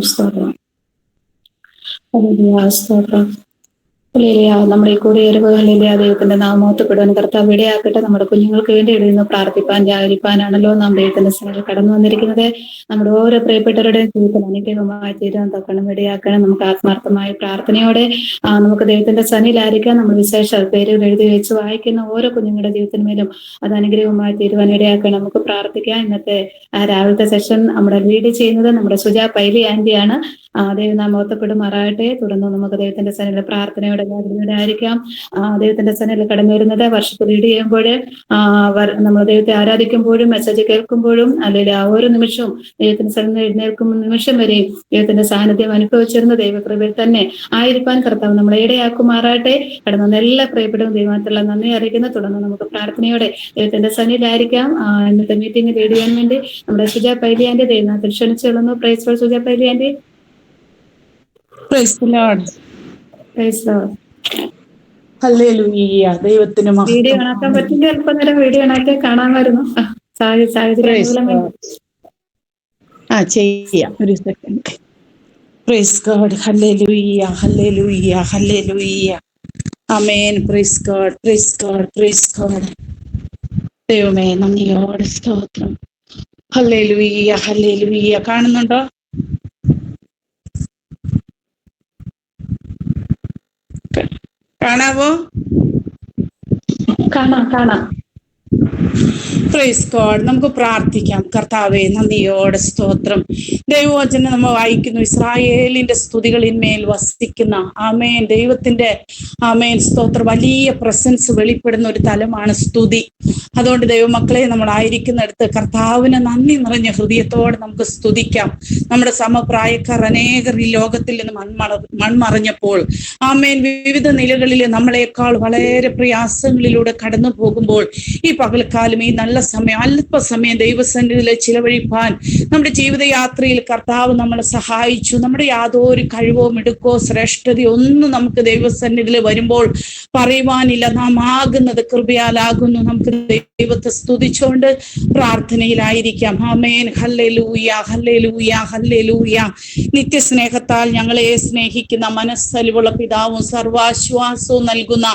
സ്തോത്രം സ്തോത്രം. ഹല്ലേലൂയ സ്തോത്രം. ഹല്ലേലൂയ. നമ്മുടെ ഈ കൂടിയേരുക ഹല്ലേലൂയ ദൈവത്തിന്റെ നാമോത്തപ്പെടുവാൻ കർത്താവ് ഇടയാക്കട്ടെ. നമ്മുടെ കുഞ്ഞുങ്ങൾക്ക് വേണ്ടി എഴുതുന്നു പ്രാർത്ഥിപ്പാൻ ജാഗരിപ്പാനാണല്ലോ നാം ദൈവത്തിന്റെ സന്നിധിയിൽ കടന്നു വന്നിരിക്കുന്നത്. നമ്മുടെ ഓരോ പ്രിയപ്പെട്ടവരുടെയും ജീവിതത്തിൽ അനുഗ്രഹമായി തീരാൻ തക്കണം ഇടയാക്കണം. നമുക്ക് ആത്മാർത്ഥമായ പ്രാർത്ഥനയോടെ നമുക്ക് ദൈവത്തിന്റെ സന്നിധിയിലായിരിക്കാം. നമ്മൾ വിശേഷ പേരുകൾ എഴുതി വെച്ച് വായിക്കുന്ന ഓരോ കുഞ്ഞുങ്ങളുടെ ജീവിതത്തിന്മേലും അത് അനുഗ്രഹമായി തീരുവാൻ ഇടയാക്കണം. നമുക്ക് പ്രാർത്ഥിക്കാം. ഇന്നത്തെ രാവിലത്തെ സെഷൻ നമ്മുടെ ലീഡ് ചെയ്യുന്നത് നമ്മുടെ സുജ പൈലി ആന്റിയാണ്. ദൈവം നാം ഓർത്തപ്പെടുമാറാകട്ടെ. തുടർന്ന് നമുക്ക് ദൈവത്തിന്റെ സന്നിധിയിൽ പ്രാർത്ഥനയോടെ ആയിരിക്കാം. ദൈവത്തിന്റെ സന്നിധിയിൽ കടന്നു വരുന്നത് വർഷത്തിൽ ലീഡ് ചെയ്യുമ്പോൾ നമ്മൾ ദൈവത്തെ ആരാധിക്കുമ്പോഴും മെസ്സേജ് കേൾക്കുമ്പോഴും അല്ലെങ്കിൽ ആ ഓരോ നിമിഷവും ദൈവത്തിന്റെ സന്നിധിയിൽ എഴുന്നേൽക്കുന്ന നിമിഷം വരെയും ദൈവത്തിന്റെ സാന്നിധ്യം അനുഭവിച്ചിരുന്ന ദൈവകൃപയിൽ തന്നെ ആയിരിക്കാൻ കർത്താവ് നമ്മളെ ഇടയാക്കുമാറാകട്ടെ. കടന്നു എല്ലാ പ്രിയപ്പെട്ടവും ദൈവത്തിലുള്ള നന്ദി അറിയിക്കുന്നു. തുടർന്ന് നമുക്ക് പ്രാർത്ഥനയോടെ ദൈവത്തിന്റെ സന്നിധിയിലായിരിക്കാം. ഇന്നത്തെ മീറ്റിംഗ് ലീഡ് ചെയ്യാൻ വേണ്ടി നമ്മുടെ സുജ പൈലി ആന്റി ദൈവനാഥത്തിൽ ക്ഷണിച്ചു കൊള്ളുന്നു. Praise Lord Suja Paily aunty. Praise the Lord. Praise Lord. Hallelujah. ദൈവത്തിന് വീഡിയോ കാണാൻ പറ്റില്ല. അല്പം നേരം വീഡിയോ കാണാൻ കാണാമായിരുന്നു. സാഹചര്യം ചെയ്യാം. ഒരു second. Praise God. Hallelujah hallelujah hallelujah. Amen. Praise God praise God praise God. ദൈവമേ നന്ദിയോടെ സ്തോത്രം. Hallelujah hallelujah. കാണുന്നുണ്ടോ? കാണാവോ? കാണാം. Praise God. നമുക്ക് പ്രാർത്ഥിക്കാം. കർത്താവേ നന്ദിയോടെ സ്തോത്രം. ദൈവവചനം നമ്മൾ വായിക്കുന്നു. ഇസ്രായേലിന്റെ സ്തുതികളിന്മേൽ വസിക്കുന്ന ആമേൻ ദൈവത്തിന്റെ ആമേൻ സ്തോത്രം വലിയ പ്രസൻസ് വെളിപ്പെടുന്ന ഒരു തലമാണ് സ്തുതി. അതുകൊണ്ട് ദൈവമക്കളെ നമ്മളായിരിക്കുന്നിടത്ത് കർത്താവിന് നന്ദി നിറഞ്ഞ ഹൃദയത്തോടെ നമുക്ക് സ്തുതിക്കാം. നമ്മുടെ സമപ്രായക്കാർ അനേകർ ഈ ലോകത്തിൽ നിന്ന് മൺമറഞ്ഞപ്പോൾ ആമേൻ വിവിധ നിലകളിൽ നമ്മളെക്കാൾ വളരെ പ്രയാസങ്ങളിലൂടെ കടന്നു പോകുമ്പോൾ ഈ പകൽക്കാലം ഈ നല്ല സമയം അല്പസമയം ദൈവസന്നിധിയിൽ ചിലവഴിപ്പാൻ നമ്മുടെ ജീവിതയാത്രയിൽ കർത്താവ് നമ്മളെ സഹായിച്ചു. നമ്മുടെ യാതൊരു കഴിവോ മിടുക്കോ ശ്രേഷ്ഠതയോ ഒന്നും നമുക്ക് ദൈവസന്നിധിയിൽ വരുമ്പോൾ പറയുവാനില്ല. നാം ആകുന്നത് കൃപയാലാകുന്നു. നമുക്ക് ദൈവത്തെ സ്തുതിച്ചുകൊണ്ട് പ്രാർത്ഥനയിലായിരിക്കാം. ആമേൻ. Hallelujah hallelujah hallelujah. നിത്യസ്നേഹത്താൽ ഞങ്ങളെ സ്നേഹിക്കുന്ന മനസ്സലിവുള്ള പിതാവും സർവാശ്വാസവും നൽകുന്ന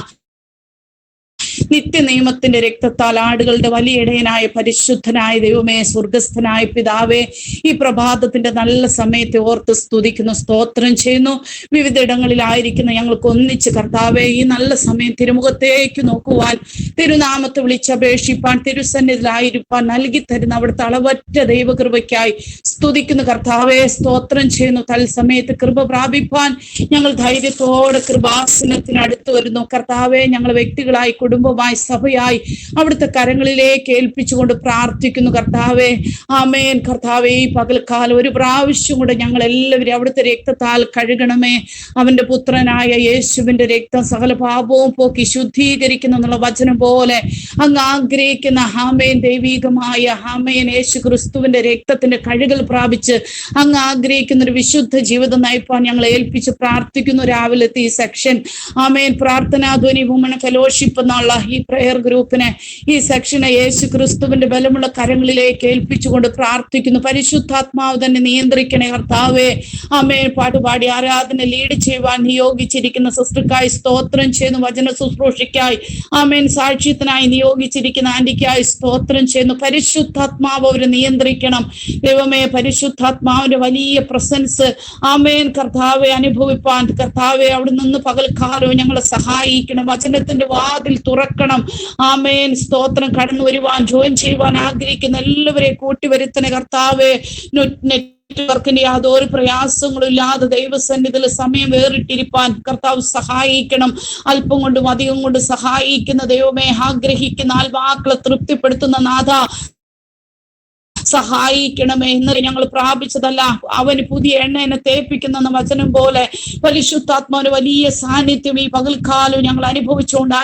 നിത്യനിയമത്തിന്റെ രക്തത്താൽ ആടുകളുടെ വലിയ ഇടയനായ പരിശുദ്ധനായ ദൈവമേ, സ്വർഗസ്ഥനായ പിതാവേ, ഈ പ്രഭാതത്തിന്റെ നല്ല സമയത്തെ ഓർത്ത് സ്തുതിക്കുന്നു, സ്തോത്രം ചെയ്യുന്നു. വിവിധ ഇടങ്ങളിലായിരിക്കുന്ന ഞങ്ങൾക്ക് ഒന്നിച്ച് കർത്താവേ ഈ നല്ല സമയം തിരുമുഖത്തേക്ക് നോക്കുവാൻ, തിരുനാമത്തെ വിളിച്ചപേക്ഷിപ്പാൻ, തിരുസന്നിധിയിലായിരിക്കാൻ നൽകി തരുന്ന അവിടുത്തെ അളവറ്റ ദൈവകൃപയ്ക്കായി സ്തുതിക്കുന്നു കർത്താവേ, സ്തോത്രം ചെയ്യുന്നു. തൽസമയത്ത് കൃപ പ്രാപിപ്പാൻ ഞങ്ങൾ ധൈര്യത്തോടെ കൃപാസനത്തിന് അടുത്ത് വരുന്നു കർത്താവേ. ഞങ്ങൾ വ്യക്തികളായി, കുടുംബമായി, സഭയായി അവിടുത്തെ കരങ്ങളിലേക്ക് ഏൽപ്പിച്ചുകൊണ്ട് പ്രാർത്ഥിക്കുന്നു കർത്താവേ. ആമേൻ. കർത്താവേ ഈ പകൽക്കാലം ഒരു പ്രാവശ്യം കൂടെ ഞങ്ങൾ എല്ലാവരും അവിടുത്തെ രക്തത്താൽ കഴുകണമേ. അവന്റെ പുത്രനായ യേശുവിന്റെ രക്തം സകല പാപവും പോക്കി ശുദ്ധീകരിക്കുന്നു എന്നുള്ള വചനം പോലെ അങ്ങ് ആഗ്രഹിക്കുന്ന ആമേൻ ദൈവികമായ ആമേൻ യേശു ക്രിസ്തുവിന്റെ രക്തത്തിന്റെ കഴുകൽ പ്രാപിച്ച് അങ്ങ് ആഗ്രഹിക്കുന്ന ഒരു വിശുദ്ധ ജീവിതം നയിപ്പാൻ ഞങ്ങൾ ഏൽപ്പിച്ച് പ്രാർത്ഥിക്കുന്നു. രാവിലത്തെ ഈ സെക്ഷൻ ആമേൻ പ്രാർത്ഥനാധ്വനി വുമൺ ഫെലോഷിപ്പ് എന്നുള്ള ഈ പ്രയർ ഗ്രൂപ്പിനെ, ഈ സെക്ഷനെ യേശു ക്രിസ്തുവിന്റെ ബലമുള്ള കരങ്ങളിലേക്ക് ഏൽപ്പിച്ചുകൊണ്ട് പ്രാർത്ഥിക്കുന്നു. പരിശുദ്ധാത്മാവ് തന്നെ നിയന്ത്രിക്കണേ കർത്താവേ. ആമേൻ. പാട്ടുപാടി ആരാധന ലീഡ് ചെയ്യുവാൻ നിയോഗിച്ചിരിക്കുന്ന സിസ്റ്റർക്കായി സ്തോത്രം ചെയ്യുന്നു. വചന ശുശ്രൂഷയ്ക്കായി ആമേൻ സാക്ഷ്യത്തിനായി നിയോഗിച്ചിരിക്കുന്ന ആന്റിക്കായി സ്തോത്രം ചെയ്യുന്നു. പരിശുദ്ധാത്മാവ് അവരെ നിയന്ത്രിക്കണം ദൈവമേ. പരിശുദ്ധാത്മാവിന്റെ വലിയ പ്രസൻസ് ആമേൻ കർത്താവെ അനുഭവിപ്പാൻ കർത്താവെ അവിടെ നിന്ന് പകൽക്കാലവും ഞങ്ങളെ സഹായിക്കണം. വചനത്തിന്റെ വാതിൽ തുറക്കണം. ആമേൻ. സ്തോത്രം. കടന്നു വരുവാൻ, ജോയിൻ ചെയ്യുവാൻ ആഗ്രഹിക്കുന്ന എല്ലാവരെയും കൂട്ടിവരുത്തണേ കർത്താവെ. നെറ്റ്വർക്കിന്റെ യാതൊരു പ്രയാസങ്ങളും ഇല്ലാതെ ദൈവസന്നിധിയിൽ സമയം വേറിട്ടിരിപ്പാൻ കർത്താവ് സഹായിക്കണം. അല്പം കൊണ്ടും അധികം കൊണ്ട് സഹായിക്കുന്ന ദൈവമേ, ആഗ്രഹിക്കുന്ന ആത്മാക്കളെ തൃപ്തിപ്പെടുത്തുന്ന നാഥ സഹായിക്കണമേ. ഇന്നലെ ഞങ്ങൾ പ്രാപിച്ചതല്ല, അവന് പുതിയ എണ്ണ തേപ്പിക്കുന്ന വചനം പോലെ പരിശുദ്ധാത്മാവിന്റെ വലിയ സാന്നിധ്യം ഈ പകൽക്കാലം ഞങ്ങൾ അനുഭവിച്ചുകൊണ്ട്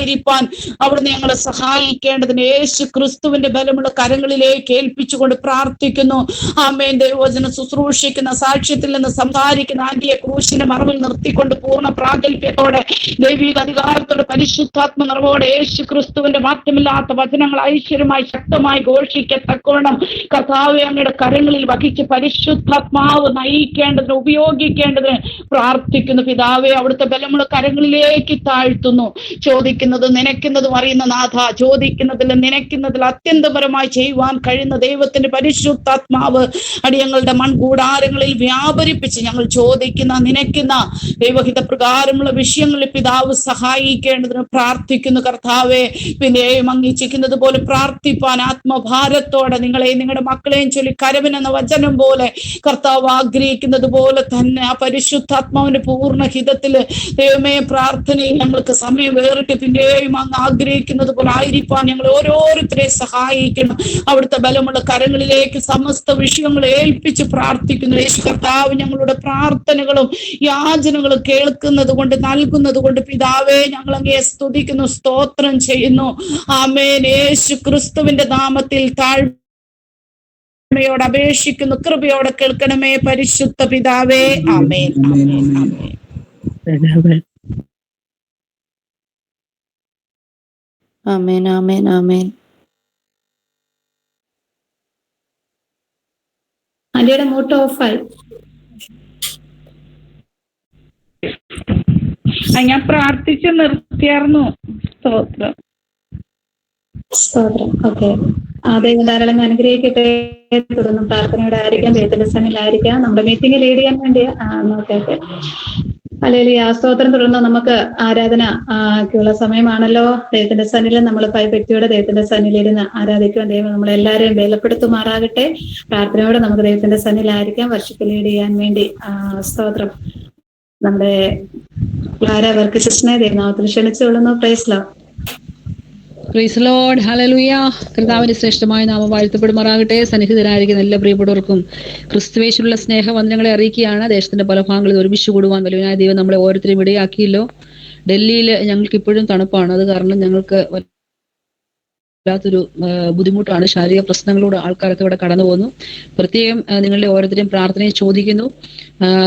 ആയിരിക്കാൻ അവിടുന്ന് ഞങ്ങളെ സഹായിക്കേണ്ടതിന് യേശു ക്രിസ്തുവിന്റെ ബലമുള്ള കരങ്ങളിലേക്ക് ഏൽപ്പിച്ചുകൊണ്ട് പ്രാർത്ഥിക്കുന്നു. ആമേൻ. ദൈവവചന ശുശ്രൂഷിക്കുന്ന, സാക്ഷ്യത്തിൽ നിന്ന് സംസാരിക്കുന്ന ആന്റിയെ ക്രൂശിന്റെ മറവിൽ നിർത്തിക്കൊണ്ട് പൂർണ്ണ പ്രാഗൽഭ്യത്തോടെ ദൈവിക അധികാരത്തോടെ പരിശുദ്ധാത്മ നിറവോടെ യേശു ക്രിസ്തുവിന്റെ മാറ്റമില്ലാത്ത വചനങ്ങൾ ഐശ്വര്യമായി ശക്തമായി ഘോഷിക്കത്തക്കോണം കർത്താവെ അങ്ങയുടെ കരങ്ങളിൽ വഹിച്ച് പരിശുദ്ധാത്മാവ് നയിക്കേണ്ടതിന്, ഉപയോഗിക്കേണ്ടതിന് പ്രാർത്ഥിക്കുന്നു. പിതാവെ, അവിടുത്തെ ബലമുള്ള കരങ്ങളിലേക്ക് താഴ്ത്തുന്നു. ചോദിക്കുന്നത് നനയ്ക്കുന്നതും അറിയുന്ന നാഥ, ചോദിക്കുന്നതിൽ നനയ്ക്കുന്നതിൽ അത്യന്തപരമായി ചെയ്യുവാൻ കഴിയുന്ന ദൈവത്തിന്റെ പരിശുദ്ധാത്മാവ് അടിയങ്ങളുടെ മൺകൂടാരങ്ങളിൽ വ്യാപരിപ്പിച്ച് ഞങ്ങൾ ചോദിക്കുന്ന, നനയ്ക്കുന്ന ദൈവഹിത പ്രകാരമുള്ള വിഷയങ്ങളിൽ പിതാവ് സഹായിക്കേണ്ടതിന് പ്രാർത്ഥിക്കുന്നു. കർത്താവെ, പിന്നെയും അംഗീകരിക്കുന്നത് പോലെ പ്രാർത്ഥിപ്പാൻ ആത്മഭാരത്തോടെ നിങ്ങളെയും നിങ്ങളുടെ മക്കളെയും ചൊല്ലി കരവിനെന്ന വചനം പോലെ കർത്താവ് ആഗ്രഹിക്കുന്നത് പോലെ തന്നെ ആ പരിശുദ്ധാത്മാവിന്റെ പൂർണ്ണ ഹിതത്തില് ദൈവമേ പ്രാർത്ഥനയിൽ ഞങ്ങൾക്ക് സമയം വേറിട്ട് പിന്നെയും അങ്ങ് ആഗ്രഹിക്കുന്നത് പോലെ ആയിരിക്കാൻ ഞങ്ങൾ ഓരോരുത്തരെയും സഹായിക്കണം. അവിടുത്തെ ബലമുള്ള കരങ്ങളിലേക്ക് സമസ്ത വിഷയങ്ങൾ ഏൽപ്പിച്ച് പ്രാർത്ഥിക്കുന്നു. യേശു കർത്താവ് ഞങ്ങളുടെ പ്രാർത്ഥനകളും യാചനകളും കേൾക്കുന്നത് കൊണ്ട്, നൽകുന്നത് കൊണ്ട് പിതാവേ ഞങ്ങൾ അങ്ങയെ സ്തുതിക്കുന്നു, സ്തോത്രം ചെയ്യുന്നു. ആമേൻ. യേശു ക്രിസ്തുവിന്റെ നാമത്തിൽ താഴ്മയോട് അപേക്ഷിക്കുന്നു. കൃപയോടെ കേൾക്കണമേ പരിശുദ്ധ പിതാവേ. ആമേൻ, ആമേൻ, ആമേൻ. ആമേൻ, ആമേൻ, ആമേൻ. ആന്റിയുടെ മൂട്ട് ഓഫായി. ഞാൻ പ്രാർത്ഥിച്ച് നിർത്തിയായിരുന്നു. സ്തോത്രം, സ്തോത്രം. ഓക്കെ. ദൈവം ധാരാളം അനുഗ്രഹിക്കട്ടെ. തുടർന്നും പ്രാർത്ഥനയോടെ ആയിരിക്കാം, ദൈവത്തിന്റെ സന്നിധിയിലായിരിക്കാം. നമ്മുടെ മീറ്റിംഗ് ലീഡ് ചെയ്യാൻ വേണ്ടി നോക്കട്ടെ. ഹല്ലേലൂയ. സ്തോത്രം. തുടർന്ന് നമുക്ക് ആരാധനക്കുള്ള സമയമാണല്ലോ. ദൈവത്തിന്റെ സന്നിധിയിൽ നമ്മൾ ഭയഭക്തിയോടെ ദൈവത്തിന്റെ സന്നിധിയിലിരുന്ന് ആരാധിക്കുവാൻ ദൈവം നമ്മളെല്ലാവരെയും ബലപ്പെടുത്തുമാറാകട്ടെ. പ്രാർത്ഥനയോടെ നമുക്ക് ദൈവത്തിന്റെ സന്നിധിയിലായിരിക്കാം, വർഷിപ്പ് ലീഡ് ചെയ്യാൻ വേണ്ടി. സ്തോത്രം. നമ്മുടെ വർക്ക് സിസ്റ്ററിനെ ദൈവനാമത്തിൽ ക്ഷണിച്ചുകൊള്ളുന്നു. Praise Lord. Praise Lord. Hallelujah. കർത്താവിന്റെ ശ്രേഷ്ഠമായ നാമം വാഴ്ത്തപ്പെടുമാറാകട്ടെ. സന്നിഹിതരായിരിക്കുന്ന എല്ലാ പ്രിയപ്പെട്ടവർക്കും ക്രിസ്തുവേശുള്ള സ്നേഹവന്ദനങ്ങളെ അറിയിക്കുകയാണ്. ദേശത്തിന്റെ പല ഭാഗങ്ങളിൽ ഒരുമിച്ച് കൂടുവാൻ വലിയ ദൈവം നമ്മളെ ഓരോരുത്തരും ഇടയാക്കിയല്ലോ. ഡൽഹിയിൽ ഞങ്ങൾക്ക് ഇപ്പോഴും തണുപ്പാണ്. അത് കാരണം ഞങ്ങൾക്ക് വല്ലാത്തൊരു ബുദ്ധിമുട്ടാണ്. ശാരീരിക പ്രശ്നങ്ങളോട് ആൾക്കാരൊക്കെ ഇവിടെ കടന്നു പോകുന്നു. പ്രത്യേകം നിങ്ങളുടെ ഓരോരുത്തരെയും പ്രാർത്ഥനയെ ചോദിക്കുന്നു.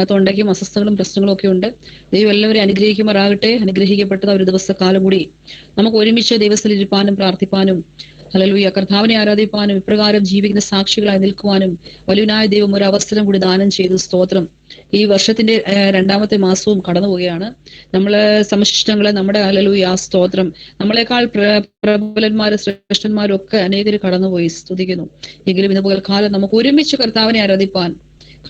തൊണ്ടയ്ക്കും അസ്വസ്ഥകളും പ്രശ്നങ്ങളും ഒക്കെ ഉണ്ട്. ദൈവം എല്ലാവരെയും അനുഗ്രഹിക്കുമാറാകട്ടെ. അനുഗ്രഹിക്കപ്പെട്ടത് ഒരു ദിവസക്കാലം കൂടി നമുക്ക് ഒരുമിച്ച് ദൈവത്തിൽ ഇരിപ്പാനും പ്രാർത്ഥിപ്പാനും ഹല്ലേലൂയ കർത്താവിനെ ആരാധിപ്പാനും ഇപ്രകാരം ജീവിക്കുന്ന സാക്ഷികളായി നിൽക്കുവാനും വലിയനായ ദൈവം ഒരു അവസരം കൂടി ദാനം ചെയ്തു. സ്തോത്രം. ഈ വർഷത്തിന്റെ രണ്ടാമത്തെ മാസവും കടന്നു പോവുകയാണ്. നമ്മള് സമശിഷ്ടങ്ങളെ നമ്മുടെ ഹല്ലേലൂയ സ്തോത്രം നമ്മളെക്കാൾ പ്രബലന്മാരും ശ്രേഷ്ഠന്മാരും ഒക്കെ അനേകര് കടന്നുപോയി. സ്തുതിക്കുന്നു. എങ്കിലും ഇന്ന് പകൽക്കാലം നമുക്ക് ഒരുമിച്ച് കർത്താവിനെ ആരാധിപ്പാൻ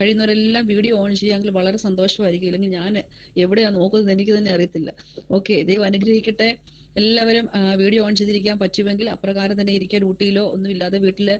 കഴിയുന്നവരെല്ലാം വീഡിയോ ഓൺ ചെയ്യാമെങ്കിൽ വളരെ സന്തോഷമായിരിക്കും. ഇല്ലെങ്കിൽ ഞാൻ എവിടെയാ നോക്കുന്നത് എനിക്ക് തന്നെ അറിയത്തില്ല. ഓക്കെ, ദൈവം അനുഗ്രഹിക്കട്ടെ. എല്ലാവരും വീഡിയോ ഓൺ ചെയ്തിരിക്കാൻ പറ്റുമെങ്കിൽ അപ്രകാരം തന്നെ ഇരിക്കാൻ, ഊട്ടിയിലോ ഒന്നുമില്ലാതെ വീട്ടില്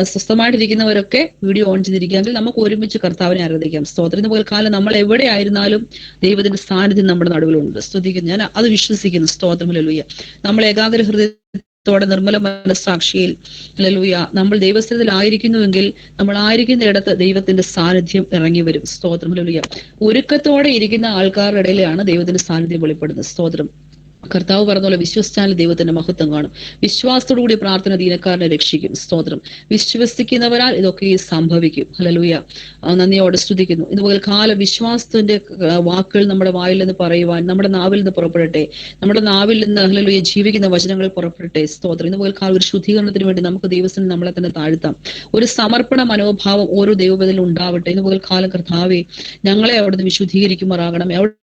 സ്വസ്ഥമായിട്ടിരിക്കുന്നവരൊക്കെ വീഡിയോ ഓൺ ചെയ്തിരിക്കാമെങ്കിൽ നമുക്ക് ഒരുമിച്ച് കർത്താവിനെ ആരാധിക്കാം. സ്തോത്രത്തിന് പോലെ കാലം നമ്മൾ എവിടെ ആയിരുന്നാലും ദൈവത്തിന്റെ സാന്നിധ്യം നമ്മുടെ നടുവിലുണ്ട്. സ്തുതിക്കുന്നു. ഞാൻ അത് വിശ്വസിക്കുന്നു. സ്തോത്രം. ഹല്ലേലൂയ. നമ്മൾ ഏകാഗ്ര ഹൃദയത്തോടെ നിർമ്മല മനസ്സാക്ഷിയിൽ ഹല്ലേലൂയ നമ്മൾ ദൈവസ്ഥിതിയിലായിരിക്കുന്നുവെങ്കിൽ നമ്മൾ ആയിരിക്കുന്നിടത്ത് ദൈവത്തിന്റെ സാന്നിധ്യം ഇറങ്ങി വരും. സ്തോത്രം. ഹല്ലേലൂയ. ഒരുക്കത്തോടെ ഇരിക്കുന്ന ആൾക്കാരുടെ ഇടയിലാണ് ദൈവത്തിന്റെ സാന്നിധ്യം വെളിപ്പെടുന്നത്. സ്തോത്രം. കർത്താവ് പറഞ്ഞ വിശ്വസിച്ചാൽ ദൈവത്തിന്റെ മഹത്വം കാണും. വിശ്വാസത്തോടുകൂടി പ്രാർത്ഥന ദീനക്കാരനെ രക്ഷിക്കും. സ്തോത്രം. വിശ്വസിക്കുന്നവരാൽ ഇതൊക്കെ സംഭവിക്കും. ഹല്ലേലൂയ. നന്ദിയോടെ സ്തുതിക്കുന്നു. ഇതുപോലെ കാല വിശ്വാസത്തിന്റെ വാക്കുകൾ നമ്മുടെ വായിൽ നിന്ന് പറയുവാൻ നമ്മുടെ നാവിൽ നിന്ന് പുറപ്പെടട്ടെ. നമ്മുടെ നാവിൽ നിന്ന് ഹല്ലേലൂയ ജീവിക്കുന്ന വചനങ്ങൾ പുറപ്പെടട്ടെ. സ്തോത്രം. ഇതുപോലെ കാല ഒരു ശുദ്ധീകരണത്തിന് വേണ്ടി നമുക്ക് ദൈവത്തിന് നമ്മളെ തന്നെ താഴ്ത്താം. ഒരു സമർപ്പണ മനോഭാവം ഓരോ ദൈവത്തിലും ഉണ്ടാവട്ടെ. ഇതുപോലെ കാലം കർത്താവെ ഞങ്ങളെ അവിടുന്ന് വിശുദ്ധീകരിക്കുമാറാകണം.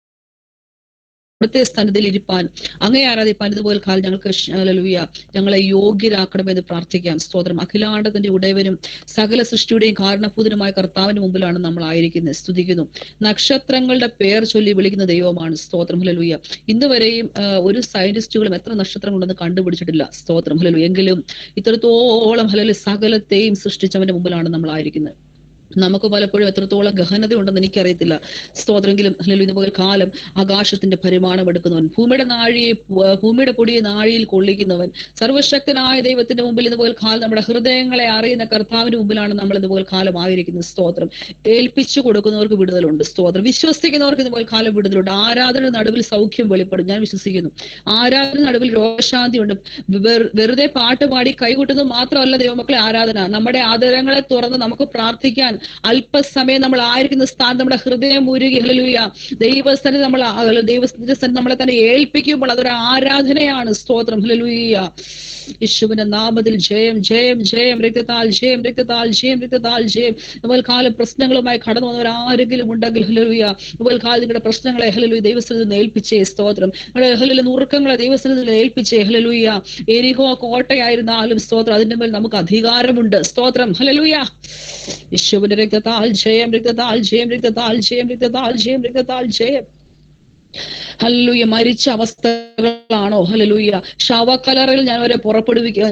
അവിടുത്തെ സ്ഥാനത്തിൽ ഇരിപ്പാൻ അങ്ങേ ആരാധിപ്പാൻ ഇതുപോലെ കാലം ഞങ്ങൾക്ക് ഹല്ലേലൂയ ഞങ്ങളെ യോഗ്യരാക്കണമെന്ന് പ്രാർത്ഥിക്കാം. സ്തോത്രം. അഖിലാണ്ടത്തിന്റെ ഉടയവനും സകല സൃഷ്ടിയുടെയും കാരണഭൂതനുമായ കർത്താവിന്റെ മുമ്പിലാണ് നമ്മൾ ആയിരിക്കുന്നത്. സ്തുതിക്കുന്നു. നക്ഷത്രങ്ങളുടെ പേർ ചൊല്ലി വിളിക്കുന്ന ദൈവമാണ്. സ്തോത്രം. ഹല്ലേലൂയ. ഇന്ന് വരെയും ഒരു സയന്റിസ്റ്റുകളും എത്ര നക്ഷത്രങ്ങളുണ്ടെന്ന് കണ്ടുപിടിച്ചിട്ടില്ല. സ്തോത്രം. ഹല്ലേലൂയ. എങ്കിലും ഇത്രത്തോളം ഹല്ലേലൂയ സകലത്തെയും സൃഷ്ടിച്ചവന്റെ മുമ്പിലാണ് നമ്മൾ ആയിരിക്കുന്നത്. നമുക്ക് പലപ്പോഴും എത്രത്തോളം ഗഹനത ഉണ്ടെന്ന് എനിക്കറിയത്തില്ല. സ്തോത്രമെങ്കിലും ഇതുപോലെ കാലം ആകാശത്തിന്റെ പരിമാണം എടുക്കുന്നവൻ, ഭൂമിയുടെ പൊടിയെ നാഴിയിൽ കൊള്ളിക്കുന്നവൻ, സർവശക്തനായ ദൈവത്തിന്റെ മുമ്പിൽ ഇതുപോലെ കാലം നമ്മുടെ ഹൃദയങ്ങളെ അറിയുന്ന കർത്താവിന്റെ മുമ്പിലാണ് നമ്മൾ ഇതുപോലെ കാലം ആയിരിക്കുന്നത്. സ്തോത്രം. ഏൽപ്പിച്ചു കൊടുക്കുന്നവർക്ക് വിടുതലുണ്ട്. സ്തോത്രം. വിശ്വസിക്കുന്നവർക്ക് ഇതുപോലെ കാലം വിടുതലുണ്ട്. ആരാധന നടുവിൽ സൗഖ്യം വെളിപ്പെടും. ഞാൻ വിശ്വസിക്കുന്നു. ആരാധന നടുവിൽ രോഗശാന്തി ഉണ്ട്. വെറുതെ പാട്ട് പാടി കൈകൊട്ടുന്നത് മാത്രമല്ല ദൈവമക്കളെ ആരാധന. നമ്മുടെ ആദരങ്ങളെ തുറന്ന് നമുക്ക് പ്രാർത്ഥിക്കാൻ അല്പസമയം നമ്മൾ ആയിരിക്കുന്ന സ്ഥാനം നമ്മുടെ ഹൃദയം ഉരുകി ഹല്ലേലൂയ ദൈവസ്ഥനെ നമ്മളെ തന്നെ ഏൽപ്പിക്കുമ്പോൾ അതൊരു ആരാധനയാണ്. സ്തോത്രം. ഹല്ലേലൂയ. യേശുവിന്റെ നാമത്തിൽ ജയം ജയം ജയം. രക്തത്താൽ ജയം, രക്തത്താൽ ജയം, രക്തത്താൽ ജയം. അതുപോലെ കാലം പ്രശ്നങ്ങളുമായി കടന്നു വന്നവർ ആരെങ്കിലും ഉണ്ടെങ്കിൽ ഹല്ലേലൂയ അതുപോലെ കാലം നിങ്ങളുടെ പ്രശ്നങ്ങളെ ഹല്ലേലൂയ ദൈവസ്ഥലത്ത് ഏൽപ്പിച്ചേ. സ്തോത്രം. ഹല്ലേലൂയ നുറുക്കങ്ങളെ ദൈവസ്ഥലത്ത് ഏൽപ്പിച്ചേ. ഹല്ലേലൂയ. എരിഹോ കോട്ടയായിരുന്നാലും സ്തോത്രം അതിന്റെ മേൽ നമുക്ക് അധികാരമുണ്ട്. സ്തോത്രം. ഹല്ലേലൂയ. യേശുവിന്റെ രക്തത്താൽ ജയം, രക്തത്താൽ ജയം, രക്തത്താൽ ജയം, രക്തത്താൽ ജയം, രക്തത്താൽ ജയം. ഹല്ലേലൂയ. മരിച്ച അവസ്ഥകളാണോ? ഹല്ലേലൂയ. ശവക്കലറയിൽ ഞാൻ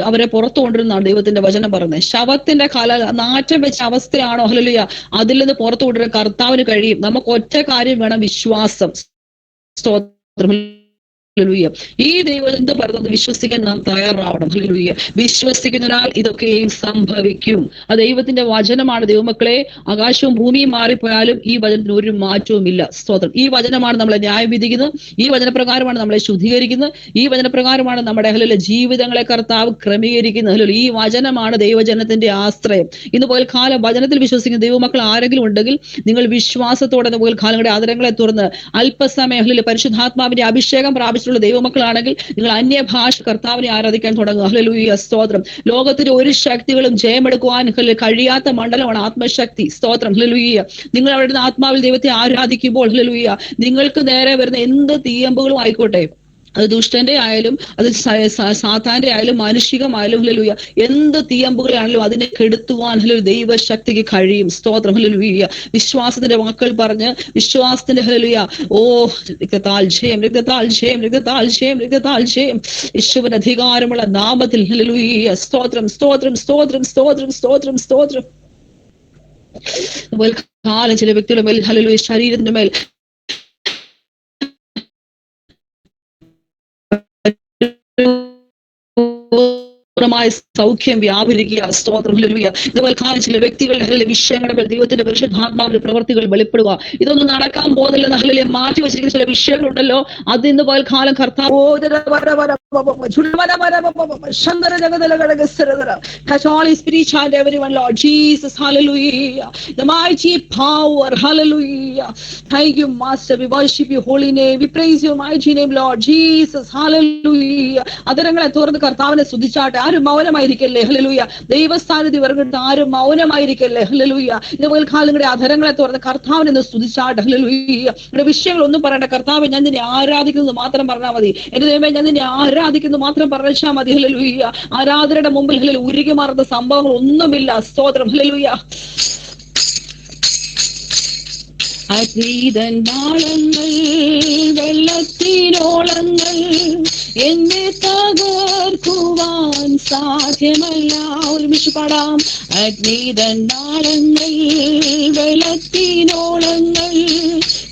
അവരെ പുറത്തു കൊണ്ടിരുന്നാണ് ദൈവത്തിന്റെ വചനം പറഞ്ഞത്. ശവത്തിന്റെ നാറ്റം വെച്ച അവസ്ഥയാണോ? ഹല്ലേലൂയ. അതിൽ നിന്ന് പുറത്തു കൊണ്ടുവരാൻ കർത്താവിന് കഴിയും. നമുക്ക് ഒറ്റ കാര്യം വേണം, വിശ്വാസം. സ്തോത്രം. ഹല്ലേലൂയ. ഈ ദൈവം എന്ത് പറയുന്നത് വിശ്വസിക്കാൻ നാം തയ്യാറാവണം. ഹല്ലേലൂയ. വിശ്വസിക്കുന്നതിനാൽ ഇതൊക്കെയും സംഭവിക്കും. അത് ദൈവത്തിന്റെ വചനമാണ്. ദൈവമക്കളെ, ആകാശവും ഭൂമിയും മാറിപ്പോയാലും ഈ വചനത്തിന് ഒരു മാറ്റവും ഇല്ല. സ്തോത്രം. ഈ വചനമാണ് നമ്മളെ ന്യായം വിധിക്കുന്നത്. ഈ വചനപ്രകാരമാണ് നമ്മളെ ശുദ്ധീകരിക്കുന്നത്. ഈ വചനപ്രകാരമാണ് നമ്മുടെ ഹല്ലേലൂയ ജീവിതങ്ങളെ കർത്താവ് ക്രമീകരിക്കുന്നത്. ഹല്ലേലൂയ. ഈ വചനമാണ് ദൈവജനത്തിന്റെ ആശ്രയം. ഇന്ന് പോൽ കാലം വചനത്തിൽ വിശ്വസിക്കുന്ന ദൈവമക്കൾ ആരെങ്കിലും ഉണ്ടെങ്കിൽ നിങ്ങൾ വിശ്വാസത്തോടെ പോൽ കാലങ്ങളുടെ ആദരങ്ങളെ തുറന്ന് അല്പസമയം ഹല്ലേലൂയ പരിശുദ്ധാത്മാവിന്റെ അഭിഷേകം പ്രാപിച്ചിട്ടുള്ള ദൈവമക്കളാണെങ്കിൽ നിങ്ങൾ അന്യഭാഷ കർത്താവിനെ ആരാധിക്കാൻ തുടങ്ങുക. ഹല്ലേലൂയ. സ്തോത്രം. ലോകത്തിന്റെ ഒരു ശക്തികളും ജയമെടുക്കുവാൻ കഴിയാത്ത മണ്ഡലമാണ് ആത്മശക്തി. സ്തോത്രം. ഹല്ലേലൂയ. നിങ്ങൾ അവിടെ ആത്മാവിൽ ദൈവത്തെ ആരാധിക്കുമ്പോൾ ഹല്ലേലൂയ നിങ്ങൾക്ക് നേരെ വരുന്ന എന്ത് തീയമ്പുകളും ആയിക്കോട്ടെ, അത് ദുഷ്ടന്റെ ആയാലും അത് സാത്താന്റെ ആയാലും മാനുഷികമായാലും ഹല്ലേലൂയ എന്ത് തീയമ്പുകളാണെങ്കിലും അതിനെ കെടുത്തുവാൻ ഹല്ലേലൂയ ദൈവശക്തിക്ക് കഴിയും. സ്തോത്രം. ഹല്ലേലൂയ. വിശ്വാസത്തിന്റെ വാക്കുകൾ പറഞ്ഞ് വിശ്വാസത്തിന്റെ ഹല്ലേലൂയ രക്തത്താൽ ജയം, രക്തത്താൽ ജയം, രക്തത്താൽ ജയം, രക്തത്താൽ ജയം. യേശുവിന്റെ അധികാരമുള്ള നാമത്തിൽ ഹല്ലേലൂയ. സ്തോത്രം, സ്തോത്രം, സ്തോത്രം, സ്തോത്രം, സ്തോത്രം, സ്തോത്രം. അതുപോലെ കാലം ചില വ്യക്തികളുടെ മേൽ ഹല്ലേലൂയ ശരീരത്തിന്റെ മേൽ സൗഖ്യം വ്യാപരിക്കുക. സ്തോത്രം. ഹല്ലേലൂയ. ഇതുപോലെ ചില വ്യക്തികളുടെ വിഷയങ്ങളുടെ ദൈവത്തിന്റെ പരിശുദ്ധാത്മാവിന്റെ പ്രവർത്തികൾ വെളിപ്പെടുക. ഇതൊന്നും നടക്കാൻ പോകുന്നില്ലെന്ന് ഹല്ലേലൂയ മാറ്റി വെച്ചിരിക്കുന്ന ചില വിഷയങ്ങളുണ്ടല്ലോ, അത് ഇന്ന് പോൽ കാലം കർത്താവ് touch all his spiritual and everyone, Lord Jesus. Hallelujah. The mighty power. Hallelujah. Thank you, Master. We worship your holy name. We praise your mighty name, Lord Jesus. Hallelujah. അതരങ്ങളെ തുറന്ന് കർത്താവിനെ സ്തുതിച്ചാട്ടെ. ആരും മൗനമായിരിക്കല്ലേ. ഹല്ലേലൂയ. ദൈവസ്ഥാനത്ത് വരുന്നത് ആരും മൗനമായിരിക്കല്ലേ. ഹല്ലേലൂയ. ഇതുപോലെ കാലങ്ങളുടെ അധരങ്ങളെ തുറന്ന് കർത്താവിനെ സ്തുതിച്ചാട്ടെ. Hallelujah. ഇവിടെ വിഷയങ്ങളൊന്നും പറയണ്ട. കർത്താവ് ഞാൻ നിന്നെ ആരാധിക്കുന്നത് മാത്രം പറഞ്ഞാൽ മതി. എന്റെ ദൈവമേ ഞാൻ നിന്നെ ആരാധിക്കുന്നത് മാത്രം പറഞ്ഞാൽ മതി. ഹല്ലേലൂയ. ആരാധനയുടെ മുമ്പിൽ ഹല്ലേലൂയ ഉരുകി മാറുന്ന സംഭവങ്ങൾ ഒന്നുമില്ല. സ്തോത്രം. ഹല്ലേലൂയ. അതീതനാളങ്ങൾ വെള്ളത്തിനോളങ്ങൾ എന്നെ തകർക്കുവാൻ സാധ്യമല്ല. ഒരുമിച്ച് പാടാം. അഗ്നിതനാളങ്ങൾ വെള്ളത്തിനോളങ്ങൾ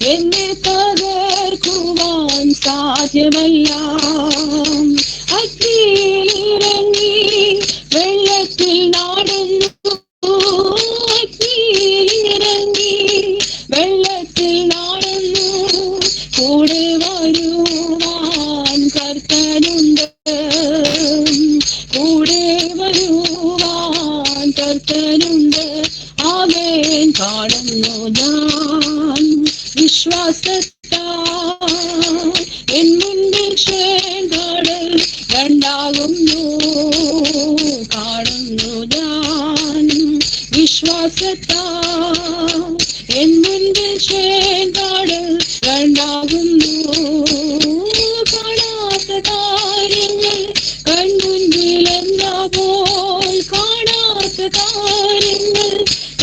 എന്നെ തകർക്കുവാൻ സാധ്യമല്ല. അഗ്നിയിലിറങ്ങി വെള്ളത്തിൽ നടന്നു, അഗ്നിയിലിറങ്ങി വെള്ളത്തിൽ നടന്നു, കൂടെ വരുവാൻ കർത്തനുണ്ട്, കൂടെ വരുവാൻ കർത്തനുണ്ട്. അവൻ കാണുന്നു ഞാൻ വിശ്വാസത്താൽ എൻ മുൻപിൽ കടൽ രണ്ടാകുന്നു. കാണുന്നു ഞാൻ വിശ്വാസത്താൽ എൻ മുൻപിൽ കടൽ രണ്ടാകുന്നു. കാണാത്ത കാര്യങ്ങൾ കൺമുൻപിൽ എന്നാ പോൽ, കാണാത്ത കാര്യങ്ങൾ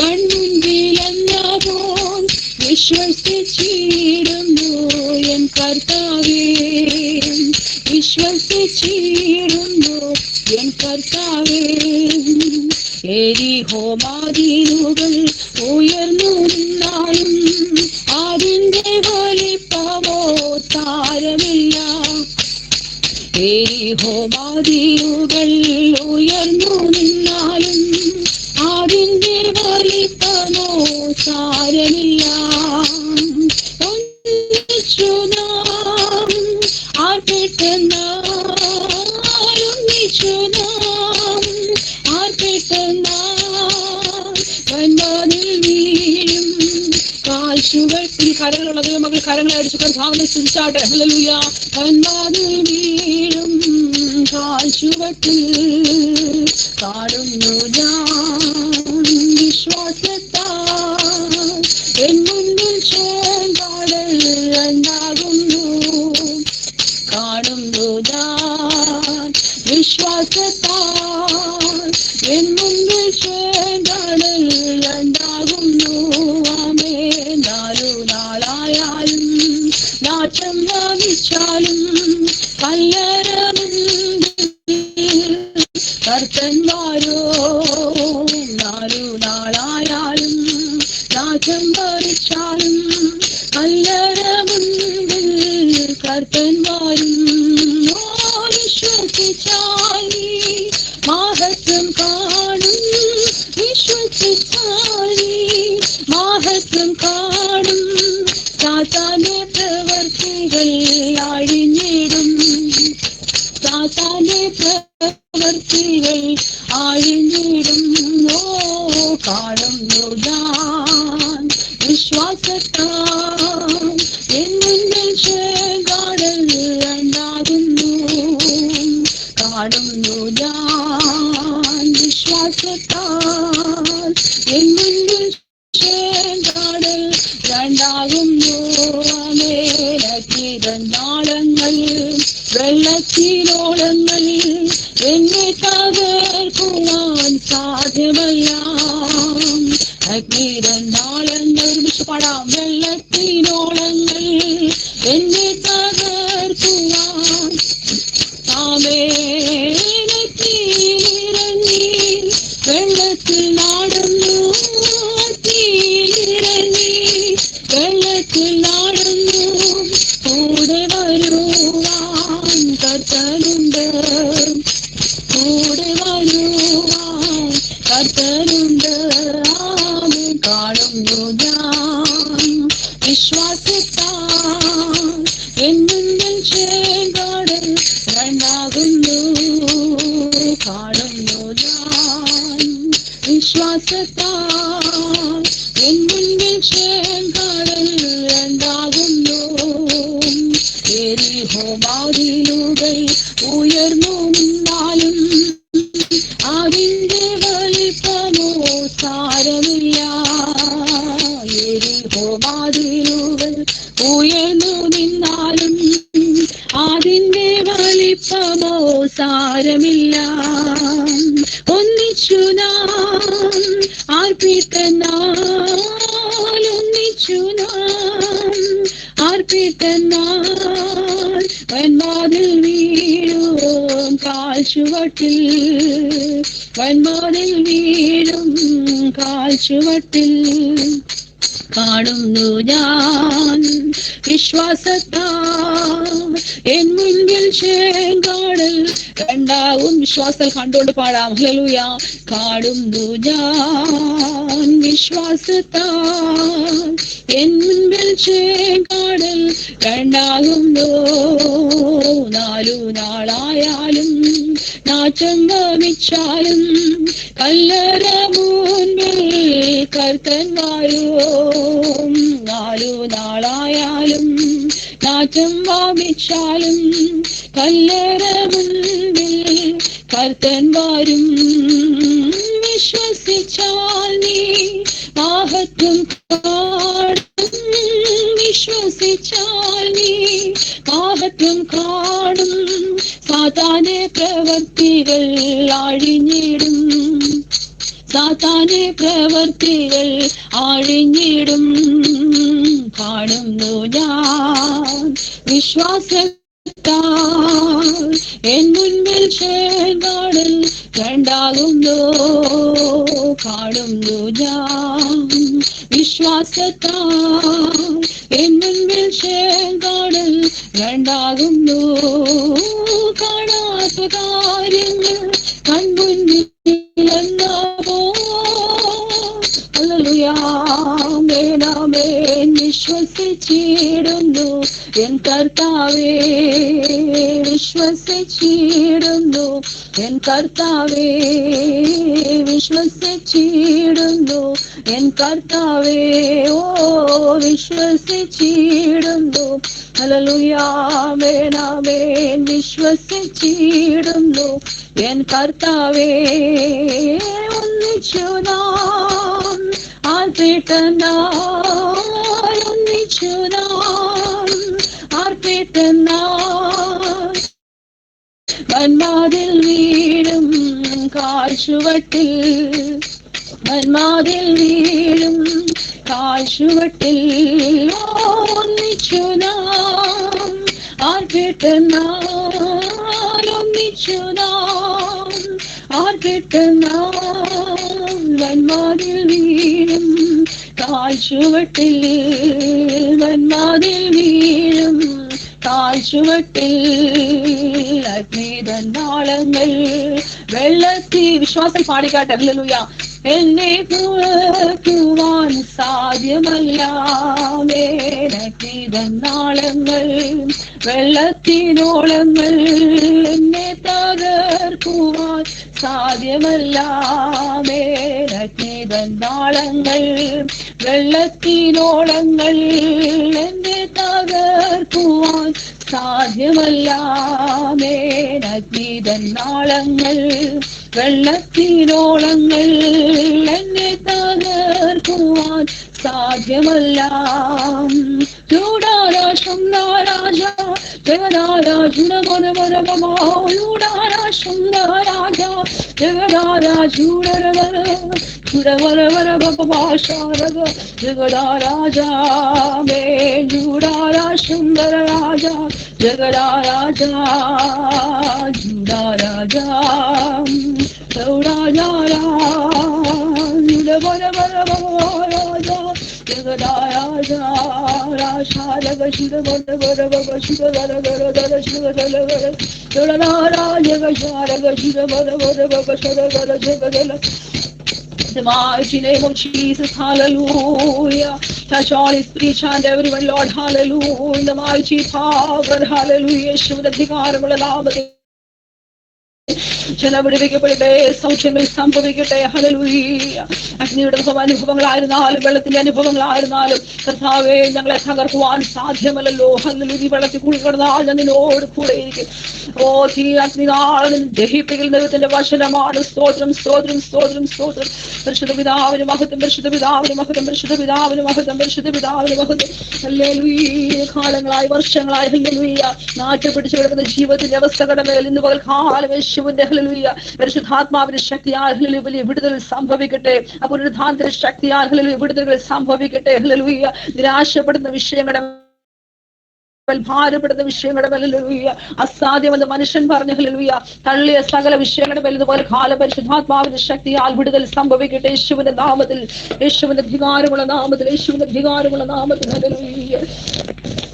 കൺമുൻപിൽ എന്നാ പോൽ വിശ്വസിച്ചിടുന്നു എൻ കർത്താവേ, വിശ്വസിച്ചിടുന്നു എൻ കർത്താവേ. എരിഹോ മതിലുകൾ ഉയർന്നു നിന്നാലും അതിന്റെ വലിപ്പമോ താരമില്ല. എരിഹോ മതിലുകൾ ഉയർന്നു നിന്നാലും അതിന്റെ വലിപ്പമോ താരമില്ല. ഒന്നിച്ചു നാം ഒന്നിച്ചു നാം വീഴും കാൽച്ചുവട്ടിൽ. കരങ്ങളുള്ള ദൈവമക്കൾ കരങ്ങളെ അടിച്ചു കർത്താവിനെ സ്തുതിച്ചാട്ടെ. ഹല്ലേലൂയ. കന്മാതിൽ വീഴും കാൽച്ചുവട്ടിൽ കാണുന്നു ഞാൻ വിശ്വാസത്താൽ എൻ മുന്നിൽ ചേർന്നാടൽ ഉണ്ടാകുന്നു. കാണുന്നു ഞാൻ വിശ്വാസത്താൽ എൻ മുന്നിൽ ചേർന്നാടൽ ഉണ്ടാകുന്നു. ആമേൻ. 4 നാളായാലും നാശം വമിച്ചാലും കർത്തന്മാരോ 4 നാളായാലും നാശം വമിച്ചാലും കല്ലറമുണ്ടിൽ കർത്തന്മാരും. വിശ്വസിച്ചാൽ മഹത്വം കാണും. വിശ്വസിച്ചാൽ മഹത്വം കാണും. സാത്താന്റെ പ്രവർത്തികൾ അഴിഞ്ഞിടും. സാത്താന്റെ പ്രവർത്തികൾ അഴിഞ്ഞിടും. കാണുന്നു ഞാൻ വിശ്വാസത്താൽ എൻ മുന്നിൽ ചേർന്നാടൽ ഉണ്ടാകുന്നു. കാണുന്നു ഞാൻ വിശ്വാസത്താൽ എൻ മുന്നിൽ ചേർന്നാടൽ ഉണ്ടാകുന്നു. അമേലക്കിരന്നാളങ്ങൾ വെള്ളത്തിനോളങ്ങൾ എന്നെ തകർക്കുവാൻ സാധ്യമല്ല. അഗ്നിരന്നാളങ്ങൾ ഒരുമിച്ച് പാടാം. വെള്ളത്തിനോളങ്ങൾ എന്നെ തകർക്കുവാൻ ആമേലത്തിലിറങ്ങി വെള്ളത്തിൽ നടന്നു. തീയിലിറങ്ങി വെള്ളത്തിൽ നടന്നു. കൂടെ വരുവാൻ കർത്തനുണ്ട്. കൂടെ വരുവാൻ കർത്തനുണ്ട്. ആമേൻ. കാണുന്നു ഞാൻ വിശ്വാസത്താൽ എൻ മുന്നിൽ ചേർന്നാടൽ ഉണ്ടാകുന്നു. കാണുന്നു ഞാൻ വിശ്വാസത്താൽ എൻ മുന്നിൽ ചേർന്നാടൽ ഉണ്ടാകുന്നു. എരിഹോ മതിലുകൾ ഉയർന്നു നിന്നാലും അതിന്റെ വലിപ്പമോ സാരമില്ല. എരിഹോ മതിലുകൾ ഉയർന്നു നിന്നാലും അതിന്റെ വലിപ്പമോ സാരമില്ല. ഒന്നിച്ചു നാം ആർപ്പിട്ടെന്നാൽ ഒന്നിച്ചു നാം ആർപ്പിട്ടെന്നാൽ വന്മാതിൽ വീഴും കാൽച്ചുവട്ടിൽ. വന്മാതിൽ വീഴും കാൽച്ചുവട്ടിൽ കാണുന്നു ഞാൻ വിശ്വാസത്താൽ എൻ മുൻപിൽ ചേർന്നാടൽ ഉണ്ടാകും. വിശ്വാസത്താൽ കണ്ടുകൊണ്ട് പാടാം. ഹല്ലേലൂയ. കാണുന്നു ഞാൻ വിശ്വാസത്താൽ എൻ മുൻപിൽ ചേർന്നാടൽ ഉണ്ടാകുന്നു. 4 നാളായാലും നാശം വമിച്ചാലും കല്ലറ മുൻപിൽ കർത്തന്മാരോ. 4 നാളായാലും നാശം വമിച്ചാലും കല്ലറ മുൻപിൽ കർത്തന്മാരും. വിശ്വസിച്ചാൽ നീ മഹത്വം കാണും. വിശ്വസിച്ചാൽ നീ മഹത്വം കാണും. സാത്താന്റെ പ്രവർത്തികൾ അഴിഞ്ഞിടും. സാത്താന്റെ പ്രവർത്തികൾ അഴിഞ്ഞിടും. കാണുന്നു ഞാൻ വിശ്വാസത്താൽ എൻ മുൻപിൽ ചേർന്നാടൽ രണ്ടാകുന്നു കാണുന്നു ഞാൻ വിശ്വാസത്താൽ എൻ മുൻപിൽ ചേർന്നാടൽ രണ്ടാകുന്നു കാണാത്ത കാര്യങ്ങൾ കൺമുന്നിൽ വിശ്വസിച്ചിടുന്നു എൻ കർത്താവേ വിശ്വസിച്ചിടുന്നു എൻ കർത്താവേ വിശ്വസിച്ചിടുന്നു എൻ കർത്താവേ ഓ വിശ്വസിച്ചിടുന്നു ഹല്ലേലൂയ ആമേൻ ആമേൻ വിശ്വസിച്ചിടുന്നു എൻ കർത്താവേ ഒന്നിച്ചു നാം ആർപ്പിട്ടനാൾ ഒന്നിച്ചു നാം ആർപ്പിട്ടനാൾ വന്മാതിൽ വീഴും കാഴ്ചവട്ടിൽ വന്മാതിൽ വീഴും കാഴ്ചവട്ടിൽ ഒന്നിച്ചു നാം ആർപ്പിട്ടനാൾ ഒന്നിച്ചു നാം ആർപ്പിട്ടനാൾ വന്മാതിൽ വീഴും കാഴ്ചവട്ടിൽ വന്മാതിൽ വീഴും കാഴ്ചവട്ടിൽ അഗ്നിതന്നാളങ്ങൾ വെള്ളത്തിൽ വിശ്വാസം പാടിക്കാട്ടെ ഹല്ലേലൂയ എന്നെ തുറക്കുവാൻ സാധ്യമല്ല അഗ്നിതന്നാളങ്ങൾ വെള്ളത്തിനോളങ്ങൾ എന്നെ തകർക്കുവാൻ സാധ്യമല്ല അഗ്നിതന്നാളങ്ങൾ വെള്ളത്തിനോളങ്ങൾ എന്നെ തകർക്കുവാൻ സാധ്യമല്ല അഗ്നിതന്നാളങ്ങൾ വെള്ളത്തിനോളങ്ങൾ എന്നെ തകർക്കുവാൻ സാധ്യമല്ല ചൂടാരാശം നാരാജ ജഗദാരാജുന മനമരമൂടാരാശം നാരാജ ജഗദാരാജുടരവര ചുടവരവര ബപാശാരക ജഗദാരാജ may ചൂടാരാശം നരരാജ ജഗദാരാജ ചൂടാരാജ ചൗടാജാരാ ചുടവരവര ബപാരാജ ജഗദാരാജ രാശാരക ശുടവരവര ബപശുടവരവര ശുടവരവര ചുടനാരാജക ശാരക ശുടവരവര ബപശരവര ജഗദല. The mighty name of Jesus, hallelujah. Touch all his speech and everyone, Lord, hallelujah. In the mighty power, hallelujah. ശുദ്ധധികാരമുള്ള നാമത്തിൽ ജനവിടിവിക്കപ്പെടട്ടെ, സൗഖ്യങ്ങൾ സംഭവിക്കട്ടെ, ഹല്ലേലൂയ. അഗ്നിയുടെ അനുഭവങ്ങളായിരുന്നാലും വെള്ളത്തിന്റെ അനുഭവങ്ങളായിരുന്നാലും കർത്താവേ ഞങ്ങളെ തകർക്കുവാൻ സാധ്യമല്ലല്ലോ. ഹല്ലേലൂയ. വെള്ളത്തിൽ കൂടി കിടന്നാൽ ഞാൻ നിന്നോട് കൂടെ ഇരിക്കും. ഓ തീ അഗ്നിനാളെ ദഹിപ്പിക്കൽ ദൈവത്തിന്റെ വചനമാണ്. സ്തോത്രം സ്തോത്രം സ്തോത്രം സ്തോത്രം. പരിശുദ്ധ പിതാവിന് മഹത്വം, പരിശുദ്ധ പിതാവിന് മഹത്വം, പരിശുദ്ധ പിതാവിന് മഹത്വം, പരിശുദ്ധ പിതാവിന് മഹത്വം. ഹല്ലേലൂയ. കാലങ്ങളായി വർഷങ്ങളായി ഹല്ലേലൂയ നാട്ടിൽ പിടിച്ചു കിടക്കുന്ന ജീവിതത്തിന്റെ അവസ്ഥകളുടെ മേൽ ഇന്ന് പകൽക്കാലം യേശുവിന്റെ ഹല്ലേലൂയ പരിശുദ്ധാത്മാവിന്റെ ശക്തിയാൽ ഹല്ലേലൂയ വലിയ വിടുതൽ സംഭവിക്കട്ടെ. അപ്പോൾ ഒരു ധാന്തിര ശക്തിയാൽ ഹല്ലേലൂയ വിടുതലുകൾ സംഭവിക്കട്ടെ. ഹല്ലേലൂയ. നിരാശപ്പെടുന്ന വിഷയങ്ങളുടെ ഭാരപ്പെടുന്ന വിഷയങ്ങളുടെ ഹല്ലേലൂയ അസാധ്യമെന്ന് മനുഷ്യൻ പറഞ്ഞു ഹല്ലേലൂയ തള്ളിയ സകല വിഷയങ്ങളുടെ മേൽ ഇതുപോലെ കാല പരിശുദ്ധാത്മാവിന്റെ ശക്തിയാൽ വിടുതൽ സംഭവിക്കട്ടെ. യേശുവിന്റെ നാമത്തിൽ, യേശുവിന്റെ അധികാരമുള്ള നാമത്തിൽ, യേശുവിന്റെ അധികാരമുള്ള നാമത്തിൽ ഹല്ലേലൂയ.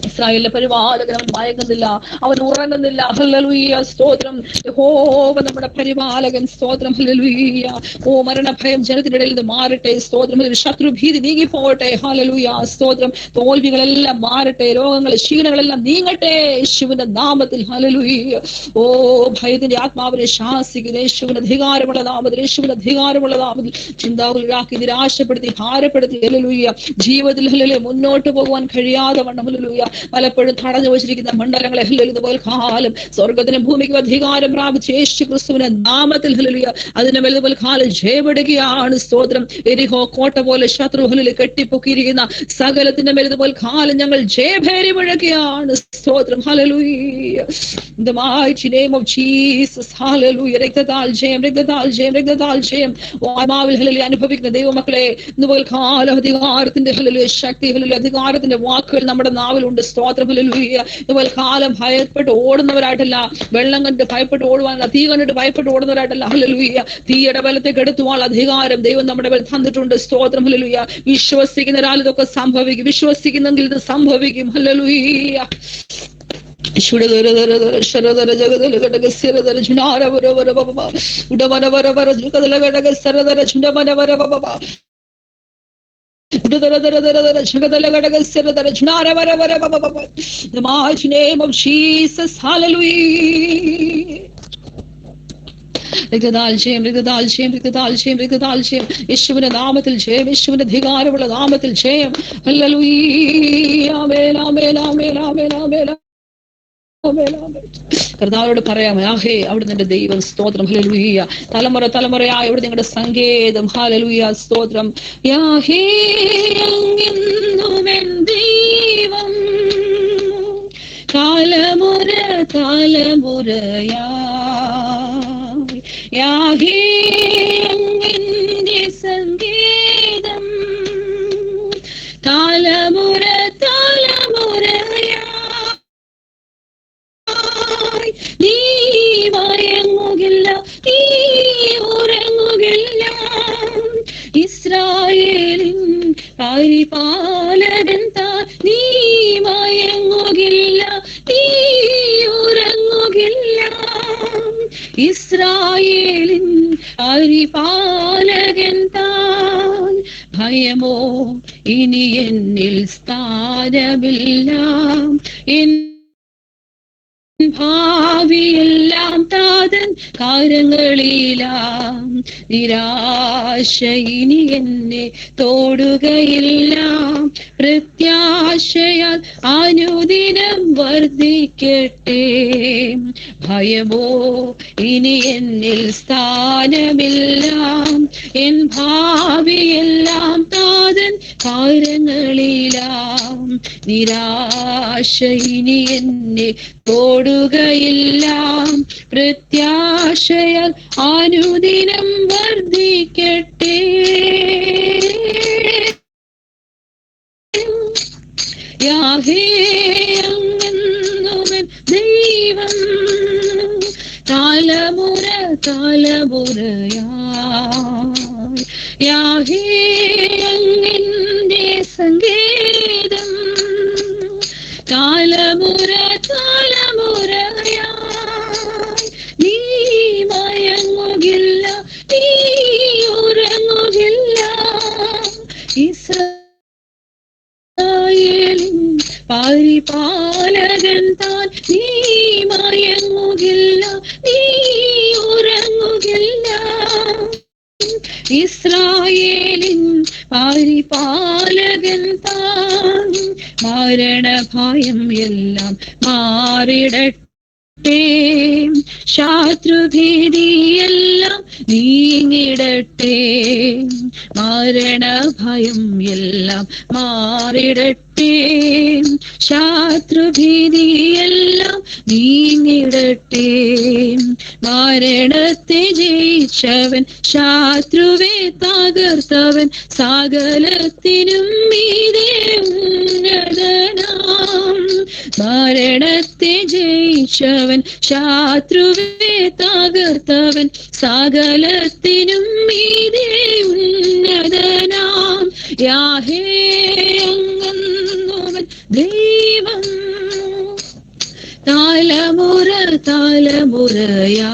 ഇസ്രായേലിന്റെ പരിപാലകൻ അവൻ മയങ്ങുന്നില്ല, അവൻ ഉറങ്ങുന്നില്ല. ഹല്ലേലൂയ. സ്തോത്രം. യഹോവ നമ്മുടെ പരിപാലകൻ. സ്തോത്രം. ഹല്ലേലൂയ. ഓ മരണഭയം ജനത്തിന്റെ ഇടയിൽ നിന്ന് മാറട്ടെ. സ്തോത്രം. ശത്രുഭീതി നീങ്ങിപ്പോകട്ടെ. ഹല്ലേലൂയ. സ്തോത്രം. തോൽവികളെല്ലാം മാറട്ടെ, രോഗങ്ങൾ ക്ഷീണങ്ങളെല്ലാം നീങ്ങട്ടെ യേശുവിന്റെ നാമത്തിൽ. ഹല്ലേലൂയ. ഓ ഭയത്തിന്റെ ആത്മാവിനെ ശാസിക്കുന്ന യേശുവിന്റെ അധികാരമുള്ള നാമത്തിൽ, യേശുവിന്റെ അധികാരമുള്ള നാമത്തിൽ ചിന്താകുലരാക്കി നിരാശപ്പെടുത്തി ഭാരപ്പെടുത്തി ഹല്ലേലൂയ ജീവിതത്തിൽ ഹല്ലേലൂയ മുന്നോട്ട് പോകുവാൻ കഴിയാതെ വണ്ണം ഹല്ലേലൂയ പലപ്പോഴും തടഞ്ഞു വെച്ചിരിക്കുന്ന മണ്ഡലങ്ങളെ ഹല്ലേലൂയ ഇതുപോലെ കാലം സ്വർഗത്തിനും ഭൂമിക്കും അധികാരം പ്രാപിച്ച യേശു ക്രിസ്തുവിന്റെ നാമത്തിൽ ഹല്ലേലൂയ അതിന്റെ മേൽ ഇതുപോലെ കാലം ജയപ്പെടുകയാണ്. സ്തോത്രം. എരിഹോ കോട്ട പോലെ ശത്രു ഹല്ലേലൂയ കെട്ടിപ്പൊക്കിയിരിക്കുന്ന സകലത്തിന്റെ മേൽ ഇതുപോലെ കാലം ഞങ്ങൾ ജയഭേരി മുഴക്കുകയാണ്. സ്തോത്രം. Hallelujah. In the mighty name of Jesus. Hallelujah. രക്തത്താൽ ജയം, രക്തത്താൽ ജയം, രക്തത്താൽ ജയം. ആത്മാവിൽ ഹല്ലേലൂയ അനുഭവിക്കുന്ന ദൈവമക്കളെ ഇതുപോലെ കാലം അധികാരത്തിന്റെ ഹല്ലേലൂയ ശക്തി ഹല്ലേലൂയ അധികാരത്തിന്റെ വാക്കുകൾ നമ്മുടെ നാവിലുണ്ട്. സ്തോത്രം. ഹല്ലേലൂയ. ഇതുപോലെ കാലം ഭയപ്പെട്ട് ഓടുന്നവരായിട്ടല്ല, വെള്ളം കണ്ട് ഭയപ്പെട്ട് ഓടുവാനല്ല, തീ കണ്ടിട്ട് ഭയപ്പെട്ട് ഓടുന്നവരായിട്ടല്ല. ഹല്ലേലൂയ. തീയുടെ ബലത്തെ കെടുത്തുവാനുള്ള അധികാരം ദൈവം നമ്മുടെ മേൽ തന്നിട്ടുണ്ട്. സ്തോത്രം. ഹല്ലേലൂയ. വിശ്വസിക്കുന്നവരാൽ ഇതൊക്കെ സംഭവിക്കും. വിശ്വസിക്കുന്നെങ്കിൽ ഇത് സംഭവിക്കും. Hallelujah. The mighty name of Jesus. Hallelujah. യേശുവിന്റെ നാമത്തിൽ ജയം, യേശുവിന്റെ അധികാരമുള്ള നാമത്തിൽ ജയം. ഹല്ലേലൂയ. ആമേൻ, ആമേൻ, ആമേൻ, ആമേൻ, ആമേൻ. കർത്താവോട് പറയാം, യാഹേ അവിടുന്ന് എന്റെ ദൈവം. സ്തോത്രം. ഹല്ലേലൂയ. തലമുറ തലമുറയായി അവിടെ നിങ്ങളുടെ സങ്കേതം. ഹല്ലേലൂയ. സ്തോത്രം. യാഹേ അങ്ങെന്നും എൻ ദൈവം, തലമുറ തലമുറയായി. യാഹേ അങ്ങെന്റെ സങ്കേതം, തലമുറ തലമുറയായി. നീ മയങ്ങുകില്ല, നീ ഉറങ്ങുകില്ല. ഇസ്രായേലിൻ പരിപാലകൻ താൻ. നീ മയങ്ങുകില്ല, നീ ഉറങ്ങുകില്ല. ഇസ്രായേലിൻ പരിപാലകൻ താൻ. ഭയമോ ഇനി എന്നിൽ സ്ഥാനമില്ല. ഭാവിയെല്ലാം താതൻ കാര്യങ്ങളിലാം. നിരാശ ഇനി എന്നെ തോടുകയില്ല. പ്രത്യാശയാൽ അനുദിനം വർദ്ധിക്കട്ടെ. ഭയമോ ഇനി എന്നിൽ സ്ഥാനമില്ല. എൻ ഭാവിയെല്ലാം താതൻ കാര്യങ്ങളിലാം. നിരാശ ഇനി എന്നെ തോടുകയില്ല. പ്രത്യാശയാൽ അനുദിനം വർദ്ധിക്കട്ടെ. യാഹേ അങ്ങെന്നും എൻ ദൈവം, തലമുറ തലമുറയായി. യാഹേ അങ്ങെന്റെ സങ്കേതം, തലമുറ തലമുറയായി. നീ മയങ്ങുകില്ല, നീ ഉറങ്ങുകില്ല. ഇസ്രായേലിൻ പരിപാലകൻ താൻ. നീ മയങ്ങുകില്ല, നീ ഉറങ്ങുകില്ല. ഇസ്രായേലിൻ പരിപാലകൻ താൻ. മരണഭയം എല്ലാം മാറിടട്ടെ. ശത്രുഭീതിയെല്ലാം നീങ്ങിടട്ടെ. മരണഭയം എല്ലാം മാറിടട്ടെ. ശത്രുഭീതിയെല്ലാം നീങ്ങിടട്ടെ. മരണത്തെ ജയിച്ചവൻ, ശത്രുവെ തകർത്തവൻ, സകലത്തിനും മീതെ ഉന്നതനാം. മരണത്തെ ജയിച്ചവൻ, ശത്രുവെ തകർത്തവൻ, സകലത്തിനും മീതെ ഉന്നതനാം. യാഹേ അങ്ങെന്നും ദൈവം, തലമുറ തലമുറയായി.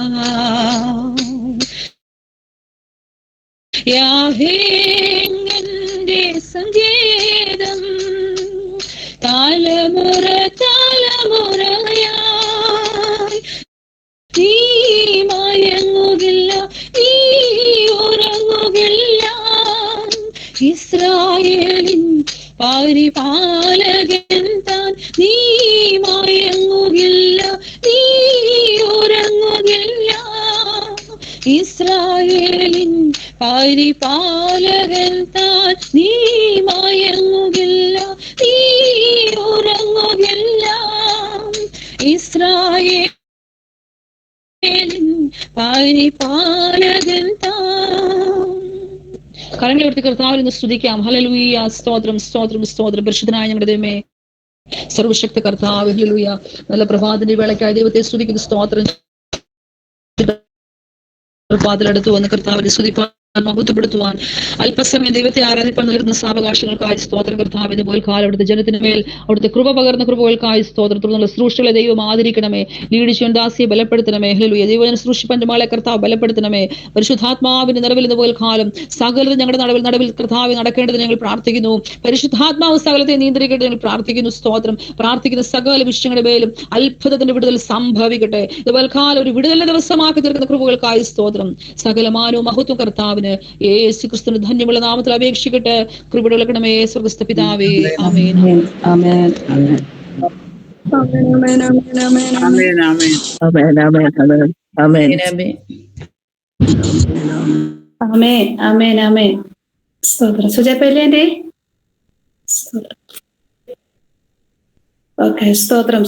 യാഹേ അങ്ങെന്റെ സങ്കേതം, തലമുറ തലമുറയായി. നീ മയങ്ങുകില്ല, നീ ഉറങ്ങുകില്ല. ഇസ്രായേലിൻ പരിപാലകൻ താൻ. നീ മയങ്ങുകില്ല, നീ ഉറങ്ങുകില്ല. ഇസ്രായേലിൻ പരിപാലകൻ താൻ. നീ മയങ്ങുകില്ല, നീ ഉറങ്ങുകില്ല. ഇസ്രായേലിൻ പരിപാലകൻ താൻ. കരങ്ങളെ ഉയർത്തി കർത്താവിനെ സ്തുതിക്കാം. ഹല്ലേലൂയ. സ്തോത്രം സ്തോത്രം സ്തോത്രം. പരിശുദ്ധനായ ഞങ്ങളുടെ ദൈവമേ, സർവശക്ത കർത്താവേ, ഹല്ലേലൂയ. നല്ല പ്രഭാതത്തിന്റെ വേളയ്ക്കായി ദൈവത്തെ സ്തുതിക്കുന്നു, സ്തോത്രം. പാതിലടുത്ത് വന്ന് കർത്താവിനെ സ്തുതിപ്പാൻ മഹത്വപ്പെടുത്തുവാൻ അല്പസമയം ദൈവത്തെ ആരാധിപ്പാൻ നൽകുന്ന സാവകാശങ്ങൾക്കായി സ്തോത്രം കർത്താവിന് പോൽ കാലം അവിടുത്തെ ജനത്തിന് മേൽ അവിടുത്തെ കൃപ പകർന്ന കൃപകൾക്കായി സ്തോത്രം. തുടർന്നുള്ള സൃഷ്ടികളെ ദൈവം ആദരിക്കണമേ. ലീഡിച്ചു ദാസിയെ ബലപ്പെടുത്തണമേ. ഹല്ലേലൂയ. ദൈവജന സൃഷ്ടി പഞ്ചമാളെ കർത്താവ് ബലപ്പെടുത്തണമേ. പരിശുദ്ധാത്മാവിന്റെ നിറവിൽ പോൽ കാലം സകലതും ഞങ്ങളുടെ നടുവിൽ കർത്താവ് നടക്കേണ്ടത് ഞങ്ങൾ പ്രാർത്ഥിക്കുന്നു. പരിശുദ്ധാത്മാവ് സകലത്തെ നിയന്ത്രിക്കട്ടെ ഞങ്ങൾ പ്രാർത്ഥിക്കുന്നു, സ്തോത്രം. പ്രാർത്ഥിക്കുന്ന സകല വിഷയങ്ങളുടെ മേലും അത്ഭുതത്തിന്റെ വിടുതൽ സംഭവിക്കട്ടെ. ഇതുപോലെ കാലം ഒരു വിടുതലിന്റെ ദിവസമാക്കി തീർക്കുന്ന കൃപകൾക്കായി സ്തോത്രം. സകല മാനവും മഹത്വം കർത്താവിന് യേശു ക്രിസ്തുവിന്റെ ധന്യമുള്ള നാമത്തിൽ അപേക്ഷിക്കട്ടെ. കൃപ നൽകണമേ സ്വർഗ്ഗസ്ഥ പിതാവേ. ആമേൻ. ആമേൻ. സ്തോത്രം. സുജാപ്പല്ലേ? ഓക്കെ, സ്തോത്രം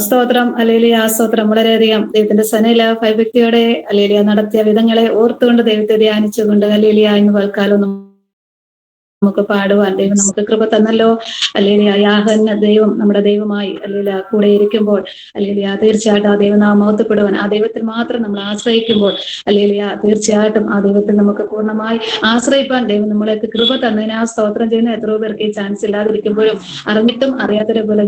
സ്തോത്രം. ഹല്ലേലൂയ, സ്തോത്രം. വളരെയധികം ദൈവത്തിന്റെ സനയില ഭയഭക്തിയോടെ ഹല്ലേലൂയ നടത്തിയ വിധങ്ങളെ ഓർത്തുകൊണ്ട് ദൈവത്തെ ധ്യാനിച്ചുകൊണ്ട് ഹല്ലേലൂയ ഇന്ന് പൽക്കാലം നമുക്ക് പാടുവാൻ ദൈവം നമുക്ക് കൃപ തന്നല്ലോ. ഹല്ലേലൂയ. യാഹന്ന ദൈവം നമ്മുടെ ദൈവമായി ഹല്ലേലൂയ കൂടെ ഇരിക്കുമ്പോൾ ഹല്ലേലൂയ തീർച്ചയായിട്ടും ആ ദൈവനാമം മഹത്വപ്പെടുവാൻ, ആ ദൈവത്തിൽ മാത്രം നമ്മൾ ആശ്രയിക്കുമ്പോൾ ഹല്ലേലൂയ തീർച്ചയായിട്ടും ആ ദൈവത്തിൽ നമുക്ക് പൂർണ്ണമായി ആശ്രയിപ്പാൻ ദൈവം നമ്മളേക്ക് കൃപ തന്നതിന് ആ സ്തോത്രം ചെയ്യുന്ന എത്രയോ പേർക്ക് ഈ ചാൻസ് ഇല്ലാതിരിക്കുമ്പോഴും അറിഞ്ഞിട്ടും അറിയാത്തവരെ പോലെ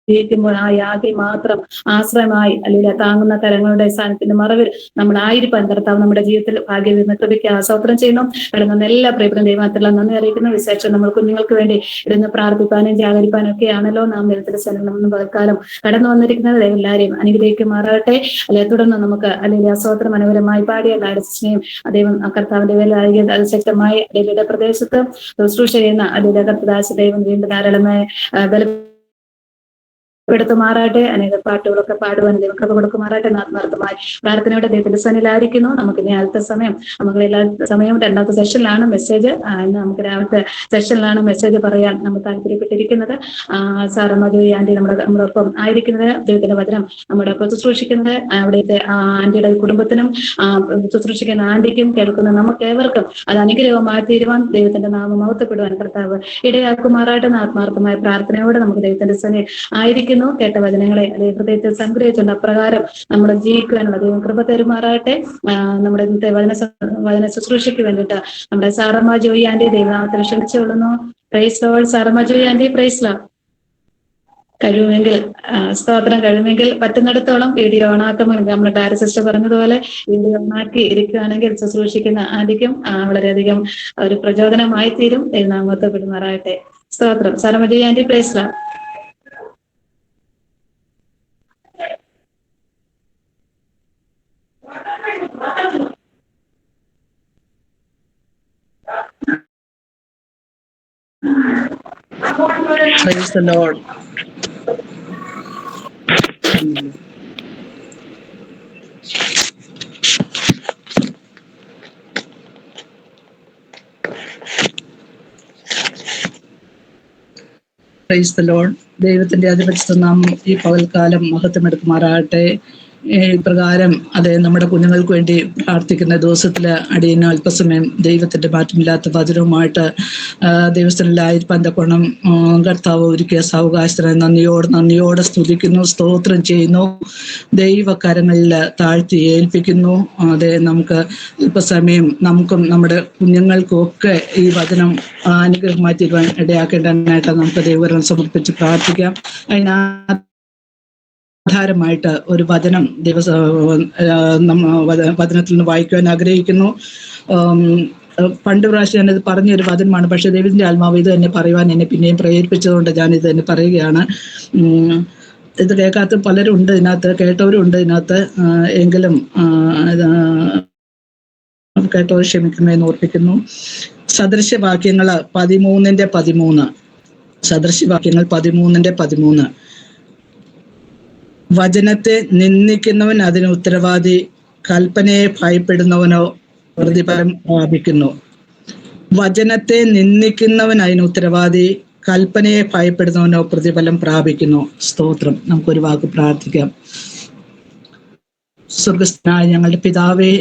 ജീവിക്കുമ്പോൾ ആ യാഗി മാത്രം ആശ്രയമായി അല്ലെങ്കിൽ താങ്ങുന്ന കരങ്ങളുടെ സ്ഥാനത്തിന്റെ മറവിൽ നമ്മളായിരിക്കാൻ കർത്താവ് നമ്മുടെ ജീവിതത്തിൽ ഭാഗ്യവിരുന്ന് കൃപയ്ക്ക് ആസൂത്രം ചെയ്യുന്നു. കിടന്ന എല്ലാ പ്രിയപ്പെട്ട ദൈവത്തിലുള്ള നന്ദി അറിയിക്കുന്നു. വിശേഷം നമ്മൾ കുഞ്ഞുങ്ങൾക്ക് വേണ്ടി ഇരുന്ന് പ്രാർത്ഥിപ്പാനും ജാഗരിപ്പാനും ഒക്കെയാണല്ലോ നാം ദൈവത്തിന്റെ സന്നിധിയിൽ പകൽക്കാലം കടന്നു വന്നിരിക്കുന്നത്. എല്ലാവരെയും അനുഗ്രഹിക്കുമാറാകട്ടെ. അല്ലെങ്കിൽ തുടർന്ന് നമുക്ക് അല്ലെങ്കിൽ ആസൂത്രം മനോഹരമായി പാടിയ ലാഡസിനെയും ദൈവം കർത്താവിന്റെ വേല ശക്തമായി ഡൽഹിയുടെ പ്രദേശത്ത് ശുശ്രൂഷ ചെയ്യുന്ന അല്ലെങ്കിൽ കർത്തദാസ ദൈവം വീണ്ടും ധാരാളമായി എടുത്തുമാറാട്ടെ. അനേക പാട്ടുകളൊക്കെ പാടുവാൻ ദൈവകൃപ കൊടുക്കുമാറാട്ടെ. ആത്മാർത്ഥമായി പ്രാർത്ഥനയോടെ ദൈവത്തിന്റെ സന്നിധിയിലായിരിക്കുന്നു. നമുക്ക് ഇനി അടുത്ത സമയം നമുക്ക് എല്ലാ സമയവും രണ്ടാമത്തെ സെഷനിലാണ് മെസ്സേജ്. ഇന്ന് നമുക്ക് രാവിലത്തെ സെഷനിലാണ് മെസ്സേജ് പറയാൻ നമ്മൾ താല്പര്യപ്പെട്ടിരിക്കുന്നത്. സാറമ്മ ജോയി ആന്റി നമ്മളൊപ്പം ആയിരിക്കുന്നത്, ദൈവത്തിന്റെ വചനം നമ്മുടെ ഒപ്പം ശുശ്രൂഷിക്കുന്നത് അവിടുത്തെ ആന്റിയുടെ കുടുംബത്തിനും ശുശ്രൂഷിക്കുന്ന ആന്റിക്കും കേൾക്കുന്ന നമുക്ക് ഏവർക്കും അത് അനുഗ്രഹമായി തീരുവാൻ ദൈവത്തിന്റെ നാമം മഹത്വപ്പെടുവാൻ കർത്താവ് ഇടയാക്കുമാറാട്ടെ. ആത്മാർത്ഥമായ പ്രാർത്ഥനയോടെ നമുക്ക് ദൈവത്തിന്റെ സന്നിധി ആയിരിക്കും. കേട്ട വചനങ്ങളെ അല്ലെങ്കിൽ ഹൃദയത്തിൽ സംഗ്രഹിച്ചുകൊണ്ട് അപ്രകാരം നമ്മൾ ജീവിക്കുവാനുള്ള ദൈവം കൃപ തരുമാറാകട്ടെ. നമ്മുടെ ഇന്നത്തെ വചന ശുശ്രൂഷയ്ക്ക് വേണ്ടിയിട്ട് നമ്മുടെ സാറമ്മ ജോയി ആന്റി ദൈവനാമത്തിൽ ക്ഷണിച്ചുകൊള്ളുന്നു. Praise Lord. Saramma Joy aunty, praise Lord. കഴിയുമെങ്കിൽ സ്തോത്രം, കഴിയുമെങ്കിൽ പറ്റുന്നിടത്തോളം വീഡിയോ ഓണാക്കുമ്പോൾ നമ്മുടെ ഡയറി സിസ്റ്റർ പറഞ്ഞതുപോലെ വീഡിയോ ഓണാക്കി ഇരിക്കുകയാണെങ്കിൽ ശുശ്രൂഷിക്കുന്ന ആന്റിക്കും വളരെയധികം ഒരു പ്രചോദനമായി തീരും. ദൈവനാമത്തെ പെരുമാറാകട്ടെ. സ്തോത്രം. Saramma Joy aunty, praise Lord. Praise the Lord. Praise the Lord. ദൈവത്തിന്റെ അധിപത്യ നാമം ഈ പകൽക്കാലം മഹത്വമെടുക്കുമാറാകട്ടെ. പ്രകാരം നമ്മുടെ കുഞ്ഞുങ്ങൾക്ക് വേണ്ടി പ്രാർത്ഥിക്കുന്ന ദിവസത്തിൽ അടിയന് അല്പസമയം ദൈവത്തിന്റെ മാറ്റമില്ലാത്ത വചനവുമായിട്ട് ദൈവസ്ഥനിലായിരിക്കാൻ തക്കോണം കർത്താവ് ഒരുക്കിയ സാവകാശത്തിന് നന്ദിയോടെ സ്തുതിക്കുന്നു, സ്തോത്രം ചെയ്യുന്നു, ദൈവകരങ്ങളിൽ താഴ്ത്തി ഏൽപ്പിക്കുന്നു. നമുക്ക് അല്പസമയം നമുക്കും നമ്മുടെ കുഞ്ഞുങ്ങൾക്കും ഒക്കെ ഈ വചനം അനുഗ്രഹമായി തീരുവാൻ ഇടയാക്കേണ്ടതിനായിട്ട് നമുക്ക് ദൈവവരം സമർപ്പിച്ച് പ്രാർത്ഥിക്കാം. ആധാരമായിട്ട് ഒരു വചനം വചനത്തിൽ നിന്ന് വായിക്കുവാൻ ആഗ്രഹിക്കുന്നു. പണ്ട് പ്രാവശ്യം ഞാനിത് പറഞ്ഞൊരു വചനമാണ്, പക്ഷെ ദൈവത്തിന്റെ ആത്മാവ് ഇത് തന്നെ പറയുവാൻ എന്നെ പിന്നെയും പ്രേരിപ്പിച്ചതുകൊണ്ട് ഞാനിത് തന്നെ പറയുകയാണ്. ഇത് കേൾക്കാത്ത പലരുണ്ട് ഇതിനകത്ത്, കേട്ടവരുണ്ട് ഇതിനകത്ത്. എങ്കിലും കേട്ടവർ ക്ഷമിക്കണമെന്ന് ഓർപ്പിക്കുന്നു. സദൃശ്യവാക്യങ്ങൾ 13:13. സദൃശ്യവാക്യങ്ങൾ 13:13. വചനത്തെ നിന്ദിക്കുന്നവൻ അതിന് ഉത്തരവാദി, കൽപ്പനയെ ഭയപ്പെടുന്നവനോ പ്രതിഫലം പ്രാപിക്കുന്നു. വചനത്തെ നിന്ദിക്കുന്നവൻ അതിന് ഉത്തരവാദി, കൽപ്പനയെ ഭയപ്പെടുന്നവനോ പ്രതിഫലം പ്രാപിക്കുന്നു. സ്തോത്രം. നമുക്കൊരു വാക്ക് പ്രാർത്ഥിക്കാം. സ്വർഗസ്ഥനായ ഞങ്ങളുടെ പിതാവേ,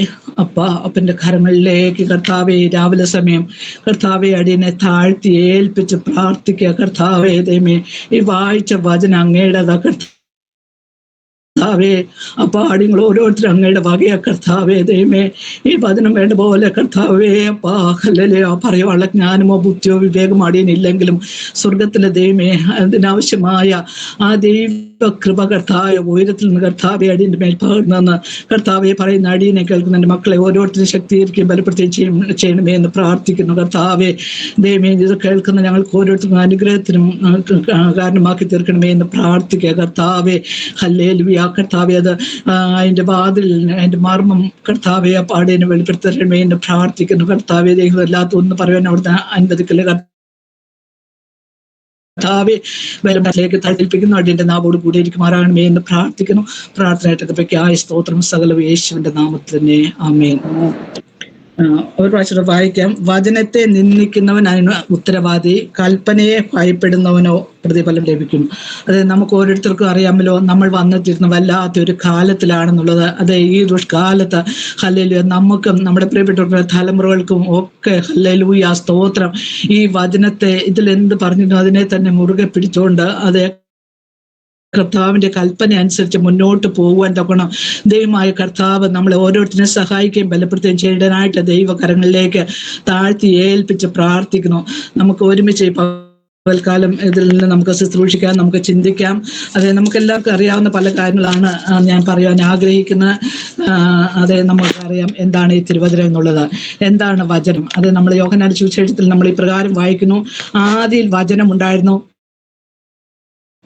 അപ്പന്റെ കരങ്ങളിലേക്ക് കർത്താവെ രാവിലെ സമയം കർത്താവെ അടിയനെ താഴ്ത്തി ഏൽപ്പിച്ച് പ്രാർത്ഥിക്കുക. കർത്താവേ ദൈവമേ, ഈ വായിച്ച വചനം അങ്ങയുടേതാ കർത്താവേ. അടിങ്ങൾ ഓരോരുത്തരും അങ്ങയുടെ വകയാ കർത്താവേ ദൈവമേ. ഈ വചനം വേണ്ട പോലെ കർത്താവേ ഹല്ലേലൂയ പറയുവാനുള്ള ജ്ഞാനമോ ബുദ്ധിയോ വിവേകമോ അടിയനില്ലെങ്കിലും സ്വർഗത്തിലെ ദൈവമേ അതിനാവശ്യമായ ആ ദൈവകൃപ കർത്താവെ ഉയരത്തിൽ നിന്ന് കർത്താവെ അടിയന്റെ മേൽ പകർന്നെന്ന് കർത്താവെ പറയുന്ന അടിയനെ കേൾക്കുന്ന എൻ്റെ മക്കളെ ഓരോരുത്തരും ശക്തീകരിക്കുകയും ബലപ്പെടുത്തുകയും ചെയ്യണമേ എന്ന് പ്രാർത്ഥിക്കുന്നു. കർത്താവെ ദൈവമേ, ഇത് കേൾക്കുന്ന ഞങ്ങൾക്ക് ഓരോരുത്തർക്കും അനുഗ്രഹത്തിനും കാരണമാക്കി തീർക്കണമേ എന്ന് പ്രാർത്ഥിക്കുക. കർത്താവെ ഹല്ലേലൂയ കർത്താവെ, അത് അതിന്റെ വാതിൽ അതിന്റെ മർമ്മം കർത്താവെ പാടിയതിനെ വെളിപ്പെടുത്തണമേ എന്ന് പ്രാർത്ഥിക്കുന്നു. കർത്താവെ ദൈവം അല്ലാത്ത ഒന്ന് പറയാൻ അവിടുത്തെ അനുവദിക്കല് കർത്താവെ ബലത്തിലേക്ക് തട്ടിപ്പിക്കുന്നു. അടിയന്റെ നാവോട് കൂടെ ഇരിക്കുമാറാകണമേ എന്ന് പ്രാർത്ഥിക്കുന്നു. പ്രാർത്ഥനയായിട്ട് ആയ സ്തോത്രം സകലവും യേശുവിന്റെ നാമത്തിൽ തന്നെ ആമേൻ. ഒരു പ്രാവശ്യം വായിക്കാം. വചനത്തെ നിന്ദിക്കുന്നവൻ അതിന് ഉത്തരവാദി, കൽപ്പനയെ ഭയപ്പെടുന്നവനോ പ്രതിഫലം ലഭിക്കും. അത് നമുക്ക് ഓരോരുത്തർക്കും അറിയാമല്ലോ, നമ്മൾ വന്നെത്തിരുന്ന വല്ലാത്തൊരു കാലത്തിലാണെന്നുള്ളത്. അത് ഈ ദുഷ്കാലത്ത് ഹല്ലേലൂയ നമുക്കും നമ്മുടെ പ്രിയപ്പെട്ട തലമുറകൾക്കും ഒക്കെ ഹല്ലേലൂയ സ്തോത്രം ഈ വചനത്തെ ഇതിലെന്ത് പറഞ്ഞിരുന്നു അതിനെ തന്നെ മുറുകെ പിടിച്ചുകൊണ്ട് അത് കർത്താവിന്റെ കൽപ്പന അനുസരിച്ച് മുന്നോട്ട് പോകുവാൻ തക്കണം ദൈവമായ കർത്താവ് നമ്മളെ ഓരോരുത്തരും സഹായിക്കുകയും ബലപ്പെടുത്തുകയും ചെയ്യടാനായിട്ട് ദൈവകരങ്ങളിലേക്ക് താഴ്ത്തി ഏൽപ്പിച്ച് പ്രാർത്ഥിക്കുന്നു. നമുക്ക് ഒരുമിച്ച് പകൽക്കാലം ഇതിൽ നിന്ന് നമുക്ക് ശുശ്രൂഷിക്കാം, നമുക്ക് ചിന്തിക്കാം. അതെ, നമുക്ക് എല്ലാവർക്കും അറിയാവുന്ന പല കാര്യങ്ങളാണ് ഞാൻ പറയാൻ ആഗ്രഹിക്കുന്നത്. അതെ, നമുക്കറിയാം എന്താണ് ഈ തിരുവചനം എന്നുള്ളത്, എന്താണ് വചനം. അത് നമ്മൾ യോഹന്നാന്റെ സുവിശേഷത്തിൽ നമ്മൾ ഇപ്രകാരം വായിക്കുന്നു: ആദിയിൽ വചനം ഉണ്ടായിരുന്നു,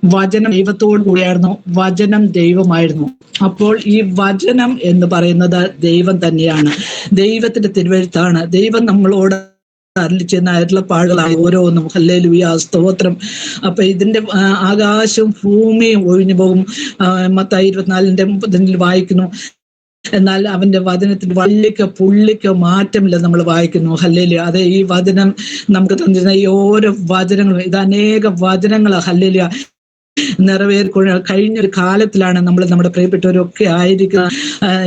വചനം ദൈവത്തോടു കൂടിയായിരുന്നു, വചനം ദൈവമായിരുന്നു. അപ്പോൾ ഈ വചനം എന്ന് പറയുന്നത് ദൈവം തന്നെയാണ്, ദൈവത്തിന്റെ തിരുവെഴുത്താണ്. ദൈവം നമ്മളോട് അരുളിച്ചെന്ന അരുളപ്പാടുകളായി ഓരോന്നും ഹല്ലേലൂയ സ്തോത്രം. അപ്പൊ ഇതിന്റെ ആകാശവും ഭൂമിയും ഒഴിഞ്ഞു പോകും. മത്തായി 24:30 വായിക്കുന്നു. എന്നാൽ അവന്റെ വചനത്തിൽ വള്ളിക്കോ പുള്ളിക്കോ മാറ്റമില്ല നമ്മൾ വായിക്കുന്നു. ഹല്ലേലൂയ. അതെ, ഈ വചനം നമുക്ക് തന്നിരുന്ന ഈ ഓരോ വചനങ്ങളും, ഇത് അനേക വചനങ്ങളാ ഹല്ലേലൂയ കഴിഞ്ഞൊരു കാലത്തിലാണ് നമ്മൾ നമ്മുടെ പ്രിയപ്പെട്ടവരൊക്കെ ആയിരിക്കുന്നത്.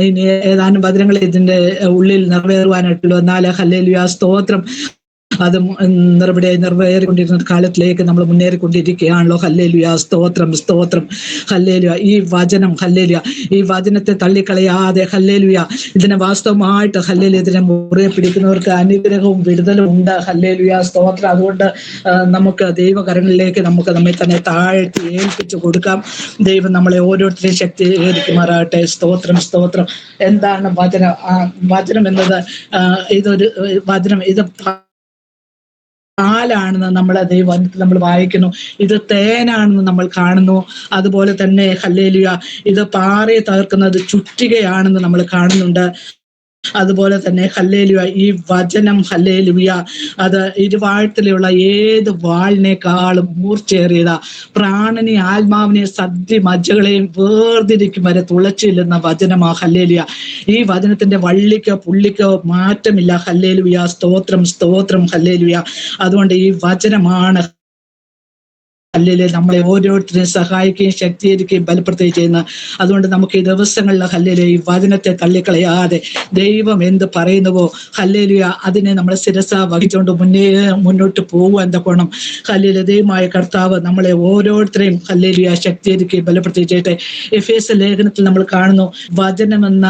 ഇനി ഏതാനും വചനങ്ങൾ ഇതിന്റെ ഉള്ളിൽ നിറവേറുവാനായിട്ടുള്ളൂ. എന്നാൽ ഹല്ലേലൂയ സ്തോത്രം അത് നിറവേറിക്കൊണ്ടിരുന്ന കാലത്തിലേക്ക് നമ്മൾ മുന്നേറിക്കൊണ്ടിരിക്കുകയാണല്ലോ. ഹല്ലേലൂയ സ്തോത്രം സ്തോത്രം ഹല്ലേലൂയ. ഈ വചനം ഹല്ലേലൂയ, ഈ വചനത്തെ തള്ളിക്കളയാതെ ഹല്ലേലൂയ ഇതിനെ വാസ്തവമായിട്ട് ഹല്ലേലൂയ ഇതിനെ മുറുകെ പിടിക്കുന്നവർക്ക് അനുഗ്രഹവും വിടുതലും ഉണ്ട്. ഹല്ലേലൂയ സ്തോത്രം. അതുകൊണ്ട് നമുക്ക് ദൈവകരങ്ങളിലേക്ക് നമുക്ക് നമ്മെ തന്നെ താഴ്ത്തി ഏൽപ്പിച്ചു കൊടുക്കാം. ദൈവം നമ്മളെ ഓരോരുത്തരെയും ശക്തീകരിക്കുമാറാകട്ടെ. സ്തോത്രം സ്തോത്രം. എന്താണ് വചനം? വചനം എന്നത് ഇതൊരു വചനം, ഇത് പാലാണെന്ന് നമ്മളെ ദൈവത്തിൽ നമ്മൾ വായിക്കുന്നു, ഇത് തേനാണെന്ന് നമ്മൾ കാണുന്നു. അതുപോലെ തന്നെ ഹല്ലേലൂയ ഇത് പാറയെ തകർക്കുന്നത് ചുറ്റികയാണെന്ന് നമ്മൾ കാണുന്നുണ്ട്. അതുപോലെ തന്നെ ഹല്ലേലൂയ ഈ വചനം ഹല്ലേലൂയ അത് ഇരുവാഴ്ത്തിലുള്ള ഏത് വാളിനേക്കാളും മൂർച്ചേറിയതാ. പ്രാണനെ ആത്മാവിനെ സദ്യ മജ്ജകളെയും വേർതിരിക്കും വരെ തുളച്ചില്ലുന്ന വചനമാ ഹല്ലേലൂയ. ഈ വചനത്തിന്റെ വള്ളിക്കോ പുള്ളിക്കോ മാറ്റമില്ല. ഹല്ലേലൂയ സ്തോത്രം സ്തോത്രം ഹല്ലേലൂയ. അതുകൊണ്ട് ഈ വചനമാണ് ഹല്ലേലൂയ നമ്മളെ ഓരോരുത്തരെയും സഹായിക്കുകയും ശക്തീകരിക്കുകയും ബലപ്പെടുത്തുകയും ചെയ്യുന്ന. അതുകൊണ്ട് നമുക്ക് ഈ ദിവസങ്ങളിൽ ഹല്ലേലൂയ ഈ വചനത്തെ തള്ളിക്കളയാതെ ദൈവം എന്ത് പറയുന്നുവോ ഹല്ലേലൂയ അതിനെ നമ്മളെ ശിരസ വഹിച്ചുകൊണ്ട് മുന്നോട്ട് പോകുവാൻ തക്കോണം ഹല്ലേലൂയ ദൈവമായ കർത്താവ് നമ്മളെ ഓരോരുത്തരെയും ഹല്ലേലൂയ ശക്തീകരിക്കുകയും ബലപ്പെടുത്തുകയും ചെയ്യട്ടെ. എഫേസ്യ ലേഖനത്തിൽ നമ്മൾ കാണുന്നു വചനമെന്ന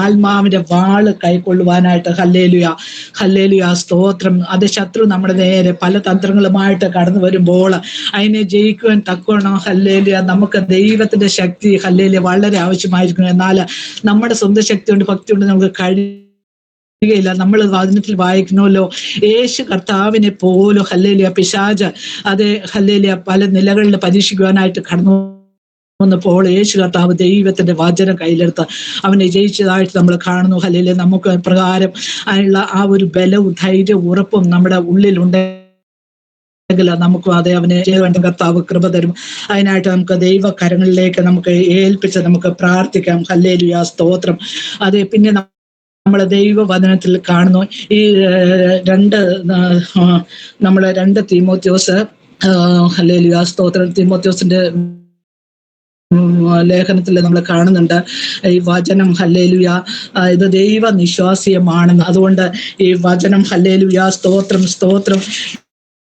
ആത്മാവിന്റെ വാള് കൈക്കൊള്ളുവാനായിട്ട് ഹല്ലേലൂയ ഹല്ലേലൂയ സ്തോത്രം. അത് ശത്രു നമ്മുടെ നേരെ പല തന്ത്രങ്ങളുമായിട്ട് കടന്നു വരുമ്പോൾ അതിനെ ജയിക്കുവാൻ തക്കോണം ഹല്ലേലൂയ നമുക്ക് ദൈവത്തിന്റെ ശക്തി ഹല്ലേലൂയ വളരെ ആവശ്യമായിരിക്കുന്നു. എന്നാൽ നമ്മുടെ സ്വന്തം ശക്തി കൊണ്ട് ഭക്തി കൊണ്ട് നമുക്ക് കഴിയുകയില്ല. നമ്മൾ വചനത്തിൽ വായിക്കണമല്ലോ, യേശു കർത്താവിനെ പോലും ഹല്ലേലൂയ പിശാച് അതേ ഹല്ലേലൂയ പല നിലകളിൽ പരീക്ഷിക്കുവാനായിട്ട് കടന്നു വന്നപ്പോൾ യേശു കർത്താവ് ദൈവത്തിന്റെ വചനം കയ്യിലെടുത്ത് അവനെ ജയിച്ചതായിട്ട് നമ്മൾ കാണുന്നു. ഹല്ലേലൂയ നമുക്ക് പ്രകാരം അതിനുള്ള ആ ഒരു ബലവും ധൈര്യവും ഉറപ്പും നമ്മുടെ ഉള്ളിലുണ്ട്. നമുക്കും അതേ അവനെ വേണ്ട കർത്താവ് കൃപ തരും. അതിനായിട്ട് നമുക്ക് ദൈവകരങ്ങളിലേക്ക് നമുക്ക് ഏൽപ്പിച്ച് നമുക്ക് പ്രാർത്ഥിക്കാം. ഹല്ലേലൂയ സ്തോത്രം. അതെ, പിന്നെ നമ്മളെ ദൈവവചനത്തിൽ കാണുന്നു ഈ നമ്മളെ 2 തീമോഥെയോസ് ഹല്ലേലൂയ സ്തോത്രം. തീമോഥെയോസിന്റെ ലേഖനത്തിൽ നമ്മൾ കാണുന്നുണ്ട്. ഈ വചനം ഹല്ലേലൂയ ഇത് ദൈവ നിശ്വാസ്യമാണെന്ന്. അതുകൊണ്ട് ഈ വചനം ഹല്ലേലൂയ സ്തോത്രം സ്തോത്രം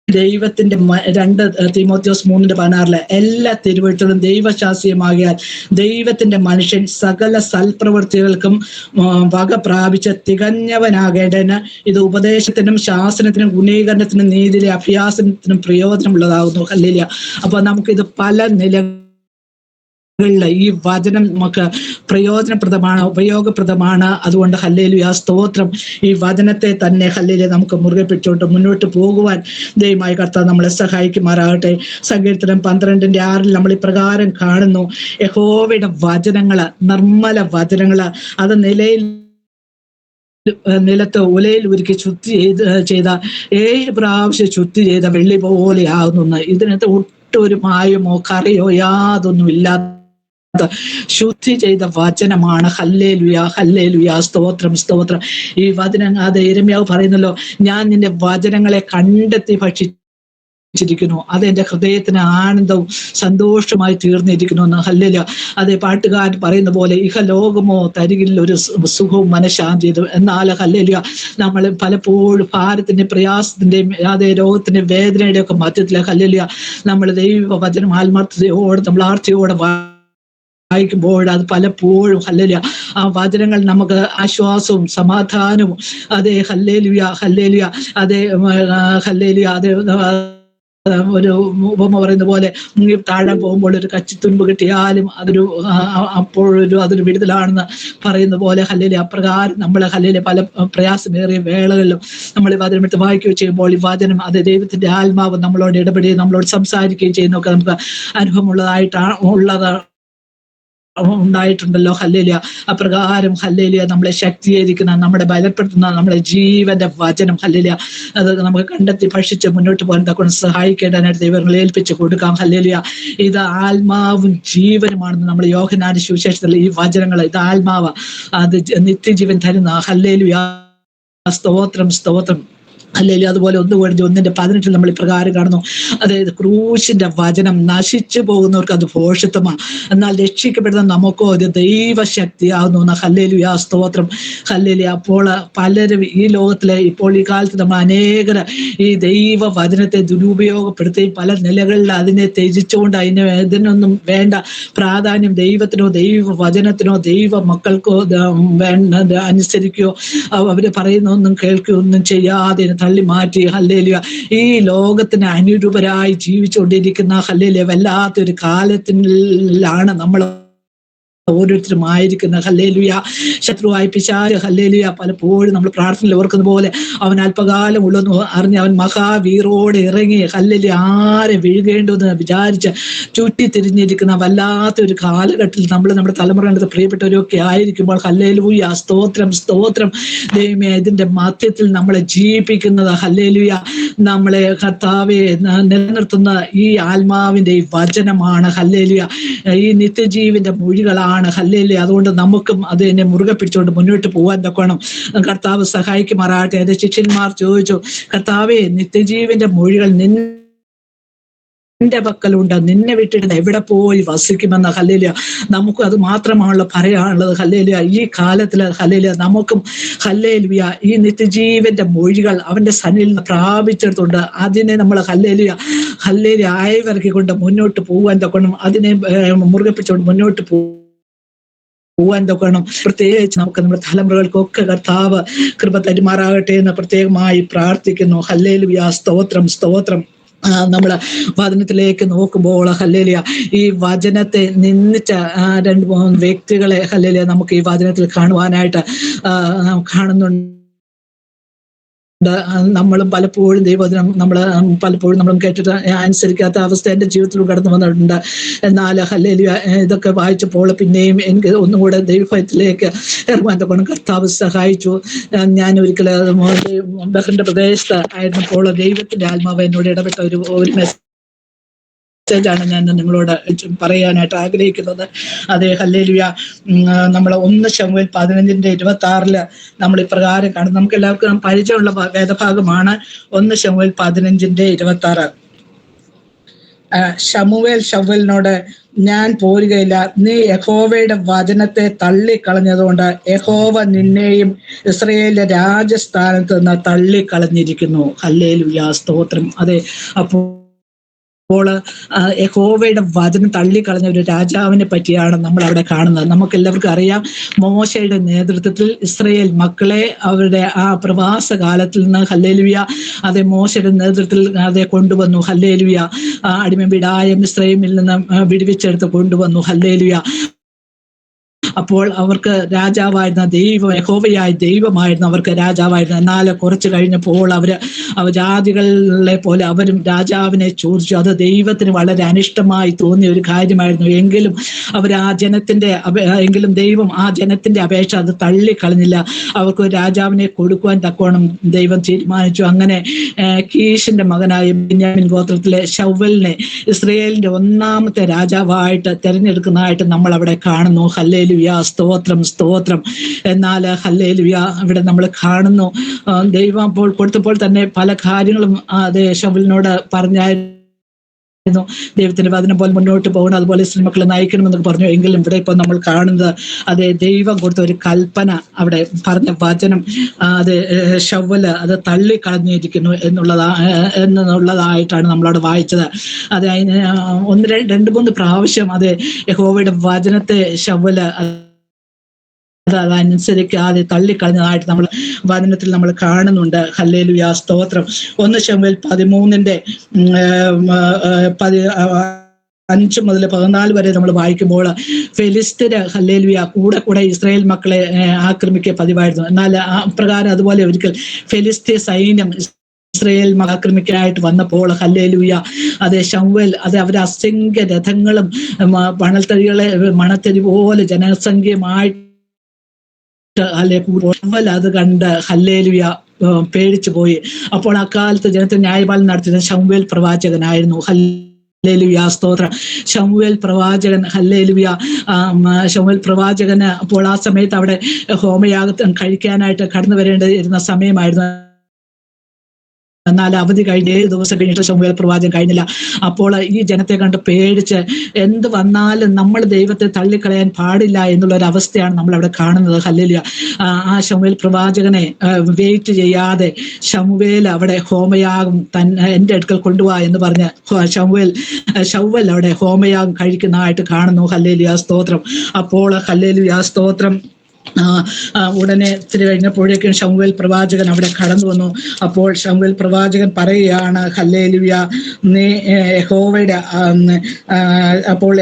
ദൈവത്തിന്റെ 2 തീമോഥെയോസ് 3:16 എല്ലാ തിരുവഴുത്തുകളും ദൈവശാസ്ത്രീയമാകിയാൽ ദൈവത്തിന്റെ മനുഷ്യൻ സകല സൽപ്രവൃത്തികൾക്കും വക പ്രാപിച്ച് തികഞ്ഞവനാകേണ്ടതിന് ഇത് ഉപദേശത്തിനും ശാസനത്തിനും ഗുണീകരണത്തിനും നീതിയിലെ അഭ്യാസത്തിനും പ്രയോജനമുള്ളതാകുന്നു. ഹല്ലേലൂയ. അപ്പൊ നമുക്കിത് പല ഈ വചനം നമുക്ക് പ്രയോജനപ്രദമാണ്, ഉപയോഗപ്രദമാണ്. അതുകൊണ്ട് ഹല്ലേലൂയ സ്തോത്രം. ഈ വചനത്തെ തന്നെ ഹല്ലേലൂയ നമുക്ക് മുറുകെ പിടിച്ചുകൊണ്ട് മുന്നോട്ട് പോകുവാൻ ദൈവമായ കർത്താവ് നമ്മളെ സഹായിക്കുമാറാകട്ടെ. സങ്കീർത്തനം 12:6 നമ്മൾ ഇപ്രകാരം കാണുന്നു, യഹോവയുടെ വചനങ്ങള്, നിർമ്മല വചനങ്ങള്, അത് നിലത്ത് ഉലയിൽ ഉരുക്കി ശുദ്ധി ചെയ്ത 7 പ്രാവശ്യം ശുദ്ധി ചെയ്ത വെള്ളി പോലെ ആകുന്നു. ഇതിനകത്ത് ഒട്ടൊരു മായമോ കറിയോ യാതൊന്നും ഇല്ലാത്ത ശുദ്ധി ചെയ്ത വചനമാണ്. ഹല്ലേലൂയ ഹല്ലേലൂയ സ്തോത്രം സ്തോത്രം. ഈ വചനം അത് യിരെമ്യാവ് പറയുന്നല്ലോ, ഞാൻ നിന്റെ വചനങ്ങളെ കണ്ടെത്തി ഭക്ഷിച്ചിരിക്കുന്നു, അത് എന്റെ ഹൃദയത്തിന് ആനന്ദവും സന്തോഷമായി തീർന്നിരിക്കുന്നു എന്ന്. ഹല്ലേലൂയ. അതേ പാട്ടുകാരൻ പറയുന്ന പോലെ ഇഹലോകമോ തരികിൽ ഒരു സുഖവും മനഃശാന്തിയും. എന്നാൽ ഹല്ലേലൂയ നമ്മൾ പലപ്പോഴും ഭാരത്തിന്റെയും പ്രയാസത്തിന്റെയും അതേ രോഗത്തിന്റെയും വേദനയുടെയും ഒക്കെ മധ്യത്തിലെ ഹല്ലേലൂയ നമ്മൾ ദൈവവചനം ആത്മാർത്ഥതയോടെ നമ്മൾ ആർത്തിയോടെ വായിക്കുമ്പോൾ അത് പലപ്പോഴും ഹല്ലേലൂയ ആ വചനങ്ങൾ നമുക്ക് ആശ്വാസവും സമാധാനവും അതേ ഹല്ലേലൂയ ഹല്ലേലൂയ അതേ ഹല്ലേലൂയ അതേ ഒരു ഉപമ പറയുന്ന പോലെ മുങ്ങി താഴാൻ പോകുമ്പോൾ ഒരു കച്ചിത്തുൻപ് കിട്ടിയാലും അതൊരു വിടുതലാണെന്ന് പറയുന്ന പോലെ ഹല്ലേലൂയ അപ്രകാരം നമ്മൾ ഹല്ലേലൂയ പല പ്രയാസമേറിയ വേളകളിലും നമ്മൾ ഈ വചനം എടുത്ത് വായിക്കുകയും ചെയ്യുമ്പോൾ ഈ വചനം അത് ദൈവത്തിന്റെ ആത്മാവ് നമ്മളോട് ഇടപെടുകയും നമ്മളോട് സംസാരിക്കുകയും ചെയ്യുന്നതൊക്കെ നമുക്ക് അനുഭവം ഉണ്ടായിട്ടുണ്ടല്ലോ. ഹല്ലേലൂയ. അപ്രകാരം ഹല്ലേലൂയ നമ്മളെ ശക്തീകരിക്കുന്ന, നമ്മളെ ബലപ്പെടുത്തുന്ന, നമ്മളെ ജീവന്റെ വചനം ഹല്ലേലൂയ അത് നമുക്ക് കണ്ടെത്തി ഭക്ഷിച്ച് മുന്നോട്ട് പോകാൻ തക്കൊണ്ട് സഹായിക്കേണ്ടതിനായിട്ട് ദൈവങ്ങളെ ഏൽപ്പിച്ച് കൊടുക്കാം. ഹല്ലേലൂയ. ഇത് ആത്മാവും ജീവനുമാണെന്ന് നമ്മൾ യോഹന്നാന്റെ സുവിശേഷത്തിൽ ഈ വചനങ്ങൾ, ഇത് ആത്മാവ്, അത് നിത്യജീവൻ തരുന്ന. ഹല്ലേലൂയ സ്തോത്രം സ്തോത്രം. ഹല്ലേലൂയ. അതുപോലെ 1:18 നമ്മൾ ഇപ്രകാരം കാണുന്നു, അതായത് ക്രൂശിന്റെ വചനം നശിച്ചു പോകുന്നവർക്ക് അത് ഭോഷത്വമാണ്, എന്നാൽ രക്ഷിക്കപ്പെടുന്ന നമുക്കോ അത് ദൈവശക്തിയാകുന്നു. ഹല്ലേലൂയ സ്തോത്രം. ഹല്ലേലൂയ. അപ്പോൾ പലരും ഈ ലോകത്തിലെ ഇപ്പോൾ ഈ കാലത്ത് നമ്മൾ അനേകർ ഈ ദൈവ വചനത്തെ ദുരുപയോഗപ്പെടുത്തി പല നിലകളിൽ അതിനെ ത്യജിച്ചുകൊണ്ട് ഇതിനൊന്നും വേണ്ട പ്രാധാന്യം ദൈവത്തിനോ ദൈവ വചനത്തിനോ ദൈവ മക്കൾക്കോ അനുസരിക്കുകയോ അവര് പറയുന്നൊന്നും കേൾക്കുകയോ ഒന്നും ചെയ്യാതെ തള്ളി മാറ്റി ഹല്ലേലൂയ ഈ ലോകത്തിന് അനുരൂപരായി ജീവിച്ചുകൊണ്ടിരിക്കുന്ന ഹല്ലേലൂയ വല്ലാത്തൊരു കാലത്തിലാണ് നമ്മൾ ഓരോരുത്തരും ആയിരിക്കുന്ന. ഹല്ലേലൂയ. ശത്രുവായി പിശാച് ഹല്ലേലൂയ പലപ്പോഴും നമ്മൾ പ്രാർത്ഥനയിൽ ഓർക്കുന്ന പോലെ അവൻ അല്പകാലം ഉള്ളെന്ന് അറിഞ്ഞ് അവൻ മഹാവീറോടെ ഇറങ്ങി ഹല്ലേലൂയ ആരെ വീഴേണ്ടെന്ന് വിചാരിച്ച് ചുറ്റിത്തിരിഞ്ഞിരിക്കുന്ന വല്ലാത്തൊരു കാലഘട്ടത്തിൽ നമ്മൾ നമ്മുടെ തലമുറയുടെ പ്രിയപ്പെട്ടവരൊക്കെ ആയിരിക്കുമ്പോൾ ഹല്ലേലൂയ സ്തോത്രം സ്തോത്രം. ദൈവമേ ഇതിന്റെ മധ്യത്തിൽ നമ്മളെ ജീവിപ്പിക്കുന്നത് ഹല്ലേലൂയ നമ്മളെ കർത്താവെ നിലനിർത്തുന്ന ഈ ആത്മാവിന്റെ ഈ വചനമാണ്. ഹല്ലേലൂയ ഈ നിത്യജീവിന്റെ മൊഴികളാണ്. ഹല്ലേലൂയ. അതുകൊണ്ട് നമുക്കും അത് എന്നെ മുറുകെ പിടിച്ചുകൊണ്ട് മുന്നോട്ട് പോകാൻ തക്കണം കർത്താവ് സഹായിക്കുമാറാകട്ടെ. അത് ശിഷ്യന്മാർ ചോദിച്ചു, കർത്താവേ നിത്യജീവന്റെ മൊഴികൾ നിന്റെ പക്കലുണ്ട്, നിന്നെ വിട്ടിട്ട് എവിടെ പോയി വസിക്കുമെന്ന്. ഹല്ലേലൂയ. നമുക്കും അത് മാത്രമാണല്ലോ പറയാനുള്ളത്. ഹല്ലേലൂയ. ഈ കാലത്തിൽ ഹല്ലേലൂയ നമുക്കും ഹല്ലേലൂയ ഈ നിത്യജീവന്റെ മൊഴികൾ അവന്റെ സന്നിധിയിൽ നിന്ന് പ്രാപിച്ചെടുത്തുണ്ട്. അതിനെ നമ്മൾ ഹല്ലേലൂയ ഹല്ലേലൂയ ആയവർക്കൊണ്ട് മുന്നോട്ട് പോകാൻ തക്കണം, അതിനെ മുറുകെ പിടിച്ചുകൊണ്ട് മുന്നോട്ട് പോകാൻ തക്കണം. പ്രത്യേകിച്ച് നമുക്ക് നമ്മുടെ തലമുറകൾക്കൊക്കെ കർത്താവ് കൃപ തരുമാറാകട്ടെ എന്ന് പ്രത്യേകമായി പ്രാർത്ഥിക്കുന്നു. ഹല്ലേലൂയ സ്തോത്രം സ്തോത്രം. നമ്മള് വചനത്തിലേക്ക് നോക്കുമ്പോൾ ഹല്ലേലൂയ ഈ വചനത്തെ നിന്ദിച്ച 2-3 വ്യക്തികളെ ഹല്ലേലൂയ നമുക്ക് ഈ വചനത്തിൽ കാണുവാനായിട്ട് കാണുന്നുണ്ട്. നമ്മളും പലപ്പോഴും ദൈവവചനം നമ്മൾ കേട്ടിട്ട് അനുസരിക്കാത്ത അവസ്ഥ എൻ്റെ ജീവിതത്തിലും കടന്നു വന്നിട്ടുണ്ട്. എന്നാൽ ഹല്ലേലൂയ ഇതൊക്കെ വായിച്ചപ്പോൾ പിന്നെയും എനിക്ക് ഒന്നുകൂടെ ദൈവഭയത്തിലേക്ക് ഇറങ്ങാൻ തക്കണം കർത്താവ് സഹായിച്ചു. ഞാൻ ഒരിക്കലും ബഹ്റിന്റെ പ്രദേശത്ത് ആയിരുന്നപ്പോൾ ദൈവത്തിന്റെ ആത്മാവ് എന്നോട് ഇടപെട്ട ഒരു മെസ്സേജാണ് ഞാൻ നിങ്ങളോട് പറയാനായിട്ട് ആഗ്രഹിക്കുന്നത്. അതേ ഹല്ലേലൂയ നമ്മൾ 1 ശമൂവേൽ 15:26 നമ്മൾ ഇപ്രകാരം കാണും. നമുക്ക് എല്ലാവർക്കും പരിചയമുള്ള വേദഭാഗമാണ് 1 ശമൂവേൽ 15:26. ശമൂവേലിനോട് ഞാൻ പോരുകയില്ല, നീ യഹോവയുടെ വചനത്തെ തള്ളിക്കളഞ്ഞതുകൊണ്ട് യഹോവ നിന്നെയും ഇസ്രായേലിന്റെ രാജസ്ഥാനത്ത് നിന്ന് തള്ളിക്കളഞ്ഞിരിക്കുന്നു. ഹല്ലേലൂയ, സ്തോത്രം. അതെ, അപ്പോൾ യഹോവയുടെ വചനം തള്ളിക്കളഞ്ഞ ഒരു രാജാവിനെ പറ്റിയാണ് നമ്മൾ അവിടെ കാണുന്നത്. നമുക്ക് എല്ലാവർക്കും അറിയാം, മോശയുടെ നേതൃത്വത്തിൽ ഇസ്രായേൽ മക്കളെ അവരുടെ ആ പ്രവാസ കാലത്തിൽ നിന്ന്, ഹല്ലേലൂയ, അതെ, മോശയുടെ നേതൃത്വത്തിൽ അതെ കൊണ്ടുവന്നു. ഹല്ലേലൂയ, അടിമ വീടായ മിസ്രയീമിൽ നിന്ന് വിടുവിച്ചെടുത്ത് കൊണ്ടുവന്നു. ഹല്ലേലൂയ. അപ്പോൾ അവർക്ക് രാജാവായിരുന്ന ദൈവം, യഹോവയായ ദൈവമായിരുന്നു അവർക്ക് രാജാവായിരുന്നു. എന്നാൽ കുറച്ച് കഴിഞ്ഞപ്പോൾ അവർ ജാതികളെ പോലെ അവരും രാജാവിനെ ചോദിച്ചു. അത് ദൈവത്തിന് വളരെ അനിഷ്ടമായി തോന്നിയ ഒരു കാര്യമായിരുന്നു. എങ്കിലും അവർ ആ ജനത്തിന്റെ എങ്കിലും ദൈവം ആ ജനത്തിന്റെ അപേക്ഷ അത് തള്ളിക്കളഞ്ഞില്ല. അവർക്ക് ഒരു രാജാവിനെ കൊടുക്കുവാൻ തക്കോണം ദൈവം തീരുമാനിച്ചു. അങ്ങനെ കീശിന്റെ മകനായ ബെന്യാമിൻ ഗോത്രത്തിലെ ശൗവലിനെ ഇസ്രായേലിന്റെ ഒന്നാമത്തെ രാജാവായിട്ട് തെരഞ്ഞെടുക്കുന്നതായിട്ട് നമ്മൾ അവിടെ കാണുന്നു. ഹല്ലേലൂയ, സ്തോത്രം, സ്തോത്രം. എന്നാൽ ഹല്ലേലൂയ, ഇവിടെ നമ്മൾ കാണുന്നു, ദൈവം അപ്പോൾ കൊടുത്തപ്പോൾ തന്നെ പല കാര്യങ്ങളും അതേ ശൗവലിനോട് പറഞ്ഞായിരുന്നു. ദൈവത്തിന്റെ വചനം പോലെ മുന്നോട്ട് പോകണം, അതുപോലെ ഇസ്രായേൽ മക്കളെ നയിക്കണമെന്നൊക്കെ പറഞ്ഞു. എങ്കിലും ഇവിടെ ഇപ്പൊ നമ്മൾ കാണുന്നത് അതെ ദൈവം കൊടുത്ത ഒരു കൽപ്പന, അവിടെ പറഞ്ഞ വചനം അത് ശൗവല് അത് തള്ളിക്കളഞ്ഞിരിക്കുന്നു എന്നുള്ളതായിട്ടാണ് നമ്മളവിടെ വായിച്ചത്. അത് അതിന് 2-3 പ്രാവശ്യം അത് യഹോവയുടെ വചനത്തെ ശൗവല് അതനുസരിക്കാതെ തള്ളിക്കളഞ്ഞതായിട്ട് നമ്മൾ വചനത്തിൽ നമ്മൾ കാണുന്നുണ്ട്. ഹല്ലേലൂയ, സ്തോത്രം. 1 ശമൂവേൽ 13 5 മുതൽ 14 വരെ നമ്മൾ വായിക്കുമ്പോൾ ഫെലിസ്ത്യര് ഹല്ലേലൂയ കൂടെ ഇസ്രായേൽ മക്കളെ ആക്രമിക്കുക പതിവായിരുന്നു. എന്നാൽ ആ പ്രകാരം അതുപോലെ ഒരിക്കൽ ഫെലിസ്ത്യ സൈന്യം ഇസ്രായേൽ ആക്രമിക്കാനായിട്ട് വന്നപ്പോൾ ഹല്ലേലൂയ, അതെ ശമൂവേൽ അവർ അസംഖ്യ രഥങ്ങളും മണത്തരി പോലെ ജനസംഖ്യമായിട്ട് അത് കണ്ട് ഹല്ലേലൂയ പേടിച്ചു പോയി. അപ്പോൾ അക്കാലത്ത് ജനത്തിന് ന്യായപാലനം നടത്തിയത് ശമൂവേൽ പ്രവാചകനായിരുന്നു. ഹല്ലേലൂയ, സ്തോത്രം. ശമൂവേൽ പ്രവാചകൻ, ഹല്ലേലൂയ, ശമൂവേൽ പ്രവാചകന് അപ്പോൾ ആ സമയത്ത് അവിടെ ഹോമയാഗം കഴിക്കാനായിട്ട് കടന്നു വരേണ്ടിയിരുന്ന സമയമായിരുന്നു. എന്നാൽ അവധി കഴിഞ്ഞ് 7 ദിവസം കഴിഞ്ഞിട്ട് ശമൂവേൽ പ്രവാചകൻ കഴിഞ്ഞില്ല. അപ്പോൾ ഈ ജനത്തെ കണ്ട് പേടിച്ച് എന്ത് വന്നാലും നമ്മൾ ദൈവത്തെ തള്ളിക്കളയാൻ പാടില്ല എന്നുള്ളൊരു അവസ്ഥയാണ് നമ്മൾ അവിടെ കാണുന്നത്. ഹല്ലേലൂയ. ആ ശമൂവേൽ പ്രവാചകനെ വെയിറ്റ് ചെയ്യാതെ ശമൂവേൽ അവിടെ ഹോമയാഗം എൻ്റെ അടുക്കൽ കൊണ്ടുപോവാ എന്ന് പറഞ്ഞ് ശൗവൽ അവിടെ ഹോമയാഗം കഴിക്കുന്നതായിട്ട് കാണുന്നു. ഹല്ലേലൂയ, സ്തോത്രം. അപ്പോൾ ഹല്ലേലൂയ, സ്തോത്രം. ഉടനെ ഇത്തിരി കഴിഞ്ഞപ്പോഴേക്കും ശമൂവേൽ പ്രവാചകൻ അവിടെ കടന്നു വന്നു. അപ്പോൾ ശമൂവേൽ പ്രവാചകൻ പറയുകയാണ്, ഹല്ലേലൂയ, നീ യഹോവയുടെ അപ്പോൾ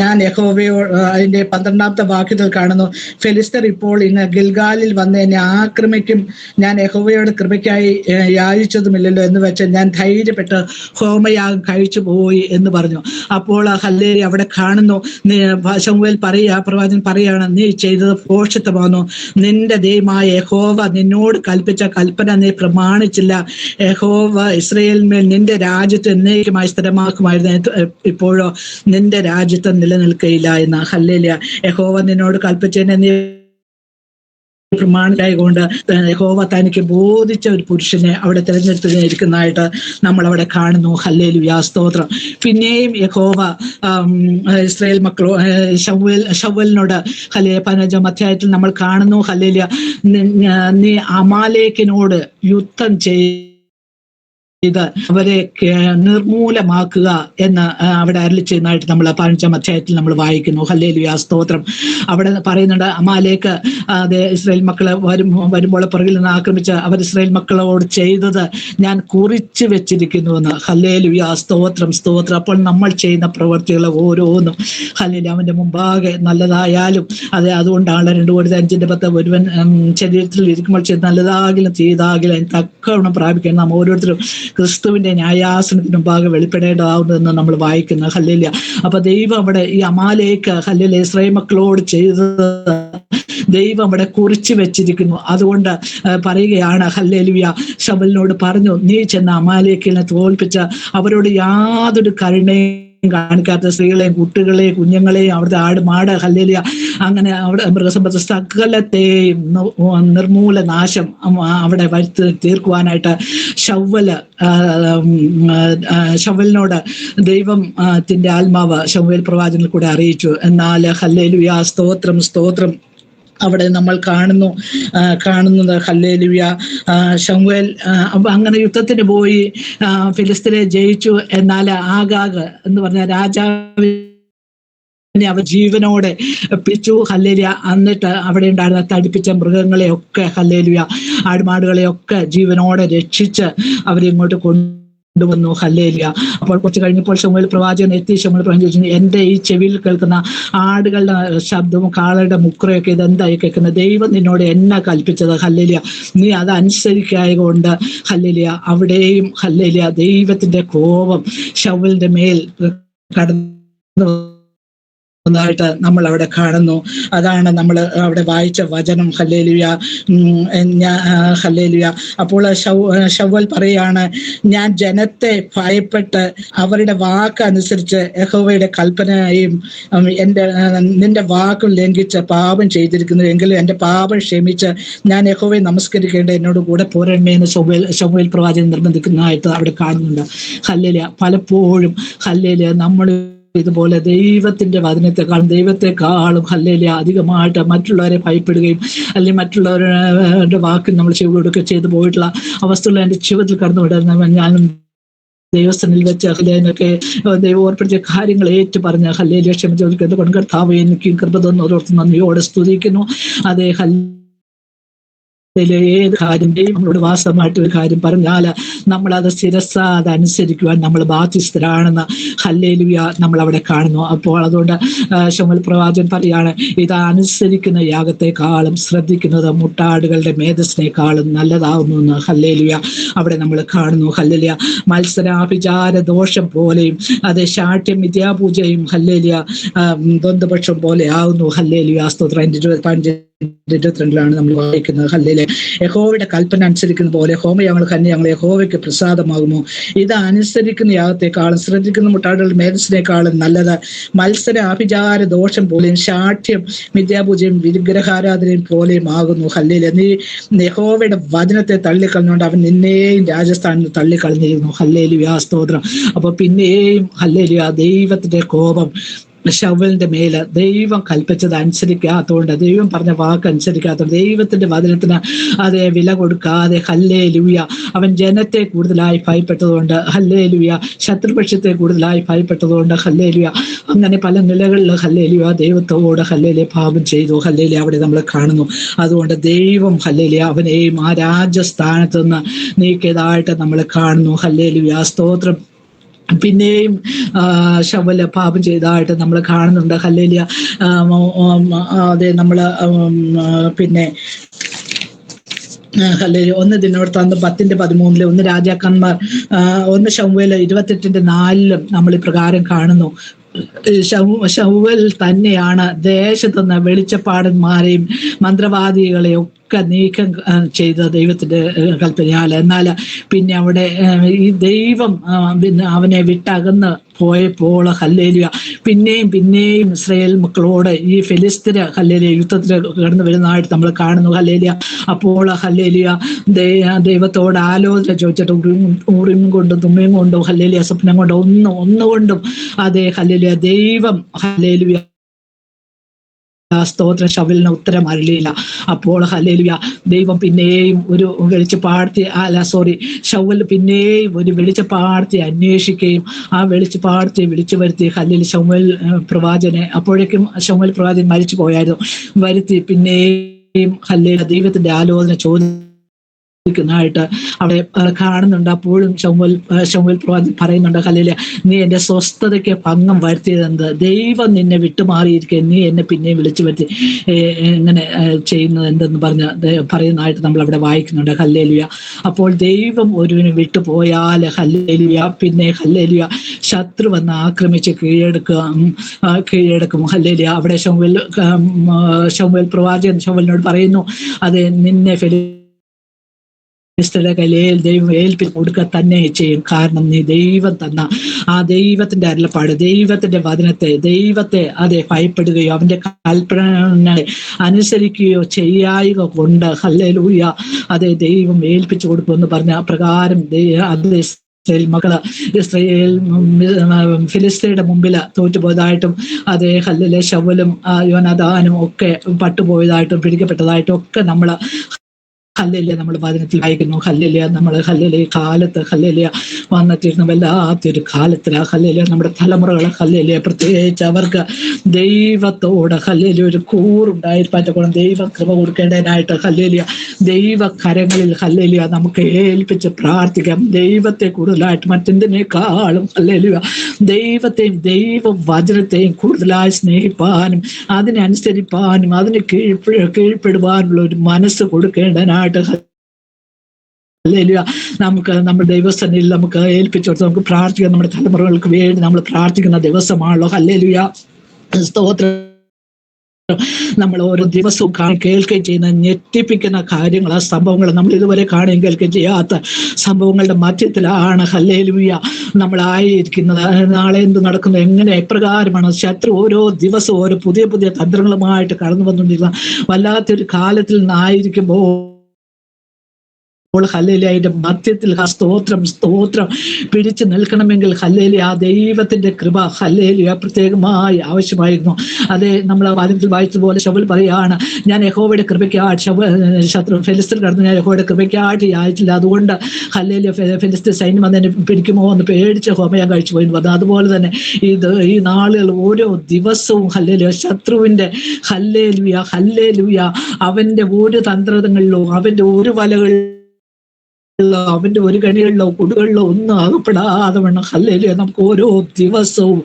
ഞാൻ യഹോവയോ അതിന്റെ 12ാമത്തെ വാക്യത്തിൽ കാണുന്നു, ഫെലിസ്തർ ഇപ്പോൾ ഇന്ന് ഗിൽഗാലിൽ വന്ന് എന്നെ ആക്രമിക്കും, ഞാൻ യഹോവയോട് കൃപയ്ക്കായി യാചിച്ചതുമില്ലല്ലോ എന്ന് വെച്ച് ഞാൻ ധൈര്യപ്പെട്ട് ഹോമയാഗം കഴിച്ചു പോയി എന്ന് പറഞ്ഞു. അപ്പോൾ ഹല്ലേലൂയ അവിടെ കാണുന്നു, ശമൂവേൽ പ്രവാചകൻ പറയുകയാണ്, നീ ചെയ്തത് ഭോഷത്വമാകുന്നു. നിന്റെ ദൈവമായ യഹോവ നിന്നോട് കൽപ്പിച്ച കൽപ്പന നീ പ്രമാണിച്ചില്ല. യഹോവ ഇസ്രായേലിന്മേൽ നിന്റെ രാജ്യത്ത് എന്നേക്കുമായി സ്ഥിരമാക്കുമായിരുന്നു, ഇപ്പോഴോ നിന്റെ രാജ്യത്ത് നിലനിൽക്കയില്ല എന്ന്. ഹല്ലേലൂയ. യഹോവ നിന്നോട് കൽപ്പിച്ചതിനെ നീ പ്രമാണിയായതുകൊണ്ട് യഹോവ തനിക്ക് ബോധിച്ച ഒരു പുരുഷനെ അവിടെ തിരഞ്ഞെടുത്തിരിക്കുന്നതായിട്ട് നമ്മൾ അവിടെ കാണുന്നു. ഹല്ലേലൂയ, സ്തോത്രം. പിന്നെയും യഹോവ ഇസ്രായേൽ മക്കളോ ശൗവലിനോട് 15ാം അധ്യായത്തിൽ നമ്മൾ കാണുന്നു, ഹല്ലേലൂയ, നീ അമാലേക്കിനോട് യുദ്ധം ഇത് അവരെ നിർമൂലമാക്കുക എന്ന് അവിടെ അരുളി ചെയ്യുന്നതായിട്ട് നമ്മൾ 15ാം അധ്യായത്തിൽ നമ്മൾ വായിക്കുന്നു. ഹല്ലേലൂയ, സ്തോത്രം. അവിടെ പറയുന്നുണ്ട്, അമാലേക്ക് അതെ ഇസ്രായേൽ മക്കളെ വരുമ്പോൾ പുറകിൽ നിന്ന് ആക്രമിച്ച് അവർ ഇസ്രായേൽ മക്കളോട് ചെയ്തത് ഞാൻ കുറിച്ചു വെച്ചിരിക്കുന്നുവെന്ന്. ഹല്ലേലൂയ, സ്തോത്രം, സ്തോത്രം. അപ്പോൾ നമ്മൾ ചെയ്യുന്ന പ്രവൃത്തികൾ ഓരോന്നും ഹല്ലേലൂയ അവന്റെ മുമ്പാകെ നല്ലതായാലും അതെ അതുകൊണ്ടാണ് 2:5 ഒരുവൻ ശരീരത്തിൽ ഇരിക്കുമ്പോൾ ചെയ്ത് നല്ലതാകിലും ചെയ്താകിലും തക്കവണ്ണം പ്രാപിക്കണം നാം ഓരോരുത്തരും ക്രിസ്തുവിന്റെ ന്യായാസനത്തിന് മുമ്പാകെ വെളിപ്പെടേണ്ടതാവുന്നതെന്ന് നമ്മൾ വായിക്കുന്നു. ഹല്ലേലൂയ. അപ്പൊ ദൈവം അവിടെ ഈ അമാലേക്ക് ഹല്ലേലൂയ ഇസ്രായേൽ മക്കളോട് ചെയ്തത് ദൈവം അവിടെ കുറിച്ചു വെച്ചിരിക്കുന്നു. അതുകൊണ്ട് പറയുകയാണ്, ഹല്ലേലൂയ, ശൗവലിനോട് പറഞ്ഞു, നീ ചെന്ന അമാലേക്കിനെ തോൽപ്പിച്ച അവരോട് യാതൊരു കരുണയും കാണിക്കാത്ത സ്ത്രീകളെയും കുട്ടികളെയും കുഞ്ഞുങ്ങളെയും അവിടുത്തെ ആട് മാട് ഹല്ലേലൂയ അങ്ങനെ അവിടെ മൃഗസമ്പത്ത് സകലത്തെയും നിർമൂലനാശം അവിടെ വരുത്തി തീർക്കുവാനായിട്ട് ശവ്വലിനോട് ദൈവത്തിന്റെ ആത്മാവ് ശമൂവേൽ പ്രവാചകനിൽ കൂടെ അറിയിച്ചു. എന്നാൽ ഹല്ലേലൂയ സ്തോത്രം അവിടെ നമ്മൾ കാണുന്നത് ഹല്ലേലൂയ ശമൂവേൽ അങ്ങനെ യുദ്ധത്തിന് പോയി ഫിലിസ്തീനെ ജയിച്ചു. എന്നാൽ ആഗാഗ് എന്ന് പറഞ്ഞ രാജാവ് അവർ ജീവനോടെ പിടിച്ചു ഹല്ലേലൂയ. എന്നിട്ട് അവിടെ ഉണ്ടായിരുന്ന തടിപ്പിച്ച മൃഗങ്ങളെയൊക്കെ ഹല്ലേലൂയ ആടുമാടുകളെയൊക്കെ ജീവനോടെ രക്ഷിച്ച് അവരിങ്ങോട്ട് കൊണ്ടുവന്നു ഹല്ലേലൂയ. അപ്പോൾ കുറച്ച് കഴിഞ്ഞപ്പോൾ ശമൂവേൽ പ്രവാചകൻ എത്തി. ശമൂവേൽ പ്രവാചകൻ ചോദിച്ചു, എൻ്റെ ഈ ചെവിയിൽ കേൾക്കുന്ന ആടുകളുടെ ശബ്ദവും കാളയുടെ മുക്കുറയൊക്കെ ഇതെന്തായി കേൾക്കുന്നത്? ദൈവം നിന്നോട് എന്നാ കൽപ്പിച്ചത് ഹല്ലേലൂയ? നീ അത് അനുസരിക്കായകൊണ്ട് ഹല്ലേലൂയ അവിടെയും ഹല്ലേലൂയ ദൈവത്തിന്റെ കോപം ശമൂവേലിന്റെ മേൽ കടന്നു ായിട്ട് നമ്മൾ അവിടെ കാണുന്നു. അതാണ് നമ്മൾ അവിടെ വായിച്ച വചനം ഹല്ലേലൂയ ഹല്ലേലൂയ. അപ്പോൾ ശവ്വൽ പറയാണ്, ഞാൻ ജനത്തെ ഭയപ്പെട്ട് അവരുടെ വാക്ക് അനുസരിച്ച് യഹോവയുടെ കൽപ്പനയും നിന്റെ വാക്കും ലംഘിച്ച് പാപം ചെയ്തിരിക്കുന്നു. എങ്കിലും എൻ്റെ പാപം ക്ഷമിച്ച് ഞാൻ യഹോവയെ നമസ്കരിക്കേണ്ട എന്നോട് കൂടെ പോരമേന്ന് ശമൂവേൽ പ്രവാചകൻ നിർബന്ധിക്കുന്നതായിട്ട് അവിടെ കാണുന്നുണ്ട് ഹല്ലേലൂയ. പലപ്പോഴും ഹല്ലേലൂയ നമ്മൾ ഇതുപോലെ ദൈവത്തിന്റെ വചനത്തെക്കാളും ദൈവത്തെക്കാളും ഹല്ലേലൂയ അധികമായിട്ട് മറ്റുള്ളവരെ ഭയപ്പെടുകയും അല്ലെങ്കിൽ മറ്റുള്ളവരുടെ വാക്കിൽ നമ്മൾ ചെവി കൊടുക്കുക ചെയ്തു പോയിട്ടുള്ള അവസ്ഥകൾ എൻ്റെ ജീവിതത്തിൽ കടന്നു വിടുന്ന ഞാനും ദൈവസ്ഥനിൽ വെച്ച് ഹല്ലേലൂയൊക്കെ ദൈവം ഓർപ്പെടുത്തിയ കാര്യങ്ങൾ ഏറ്റു പറഞ്ഞ ഹല്ലേലൂയ ക്ഷമിച്ചു കൊണ്ട് കർത്താവേ എനിക്ക് കൃപ തന്നോർത്ത് നന്ദിയോടെ സ്തുതിക്കുന്നു. അതേ ഏത് കാര്യം നമ്മളോട് വാസ്തവമായിട്ട് ഒരു കാര്യം പറഞ്ഞാൽ നമ്മളത് ശിരസ അതനുസരിക്കുവാൻ നമ്മൾ ബാധ്യസ്ഥരാണെന്ന് ഹല്ലേലൂയ നമ്മൾ അവിടെ കാണുന്നു. അപ്പോൾ അതുകൊണ്ട് ശമൂവേൽ പ്രവാചകൻ പറയാണ്, ഇത് അനുസരിക്കുന്ന യാഗത്തെക്കാളും ശ്രദ്ധിക്കുന്നത് മുട്ടാടുകളുടെ മേധസ്സിനേക്കാളും നല്ലതാവുന്നു എന്ന് ഹല്ലേലൂയ അവിടെ നമ്മൾ കാണുന്നു. ഹല്ലേലൂയ മത്സരാഭിചാര ദോഷം പോലെയും അത് ശാഠ്യം വിദ്യാപൂജയും ഹല്ലേലൂയ ദ്വന്ദ്പക്ഷം പോലെ ആവുന്നു. ഹല്ലേലൂയ സ്തോത്രം. 22 നമ്മൾ വായിക്കുന്നത് ഹല്ലേലൂയ. യഹോവയുടെ കൽപ്പന അനുസരിക്കുന്ന പോലെ ഹോമയാഗങ്ങൾ തന്നെ ഞങ്ങൾ യഹോവയ്ക്ക് പ്രസാദമാകുമോ? ഇത് അനുസരിക്കുന്ന യാഗത്തെക്കാളും ശ്രദ്ധിക്കുന്ന മുട്ടാടുകളുടെ മേധസ്സിനേക്കാളും നല്ലത് മത്സര ആഭിചാര ദോഷം പോലെയും ശാഠ്യം മിഥ്യാപൂജയും വിഗ്രഹാരാധനയും പോലെയും ആകുന്നു. ഹല്ലേലൂയ. നീ യഹോവയുടെ വചനത്തെ തള്ളിക്കളഞ്ഞുകൊണ്ട് അവൻ നിന്നെയും രാജസ്ഥാനിൽ തള്ളിക്കളഞ്ഞിരുന്നു. ഹല്ലേലൂയ സ്തോത്രം. അപ്പൊ പിന്നെയും ഹല്ലേലൂയ ദൈവത്തിന്റെ കോപം ശവ്വലിന്റെ മേല് ദൈവം കൽപ്പിച്ചത് അനുസരിക്കാത്തതുകൊണ്ട്, ദൈവം പറഞ്ഞ വാക്ക് അനുസരിക്കാത്തതുകൊണ്ട്, ദൈവത്തിന്റെ വചനത്തിന് അതേ വില കൊടുക്കാതെ ഹല്ലേലൂയ അവൻ ജനത്തെ കൂടുതലായി ഭയപ്പെട്ടതുകൊണ്ട്, ഹല്ലേലൂയ ശത്രുപക്ഷത്തെ കൂടുതലായി ഭയപ്പെട്ടതുകൊണ്ട്, ഹല്ലേലൂയ അങ്ങനെ പല നിലകളിൽ ഹല്ലേലൂയ ദൈവത്തോട് ഹല്ലേലൂയ പാപം ചെയ്തു. ഹല്ലേലൂയ അവിടെ നമ്മൾ കാണുന്നു. അതുകൊണ്ട് ദൈവം ഹല്ലേലൂയ അവനെയും ആ രാജസ്ഥാനത്ത് നിന്ന് നീക്കിയതായിട്ട് നമ്മൾ കാണുന്നു. ഹല്ലേലൂയ സ്തോത്രം. പിന്നെയും ശവ്വൽ പാപം ചെയ്തതായിട്ട് നമ്മൾ കാണുന്നുണ്ട്. ഹല്ലേലൂയ അതെ നമ്മൾ പിന്നെ ഹല്ലേലൂയ 1 ദിനവൃത്താന്തം 10:13 1 രാജാക്കന്മാർ 1 ശമൂവേൽ 28:4 നമ്മൾ ഇപ്രകാരം കാണുന്നു. ശമൂവേൽ തന്നെയാണ് ദേശത്തുനിന്ന് വെളിച്ചപ്പാടന്മാരെയും മന്ത്രവാദികളെയും ഒക്കെ നീക്കം ചെയ്ത ദൈവത്തിന്റെ കൽപ്പനയാൽ. എന്നാൽ പിന്നെ അവിടെ ഈ ദൈവം പിന്നെ അവനെ വിട്ടകന്ന് പോയപ്പോൾ ഹല്ലേലൂയ പിന്നെയും ഇസ്രായേൽ മക്കളോട് ഈ ഫെലിസ്തീന് ഹല്ലേലൂയ യുദ്ധത്തിൽ കടന്നു വരുന്നതായിട്ട് നമ്മൾ കാണുന്നു. ഹല്ലേലൂയ അപ്പോൾ ഹല്ലേലൂയ ദൈവത്തോട് ആലോചന ചോദിച്ചിട്ട് ഉറിയും കൊണ്ടും തുമ്മയും കൊണ്ടും ഹല്ലേലൂയ സ്വപ്നം കൊണ്ടും ഒന്നുകൊണ്ടും അതേ ഹല്ലേലൂയ ദൈവം ഹല്ലേലൂയ സ്തോത്രം ശവ്വലിന് ഉത്തരം അരുളിയില്ല. അപ്പോൾ ഹല്ലേലൂയ ദൈവം പിന്നെയും ഒരു ശവ്വൽ പിന്നെയും ഒരു വെളിച്ചപ്പാടത്തെ അന്വേഷിക്കുകയും ആ വെളിച്ചപ്പാടത്തെ വിളിച്ചു വരുത്തി ഹല്ലേലൂയ ശമൂവേൽ പ്രവാചകനെ, അപ്പോഴേക്കും ശമൂവേൽ പ്രവാചകൻ മരിച്ചു പോയായിരുന്നു, വരുത്തി പിന്നെയും ഹല്ലേലൂയ ദൈവത്തിന്റെ ആലോചന ായിട്ട് അവിടെ കാണുന്നുണ്ട്. അപ്പോഴും ശമൂവേൽ പ്രവാചകൻ പറയുന്നുണ്ട് ഹല്ലേലൂയ നീ എന്റെ സ്വസ്ഥതയ്ക്ക് ഭംഗം വരുത്തിയതെന്ത്? ദൈവം നിന്നെ വിട്ടുമാറിയിരിക്കെ നീ എന്നെ പിന്നെയും വിളിച്ചു വരുത്തി ഇങ്ങനെ ചെയ്യുന്നത് എന്തെന്ന് പറയുന്നതായിട്ട് നമ്മൾ അവിടെ വായിക്കുന്നുണ്ട്. ഹല്ലേലൂയ. അപ്പോൾ ദൈവം ഒരുവിന് വിട്ടുപോയാൽ ഹല്ലേലൂയ പിന്നെ ഹല്ലേലൂയ ശത്രു വന്ന് ആക്രമിച്ച് കീഴടക്കും. ഹല്ലേലൂയ അവിടെ ശമൂവേൽ പ്രവാചകൻ ശമൂവേലിനോട് പറയുന്നു, അതെ നിന്നെ കയ്യിൽ ദൈവം ഏൽപ്പിച്ച് കൊടുക്കുക തന്നെ ചെയ്യും. കാരണം നീ ദൈവം തന്ന ആ ദൈവത്തിന്റെ അരുളപ്പാട്, ദൈവത്തിന്റെ വചനത്തെ, ദൈവത്തെ ഭയപ്പെടുകയോ അവന്റെ കൽപ്പനകളെ അനുസരിക്കുകയോ ചെയ്യായിക കൊണ്ട് ഹല്ലേലൂയ ദൈവം ഏൽപ്പിച്ചു കൊടുക്കുമെന്ന് പറഞ്ഞ പ്രകാരം മക്കള് ഇസ്രായേൽ ഫിലിസ്തീനയുടെ മുമ്പിൽ തോറ്റുപോയതായിട്ടും ഹല്ലേലൂയ ശൗലും യോനാഥാനും ഒക്കെ പട്ടുപോയതായിട്ടും പിടിക്കപ്പെട്ടതായിട്ടും ഒക്കെ നമ്മള് ഹല്ലേലൂയ നമ്മൾ വചനത്തിൽ വായിക്കുന്നു. ഹല്ലേലൂയ നമ്മൾ ഹല്ലേലൂയ കാലത്ത് ഹല്ലേലൂയ വന്നിട്ടിരുന്ന വല്ലാത്തൊരു കാലത്തിലാ ഹല്ലേലൂയ നമ്മുടെ തലമുറകളെ ഹല്ലേലൂയ പ്രത്യേകിച്ച് അവർക്ക് ദൈവത്തോട് ഹല്ലേലൂയ ഒരു കൂറുണ്ടായിരിക്കാൻ ദൈവം കൃപ കൊടുക്കേണ്ടതിനായിട്ട് ഹല്ലേലൂയ ദൈവകരങ്ങളിൽ ഹല്ലേലൂയ നമുക്ക് ഏൽപ്പിച്ച് പ്രാർത്ഥിക്കാം. ദൈവത്തെ കൂടുതലായിട്ട് മറ്റെന്തിനേക്കാളും ഹല്ലേലൂയ ദൈവത്തെയും ദൈവ വചനത്തെയും കൂടുതലായി സ്നേഹിപ്പാനും അതിനനുസരിപ്പാനും അതിന് കീഴ്പ്പെടുവാനുള്ള ഒരു മനസ്സ് കൊടുക്കേണ്ടതിനായിട്ട് ഹല്ലേലൂയ നമുക്ക് നമ്മുടെ ദൈവസന്നിധിയിൽ നമുക്ക് ഏൽപ്പിച്ചു കൊടുത്ത് നമുക്ക് പ്രാർത്ഥിക്കാം. നമ്മുടെ തലമുറകൾക്ക് വേണ്ടി നമ്മൾ പ്രാർത്ഥിക്കുന്ന ദിവസമാണല്ലോ. ഹല്ലേലൂയ സ്തോത്രം. നമ്മൾ ഓരോ ദിവസവും കേൾക്കുകയും ചെയ്യുന്ന ഞെട്ടിപ്പിക്കുന്ന കാര്യങ്ങൾ, ആ സംഭവങ്ങൾ നമ്മൾ ഇതുവരെ കാണുകയും കേൾക്കുകയും ചെയ്യാത്ത സംഭവങ്ങളുടെ മധ്യത്തിലാണ് ഹല്ലേലൂയ നമ്മളായിരിക്കുന്നത്. നാളെ എന്ത് നടക്കുന്നത്, എങ്ങനെ എപ്രകാരമാണ് ശത്രു ഓരോ ദിവസവും ഓരോ പുതിയ പുതിയ തന്ത്രങ്ങളുമായിട്ട് കടന്നു വന്നുകൊണ്ടിരിക്കുന്ന വല്ലാത്തൊരു കാലത്തിൽ നിന്നായിരിക്കുമ്പോൾ ഹല്ലേലൂയ അതിന്റെ മധ്യത്തിൽ സ്തോത്രം സ്തോത്രം പിടിച്ചു നിൽക്കണമെങ്കിൽ ഹല്ലേലൂയ ആ ദൈവത്തിന്റെ കൃപ ഹല്ലേലൂയ പ്രത്യേകമായി ആവശ്യമായിരുന്നു. നമ്മൾ വാദത്തിൽ വായിച്ചതുപോലെ ശൗൽ പറയാണ്, ഞാൻ യഹോവയുടെ കൃപയ്ക്കായിട്ട് ശത്രു ഫെലിസ്തീൻ കടന്നു, ഞാൻ യഹോവയുടെ കൃപയ്ക്കായിട്ട് യാചിച്ചില്ല, അതുകൊണ്ട് ഹല്ലേലൂയ ഫെലിസ്തീൻ സൈന്യം വന്ന് പിടിക്കുമോ എന്ന് പേടിച്ച് ഹോമയാഗം കഴിച്ചു പോയി വന്നു. അതുപോലെ തന്നെ ഈ നാളുകൾ ഓരോ ദിവസവും ഹല്ലേലൂയ ശത്രുവിന്റെ ഹല്ലേലൂയ ഹല്ലേലൂയ അവന്റെ ഒരു തന്ത്രങ്ങളിലോ അവന്റെ ഒരു വലകളിലോ അവന്റെ ഒരു കണികളിലോ കൊടുകളിലോ ഒന്നും അകപ്പെടാതെ വേണം ഹല്ലേലൂയ നമുക്ക് ഓരോ ദിവസവും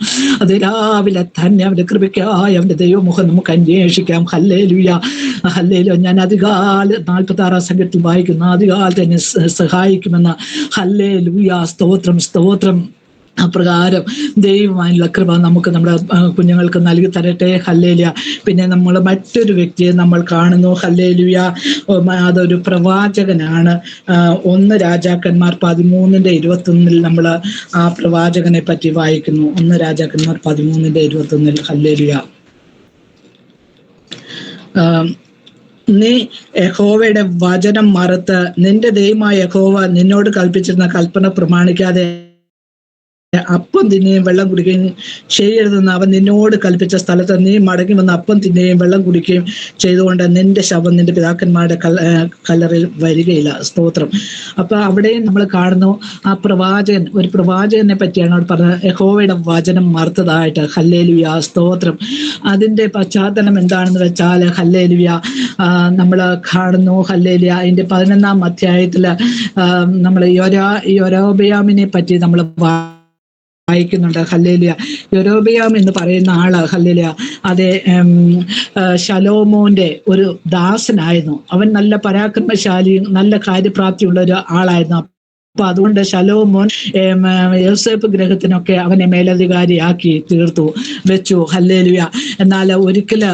രാവിലെ തന്നെ അവന്റെ കൃപയ്ക്കായി അവന്റെ ദൈവമുഖം നമുക്ക് അന്വേഷിക്കാം. ഹല്ലേലൂയ ഹല്ലേലൂയ ഞാൻ അധികാല 46 സംഘത്തിൽ വായിക്കുന്ന അധികാലത്ത് എന്നെ സഹായിക്കുമെന്ന്. ഹല്ലേലൂയ സ്തോത്രം സ്തോത്രം. അപ്രകാരം ദൈവമായുള്ള കൃപ നമുക്ക് നമ്മുടെ കുഞ്ഞുങ്ങൾക്ക് നൽകി തരട്ടെ. ഹല്ലേലൂയ. പിന്നെ നമ്മൾ മറ്റൊരു വ്യക്തിയെ നമ്മൾ കാണുന്നു. ഹല്ലേലൂയ അതൊരു പ്രവാചകനാണ്. 1 രാജാക്കന്മാർ 13:21 നമ്മൾ ആ പ്രവാചകനെ പറ്റി വായിക്കുന്നു. 1 രാജാക്കന്മാർ 13:21. ഹല്ലേലൂയ. നീ യഹോവയുടെ വചനം മറുത്ത് നിന്റെ ദൈവമായ യഹോവ നിന്നോട് കൽപ്പിച്ചിരുന്ന കൽപ്പന പ്രമാണിക്കാതെ അപ്പം തിന്നുകയും വെള്ളം കുടിക്കുകയും ചെയ്യരുതെന്ന് അവൻ നിന്നോട് കൽപ്പിച്ച സ്ഥലത്ത് നീ മടങ്ങി വന്ന് അപ്പം തിന്നുകയും വെള്ളം കുടിക്കുകയും ചെയ്തുകൊണ്ട് നിന്റെ ശവം നിന്റെ പിതാക്കന്മാരുടെ കല്ലറയിൽ വരികയില്ല. സ്തോത്രം. അപ്പൊ അവിടെയും നമ്മൾ കാണുന്നു ആ പ്രവാചകൻ, ഒരു പ്രവാചകനെ പറ്റിയാണ് അവിടെ പറഞ്ഞത്, യഹോവയുടെ വചനം മറുത്തതായിട്ട്. ഹല്ലേലൂയ സ്തോത്രം. അതിന്റെ പശ്ചാത്തലം എന്താണെന്ന് വെച്ചാൽ ഹല്ലേലൂയ നമ്മൾ കാണുന്നു. ഹല്ലേലൂയ അതിന്റെ 11-ാം അധ്യായത്തില് നമ്മൾ യൊരോബെയാമിനെ പറ്റി നമ്മൾ വായിക്കുന്നുണ്ട്. ഹല്ലേലൂയ. യൊരോബെയാം എന്ന് പറയുന്ന ആള് ഹല്ലേലൂയ ശലോമോന്റെ ഒരു ദാസനായിരുന്നു. അവൻ നല്ല പരാക്രമശാലിയും നല്ല കാര്യപ്രാപ്തിയുള്ള ഒരു ആളായിരുന്നു. അപ്പൊ അതുകൊണ്ട് ശലോമോൻ യോസേഫ് ഗ്രഹത്തിനൊക്കെ അവനെ മേലധികാരിയാക്കി വെച്ചു. ഹല്ലേലൂയ. എന്നാൽ ഒരിക്കൽ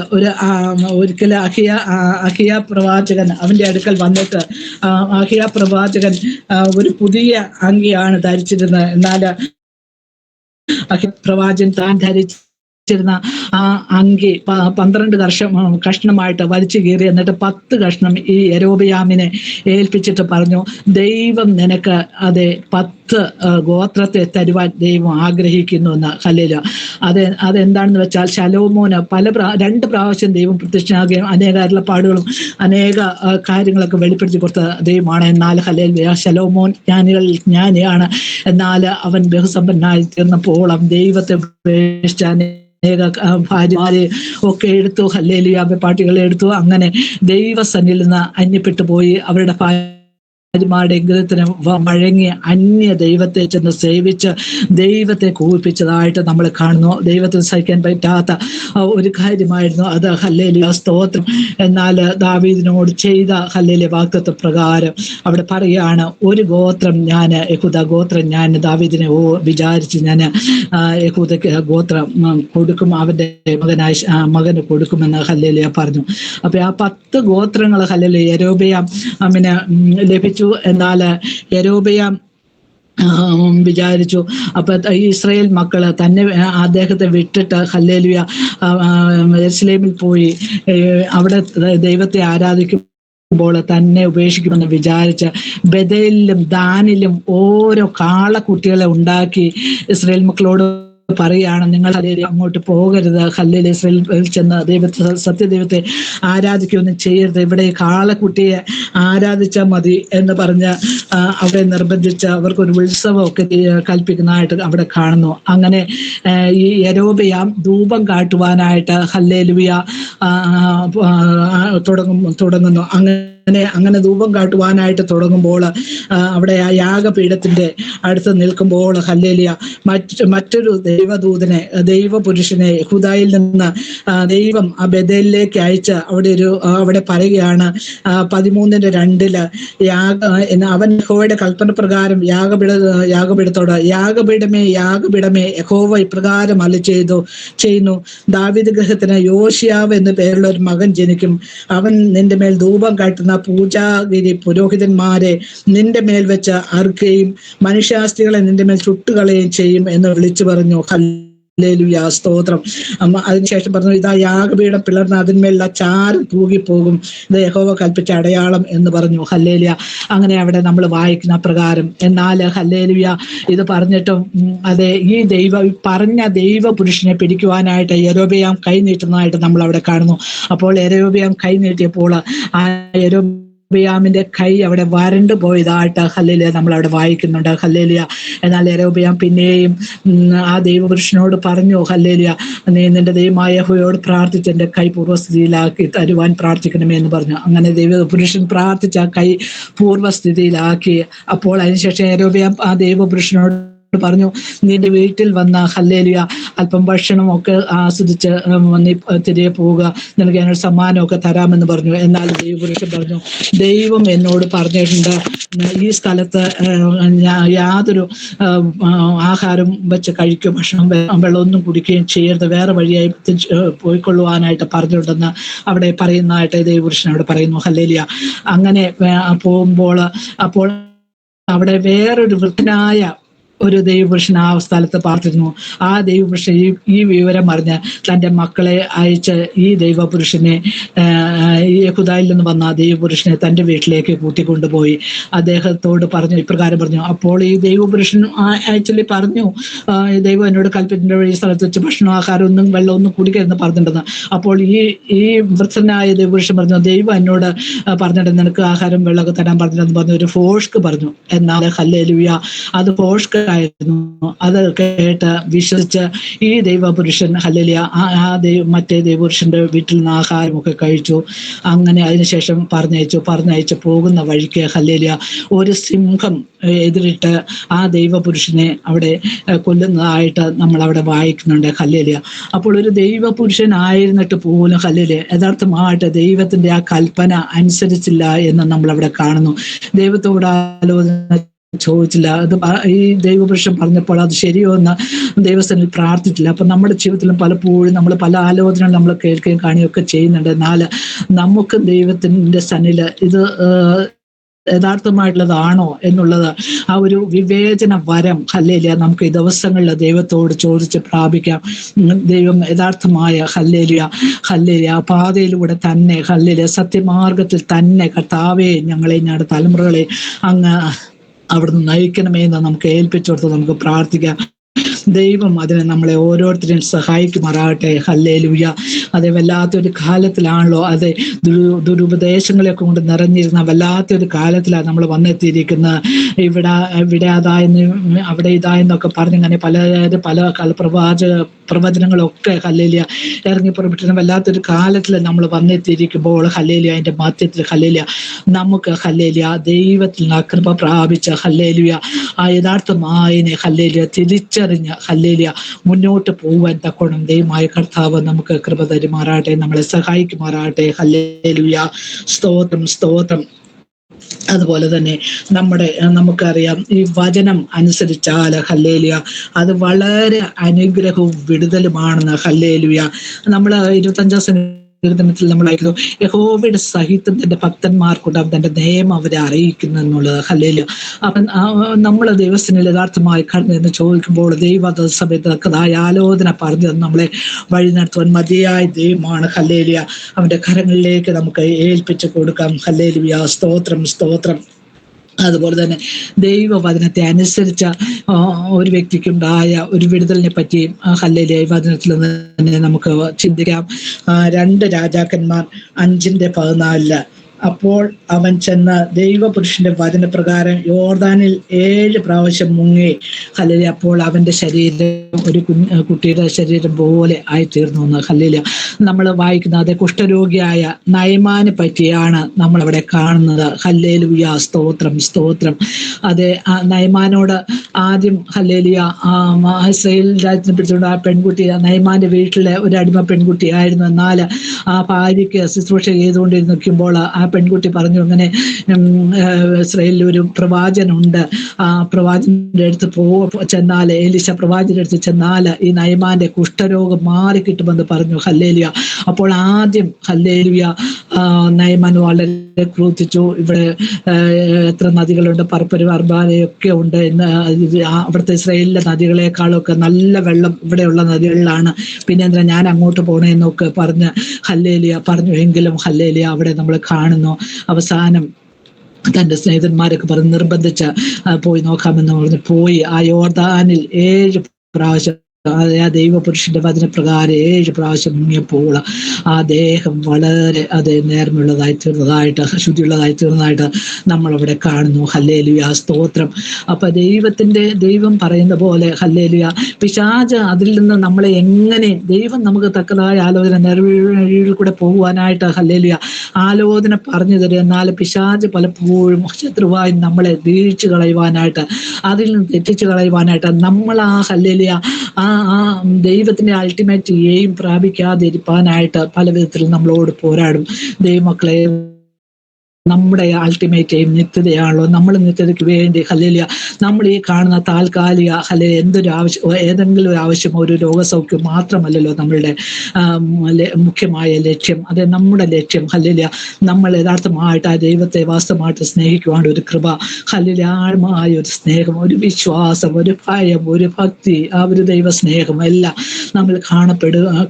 അഹിയ പ്രവാചകൻ അവന്റെ അടുക്കൽ വന്നിട്ട് അഹിയ പ്രവാചകൻ ഒരു പുതിയ അങ്കിയാണ് ധരിച്ചിരുന്നത്. എന്നാൽ പ്രവാചകൻ താൻ ധരിച്ചിരുന്ന ആ അങ്കി 12 കഷ്ണമായിട്ട് വലിച്ചു കീറി, എന്നിട്ട് 10 കഷ്ണം ഈ യൊരോബെയാമിനെ ഏൽപ്പിച്ചിട്ട് പറഞ്ഞു, ദൈവം നിനക്ക് 10 ഗോത്രത്തെ തരുവാൻ ദൈവം ആഗ്രഹിക്കുന്നു എന്ന്. ഹല്ലേലൂയ. അതെന്താണെന്ന് വെച്ചാൽ ശലോമോന് 2 പ്രാവശ്യം ദൈവം പ്രത്യക്ഷനാകുകയും അനേക അരുളപ്പാടുകളും അനേക കാര്യങ്ങളൊക്കെ വെളിപ്പെടുത്തി കൊടുത്ത ദൈവമാണ്. എന്നാൽ ഹല്ലേലൂയ ശലോമോൻ ജ്ഞാനിയാണ്. എന്നാൽ അവൻ ബഹുസമ്പന്നനായി തീർന്നപ്പോൾ അവൻ ദൈവത്തെ ഉപേക്ഷിച്ച അനേക ഭാര്യമാരെ ഒക്കെ എടുത്തു. ഹല്ലേലൂയ. പാട്ടികളെ എടുത്തു. അങ്ങനെ ദൈവസന്നിധിയിൽ നിന്ന് അന്യപ്പെട്ടു പോയി. അവരുടെ ഭാര്യമാരുടെ എങ്കിലത്തിന് വഴങ്ങി അന്യ ദൈവത്തെ ചെന്ന് സേവിച്ച് ദൈവത്തെ കൂപ്പിച്ചതായിട്ട് നമ്മൾ കാണുന്നു. ദൈവത്തിന് സഹിക്കാൻ പറ്റാത്ത ഒരു കാര്യമായിരുന്നു അത്. ഹല്ലേലൂയ സ്തോത്രം. എന്നാൽ ദാവീദിനോട് ചെയ്ത ഹല്ലേലൂയ വാഗ്ദത്ത പ്രകാരം അവിടെ പറയുകയാണ്, ഒരു ഗോത്രം ഞാൻ യഹൂദ ഗോത്രം ഞാൻ ദാവീദിനെ വിചാരിച്ച് ഞാൻ യഹൂദയ്ക്ക് ഗോത്രം കൊടുക്കും, അവന്റെ മകന് കൊടുക്കുമെന്ന് ഹല്ലേലൂയ പറഞ്ഞു. അപ്പൊ ആ 10 ഗോത്രങ്ങൾ ഹല്ലേലൂയ യൊരോബെയാമിന് ലഭിച്ചു. വിചാരിച്ചു. എന്നാൽ യെരോബെയാം വിചാരിച്ചു. അപ്പൊ ഇസ്രായേൽ മക്കള് തന്നെ അദ്ദേഹത്തെ വിട്ടിട്ട് ഹല്ലേലൂയ യെരൂശലേമിൽ പോയി അവിടെ ദൈവത്തെ ആരാധിക്കുമ്പോൾ തന്നെ ഉപേക്ഷിക്കുമെന്ന് വിചാരിച്ച് ബേഥേലിലും ദാനിലും ഓരോ കാളക്കുട്ടികളെ ഉണ്ടാക്കി ഇസ്രായേൽ മക്കളോട് പറയാണ്, നിങ്ങൾ അങ്ങോട്ട് പോകരുത്, ഹല്ലേലൂയ ഇസ്രായേലിൽ ചെന്ന് ദൈവത്തെ സത്യദൈവത്തെ ആരാധിക്കുകയൊന്നും ചെയ്യരുത്, ഇവിടെ കാളക്കുട്ടിയെ ആരാധിച്ചാൽ മതി എന്ന് പറഞ്ഞ് അവിടെ നിർബന്ധിച്ച് അവർക്കൊരു ഉത്സവമൊക്കെ കൽപ്പിക്കുന്നതായിട്ട് അവിടെ കാണുന്നു. അങ്ങനെ ഈ യെരോബെയാം ധൂപം കാട്ടുവാനായിട്ട് ഹല്ലേലൂയ തുടങ്ങുന്നു. അങ്ങനെ ധൂപം കാട്ടുവാനായിട്ട് തുടങ്ങുമ്പോൾ അവിടെ ആ യാഗപീഠത്തിന്റെ അടുത്ത് നിൽക്കുമ്പോൾ ഹല്ലേലൂയ മറ്റൊരു ദൈവദൂതനെ, ദൈവപുരുഷനെ യഹൂദായിൽ നിന്ന് ദൈവം ആ ബേഥേലിലേക്ക് അയച്ച് അവിടെ പറയുകയാണ് 13:2 അവൻ യഹോവയുടെ കൽപ്പന പ്രകാരം യാഗപീഠത്തോട് യാഗപീഠമേ യഹോവ ഇപ്രകാരം ചെയ്യുന്നു, ദാവീദ് ഗൃഹത്തിന് യോശിയാവ് എന്നു പേരുള്ള ഒരു മകൻ ജനിക്കും. അവൻ നിന്റെ മേൽ ധൂപം കാട്ടുന്ന പൂജാഗിരി പുരോഹിതന്മാരെ നിന്റെ മേൽ വെച്ച് അറുക്കുകയും മനുഷ്യാസ്തികളെ നിന്റെ മേൽ ചുട്ടുകളയുകയും ചെയ്യും എന്ന് വിളിച്ചു പറഞ്ഞു. ഹല്ലേലൂയ, സ്തോത്രം. അതിനുശേഷം പറഞ്ഞു, ഇതാ യാഗപീഠം പിളർന്ന് അതിന്മേലുള്ള ചാരം തൂകിപ്പോകും, ഇത് യഹോവ കൽപ്പിച്ച അടയാളം എന്ന് പറഞ്ഞു. ഹല്ലേലൂയ. അങ്ങനെ അവിടെ നമ്മൾ വായിക്കുന്ന പ്രകാരം. എന്നാൽ ഹല്ലേലൂയ ഇത് പറഞ്ഞിട്ടും അതെ ഈ പറഞ്ഞ ദൈവ പുരുഷനെ പിടിക്കുവാനായിട്ട് യെരോബെയാം കൈ നീട്ടുന്നതായിട്ട് നമ്മൾ അവിടെ കാണുന്നു. അപ്പോൾ യെരോബെയാം കൈ നീട്ടിയപ്പോൾ ആ യെരോബെയാമിന്റെ കൈ അവിടെ വരണ്ടു പോയതായിട്ട് ഹല്ലേലൂയ നമ്മൾ അവിടെ വായിക്കുന്നുണ്ട്. ഹല്ലേലൂയ. എന്നാൽ യെരോബെയാം പിന്നെയും ആ ദൈവപുരുഷനോട് പറഞ്ഞു, ഹല്ലേലൂയ നീ നിന്റെ ദൈവമായ യഹോവയോട് പ്രാർത്ഥിച്ച് എന്റെ കൈ പൂർവ്വസ്ഥിതിയിലാക്കി തരുവാൻ പ്രാർത്ഥിക്കണമേ എന്ന് പറഞ്ഞു. അങ്ങനെ ദൈവപുരുഷൻ പ്രാർത്ഥിച്ച ആ കൈ പൂർവ്വസ്ഥിതിയിലാക്കി. അപ്പോൾ അതിനുശേഷം യെരോബെയാം ആ ദൈവപുരുഷനോട് പറഞ്ഞു, നിന്റെ വീട്ടിൽ വന്ന ഹല്ലേലൂയ അല്പം ഭക്ഷണമൊക്കെ ആസ്വദിച്ച് നീ തിരികെ പോവുക, നിനക്ക് ഞാനൊരു സമ്മാനമൊക്കെ തരാമെന്ന് പറഞ്ഞു. എന്നാൽ ദൈവപുരുഷൻ പറഞ്ഞു, ദൈവം എന്നോട് പറഞ്ഞിട്ടുണ്ട് ഈ സ്ഥലത്ത് യാതൊരു ആഹാരം വെച്ച് കഴിക്കുകയോ ഭക്ഷണം വെള്ളമൊന്നും കുടിക്കുകയും ചെയ്യരുത്, വേറെ വഴിയായി പോയിക്കൊള്ളുവാനായിട്ട് പറഞ്ഞിട്ടുണ്ടെന്ന് അവിടെ പറയുന്നതായിട്ട് ദൈവപുരുഷൻ അവിടെ പറയുന്നു. ഹല്ലേലൂയ. അങ്ങനെ പോകുമ്പോൾ അപ്പോൾ അവിടെ വേറൊരു വൃദ്ധനായ ഒരു ദൈവപുരുഷൻ ആ സ്ഥലത്ത് പാർത്തിരുന്നു. ആ ദൈവപുരുഷൻ ഈ വിവരം അറിഞ്ഞ് തൻ്റെ മക്കളെ അയച്ച് ഈ ദൈവപുരുഷനെ ഈ യഹൂദായിൽ നിന്ന് വന്ന ദൈവപുരുഷനെ തൻ്റെ വീട്ടിലേക്ക് കൂട്ടിക്കൊണ്ടുപോയി അദ്ദേഹത്തോട് പറഞ്ഞു, ഇപ്രകാരം പറഞ്ഞു. അപ്പോൾ ഈ ദൈവപുരുഷൻ ആക്ച്വലി പറഞ്ഞു, ദൈവം എന്നോട് കൽപ്പിച്ചിട്ടുണ്ട് ഈ സ്ഥലത്ത് വെച്ച് ഭക്ഷണം ആഹാരം ഒന്നും വെള്ളമൊന്നും കുടിക്കരുതെന്ന് പറഞ്ഞിട്ടുണ്ടെന്ന്. അപ്പോൾ ഈ വൃദ്ധനായ ദൈവപുരുഷൻ പറഞ്ഞു, ദൈവം എന്നോട് പറഞ്ഞിട്ട് നിനക്ക് ആഹാരം വെള്ളമൊക്കെ തരാൻ പറഞ്ഞിട്ടുണ്ടെന്ന് പറഞ്ഞു. ഒരു ഫോഷ്ക്ക് പറഞ്ഞു. എന്നാൽ ഹല്ലേലൂയ അത് ഫോഷ്ക്ക് ആയിരുന്നു. അത് കേട്ട് വിശ്വസിച്ച് ഈ ദൈവപുരുഷൻ ഹല്ലേലൂയ മറ്റേ ദൈവപുരുഷന്റെ വീട്ടിൽ നിന്ന് ആഹാരമൊക്കെ കഴിച്ചു. അങ്ങനെ അതിനുശേഷം പറഞ്ഞയച്ചു പോകുന്ന വഴിക്ക് ഹല്ലേലൂയ ഒരു സിംഹം എതിരിട്ട് ആ ദൈവപുരുഷനെ അവിടെ കൊല്ലുന്നതായിട്ട് നമ്മൾ അവിടെ വായിക്കുന്നുണ്ട്. ഹല്ലേലൂയ. അപ്പോൾ ഒരു ദൈവപുരുഷൻ ആയിരുന്നിട്ട് പോലും ഹല്ലേലൂയ യഥാർത്ഥമായിട്ട് ദൈവത്തിന്റെ ആ കൽപ്പന അനുസരിച്ചില്ല എന്ന് നമ്മൾ അവിടെ കാണുന്നു. ദൈവത്തോട് ആലോചന ചോദിച്ചില്ല. അത് ഈ ദൈവപുരുഷൻ പറഞ്ഞപ്പോൾ അത് ശരിയോ എന്ന് ദൈവസ്ഥനിൽ പ്രാർത്ഥിച്ചില്ല. അപ്പൊ നമ്മുടെ ജീവിതത്തിലും പലപ്പോഴും നമ്മൾ പല ആലോചനകൾ നമ്മൾ കേൾക്കുകയും കാണുകയൊക്കെ ചെയ്യുന്നുണ്ട്. എന്നാൽ നമുക്ക് ദൈവത്തിന്റെ സന്നിൽ ഇത് യഥാർത്ഥമായിട്ടുള്ളതാണോ എന്നുള്ളത് ആ ഒരു വിവേചന വരം ഹല്ലേലൂയ നമുക്ക് ഈ ദിവസങ്ങളിൽ ദൈവത്തോട് ചോദിച്ച് പ്രാപിക്കാം. ദൈവം യഥാർത്ഥമായ ഹല്ലേലൂയ പാതയിലൂടെ തന്നെ ഹല്ലേലൂയ സത്യമാർഗത്തിൽ തന്നെ കർത്താവേ ഞങ്ങളെ ഞങ്ങളുടെ തലമുറകളെ അങ്ങ് അവിടുന്ന് നയിക്കണമേ എന്ന് നമുക്ക് ഏൽപ്പിച്ചു കൊടുത്ത് നമുക്ക് പ്രാർത്ഥിക്കാം. ദൈവം അതിനെ നമ്മളെ ഓരോരുത്തരെയും സഹായിക്കുമാറാകട്ടെ. ഹല്ലേലൂയ. അത് വല്ലാത്തൊരു കാലത്തിലാണല്ലോ, അത് ദുരുപദേശങ്ങളെയൊക്കെ കൊണ്ട് നിറഞ്ഞിരുന്ന വല്ലാത്തൊരു കാലത്തിലാണ് നമ്മൾ വന്നെത്തിയിരിക്കുന്നത്. ഇവിടെ അതായെന്ന് അവിടെ ഇതായെന്നൊക്കെ പറഞ്ഞിങ്ങനെ പല പ്രവചനങ്ങളൊക്കെ ഹല്ലേലൂയ ഇറങ്ങി പുറപ്പെട്ടിരുന്ന വല്ലാത്തൊരു കാലത്തിൽ നമ്മൾ വന്നെത്തിയിരിക്കുമ്പോൾ ഹല്ലേലൂയ അതിന്റെ മധ്യത്തിൽ ഹല്ലേലൂയ നമുക്ക് ഹല്ലേലൂയ ദൈവത്തിൽ കൃപ പ്രാപിച്ച ഹല്ലേലൂയ ആ യഥാർത്ഥമായതിനെ ഹല്ലേലൂയ തിരിച്ചറിഞ്ഞ് ഹല്ലേലൂയ മുന്നോട്ട് പോവാൻ തക്കോണം ദൈവമായ കർത്താവ് നമുക്ക് കൃപ തരുമാറാട്ടെ, നമ്മളെ സഹായിക്കുമാറാട്ടെ. ഹല്ലേലൂയ. സ്തോത്രം. അതുപോലെ തന്നെ നമുക്കറിയാം ഈ വചനം അനുസരിച്ചാൽ ഹല്ലേലൂയ അത് വളരെ അനുഗ്രഹവും വിടുതലുമാണെന്ന് ഹല്ലേലൂയ. നമ്മൾ 25 സങ്കീർത്തനത്തിൽ നമ്മൾ വായിക്കുന്നു, യഹോവയുടെ സഹിതം തന്റെ ഭക്തന്മാർക്കുണ്ട്, അവൻ തന്റെ നിയമം അവരെ അറിയിക്കുന്നു എന്നുള്ളത്. ഹല്ലേലൂയ. അവൻ നമ്മളെ ദൈവത്തിന് യഥാർത്ഥമായി എന്ന് ചോദിക്കുമ്പോൾ ദൈവ അത് സമയത്ത് തക്കതായ ആലോചന പറഞ്ഞു നമ്മളെ വഴി നടത്തുവാൻ മതിയായ ദൈവമാണ്. ഹല്ലേലൂയ. അവന്റെ കരങ്ങളിലേക്ക് നമുക്ക് ഏൽപ്പിച്ചു കൊടുക്കാം. ഹല്ലേലൂയ. സ്തോത്രം, സ്തോത്രം. അതുപോലെ തന്നെ ദൈവവചനത്തെ അനുസരിച്ച ഒരു വ്യക്തിക്കുണ്ടായ ഒരു വിടുതലിനെ പറ്റിയും ഹല്ലേലൂയ വചനത്തിൽ തന്നെ നമുക്ക് ചിന്തിക്കാം. 2 രാജാക്കന്മാർ 5:14 അപ്പോൾ അവൻ ചെന്ന് ദൈവപുരുഷന്റെ വചനപ്രകാരം യോർദാനിൽ 7 പ്രാവശ്യം മുങ്ങി. ഹല്ലേലൂയ. അപ്പോൾ അവന്റെ ശരീരം ഒരു കുട്ടിയുടെ ശരീരം പോലെ ആയിത്തീർന്നു എന്ന്. ഹല്ലേലൂയ. നമ്മൾ വായിക്കുന്ന അതേ കുഷ്ഠരോഗിയായ നയമാനെ പറ്റിയാണ് നമ്മൾ അവിടെ കാണുന്നത്. ഹല്ലേലൂയ. സ്തോത്രം, സ്തോത്രം. അതെ, നയമാനോട് ആദ്യം ഹല്ലേലൂയ ഇസ്രായേൽ രാജ്യത്തിനെ പിടിച്ചുകൊണ്ട് ആ പെൺകുട്ടി നയമാന്റെ വീട്ടിലെ ഒരു അടിമ പെൺകുട്ടിയായിരുന്നു. എന്നാൽ ആ ഭാര്യയ്ക്ക് ശുശ്രൂഷ ചെയ്തുകൊണ്ടിരിക്കുമ്പോൾ ആ പെൺകുട്ടി പറഞ്ഞു, അങ്ങനെ ഇസ്രായേലിൽ ഒരു പ്രവാചനുണ്ട്, ആ പ്രവാചകന്റെ അടുത്ത് ചെന്നാൽ, എലീശ പ്രവാചകന്റെ അടുത്ത് ചെന്നാൽ ഈ നയമാന്റെ കുഷ്ഠരോഗം മാറിക്കിട്ടുമെന്ന് പറഞ്ഞു. ഹല്ലേലൂയ. അപ്പോൾ ആദ്യം ഹല്ലേലൂയ നയമാൻ വളരെ ക്രൂദ്ധിച്ചു. ഇവിടെ എത്ര നദികളുണ്ട്, പർപ്പരും അർബാനയൊക്കെ ഉണ്ട് എന്ന്, അവിടുത്തെ ഇസ്രായേലിലെ നദികളെക്കാളൊക്കെ നല്ല വെള്ളം ഇവിടെയുള്ള നദികളിലാണ്, പിന്നെ എന്തിനാ ഞാൻ അങ്ങോട്ട് പോണേന്നൊക്കെ പറഞ്ഞ് ഹല്ലേലൂയ പറഞ്ഞു. എങ്കിലും ഹല്ലേലൂയ അവിടെ നമ്മൾ കാണുന്നു അവസാനം തന്റെ സ്നേഹിതന്മാരൊക്കെ പറഞ്ഞ് നിർബന്ധിച്ച് പോയി നോക്കാമെന്ന് പറഞ്ഞ് പോയി. ആ യോർദാനിൽ 7 പ്രാവശ്യം ആ ദൈവപുരുഷന്റെ വചനപ്രകാരം 7 പ്രാവശ്യം മുങ്ങിയപ്പോൾ ആ ദേഹം വളരെ നേർമയുള്ളതായി തീർന്നതായിട്ട്, ശുദ്ധിയുള്ളതായി തീർന്നതായിട്ട് നമ്മളവിടെ കാണുന്നു. ഹല്ലേലൂയ. സ്തോത്രം. അപ്പൊ ദൈവം പറയുന്ന പോലെ ഹല്ലേലൂയ പിശാച് അതിൽ നിന്ന് നമ്മളെ എങ്ങനെ ദൈവം നമുക്ക് തക്കതായ ആലോചന നേർവഴിയിൽ കൂടെ പോകുവാനായിട്ട് ഹല്ലേലൂയ ആലോചന പറഞ്ഞു തരും. എന്നാൽ പിശാച് പലപ്പോഴും ശത്രുവായി നമ്മളെ വീഴ്ച കളയുവാനായിട്ട്, അതിൽ നിന്ന് തെറ്റിച്ച് കളയുവാനായിട്ട് നമ്മൾ ആ ഹല്ലേലൂയ ആ ദൈവത്തിന്റെ അൾട്ടിമേറ്റ് എയിം പ്രാപിക്കാതിരിക്കാനായിട്ട് പല വിധത്തിൽ നമ്മളോട് പോരാടും. ദൈവമക്കളെ, നമ്മുടെ അൾട്ടിമേറ്റ് എയിം നിത്യതയാണല്ലോ. നമ്മൾ നിത്യതയ്ക്ക് വേണ്ടി ഹല്ലേലൂയ നമ്മൾ ഈ കാണുന്ന താൽക്കാലിക എന്തൊരു ആവശ്യം, ഏതെങ്കിലും ഒരു ആവശ്യം, ഒരു രോഗസൗഖ്യം മാത്രമല്ലല്ലോ നമ്മളുടെ മുഖ്യമായ ലക്ഷ്യം. അത് നമ്മുടെ ലക്ഷ്യം ഹല്ലേലൂയ നമ്മൾ യഥാർത്ഥമായിട്ട് ആ ദൈവത്തെ വാസ്തവമായിട്ട് സ്നേഹിക്കുവാൻ ഒരു കൃപ, ഹല്ലേലൂയ ആഴമായ ഒരു സ്നേഹം, ഒരു വിശ്വാസം, ഒരു ഭയം, ഒരു ഭക്തി, ആ ഒരു ദൈവ സ്നേഹം എല്ലാം നമ്മൾ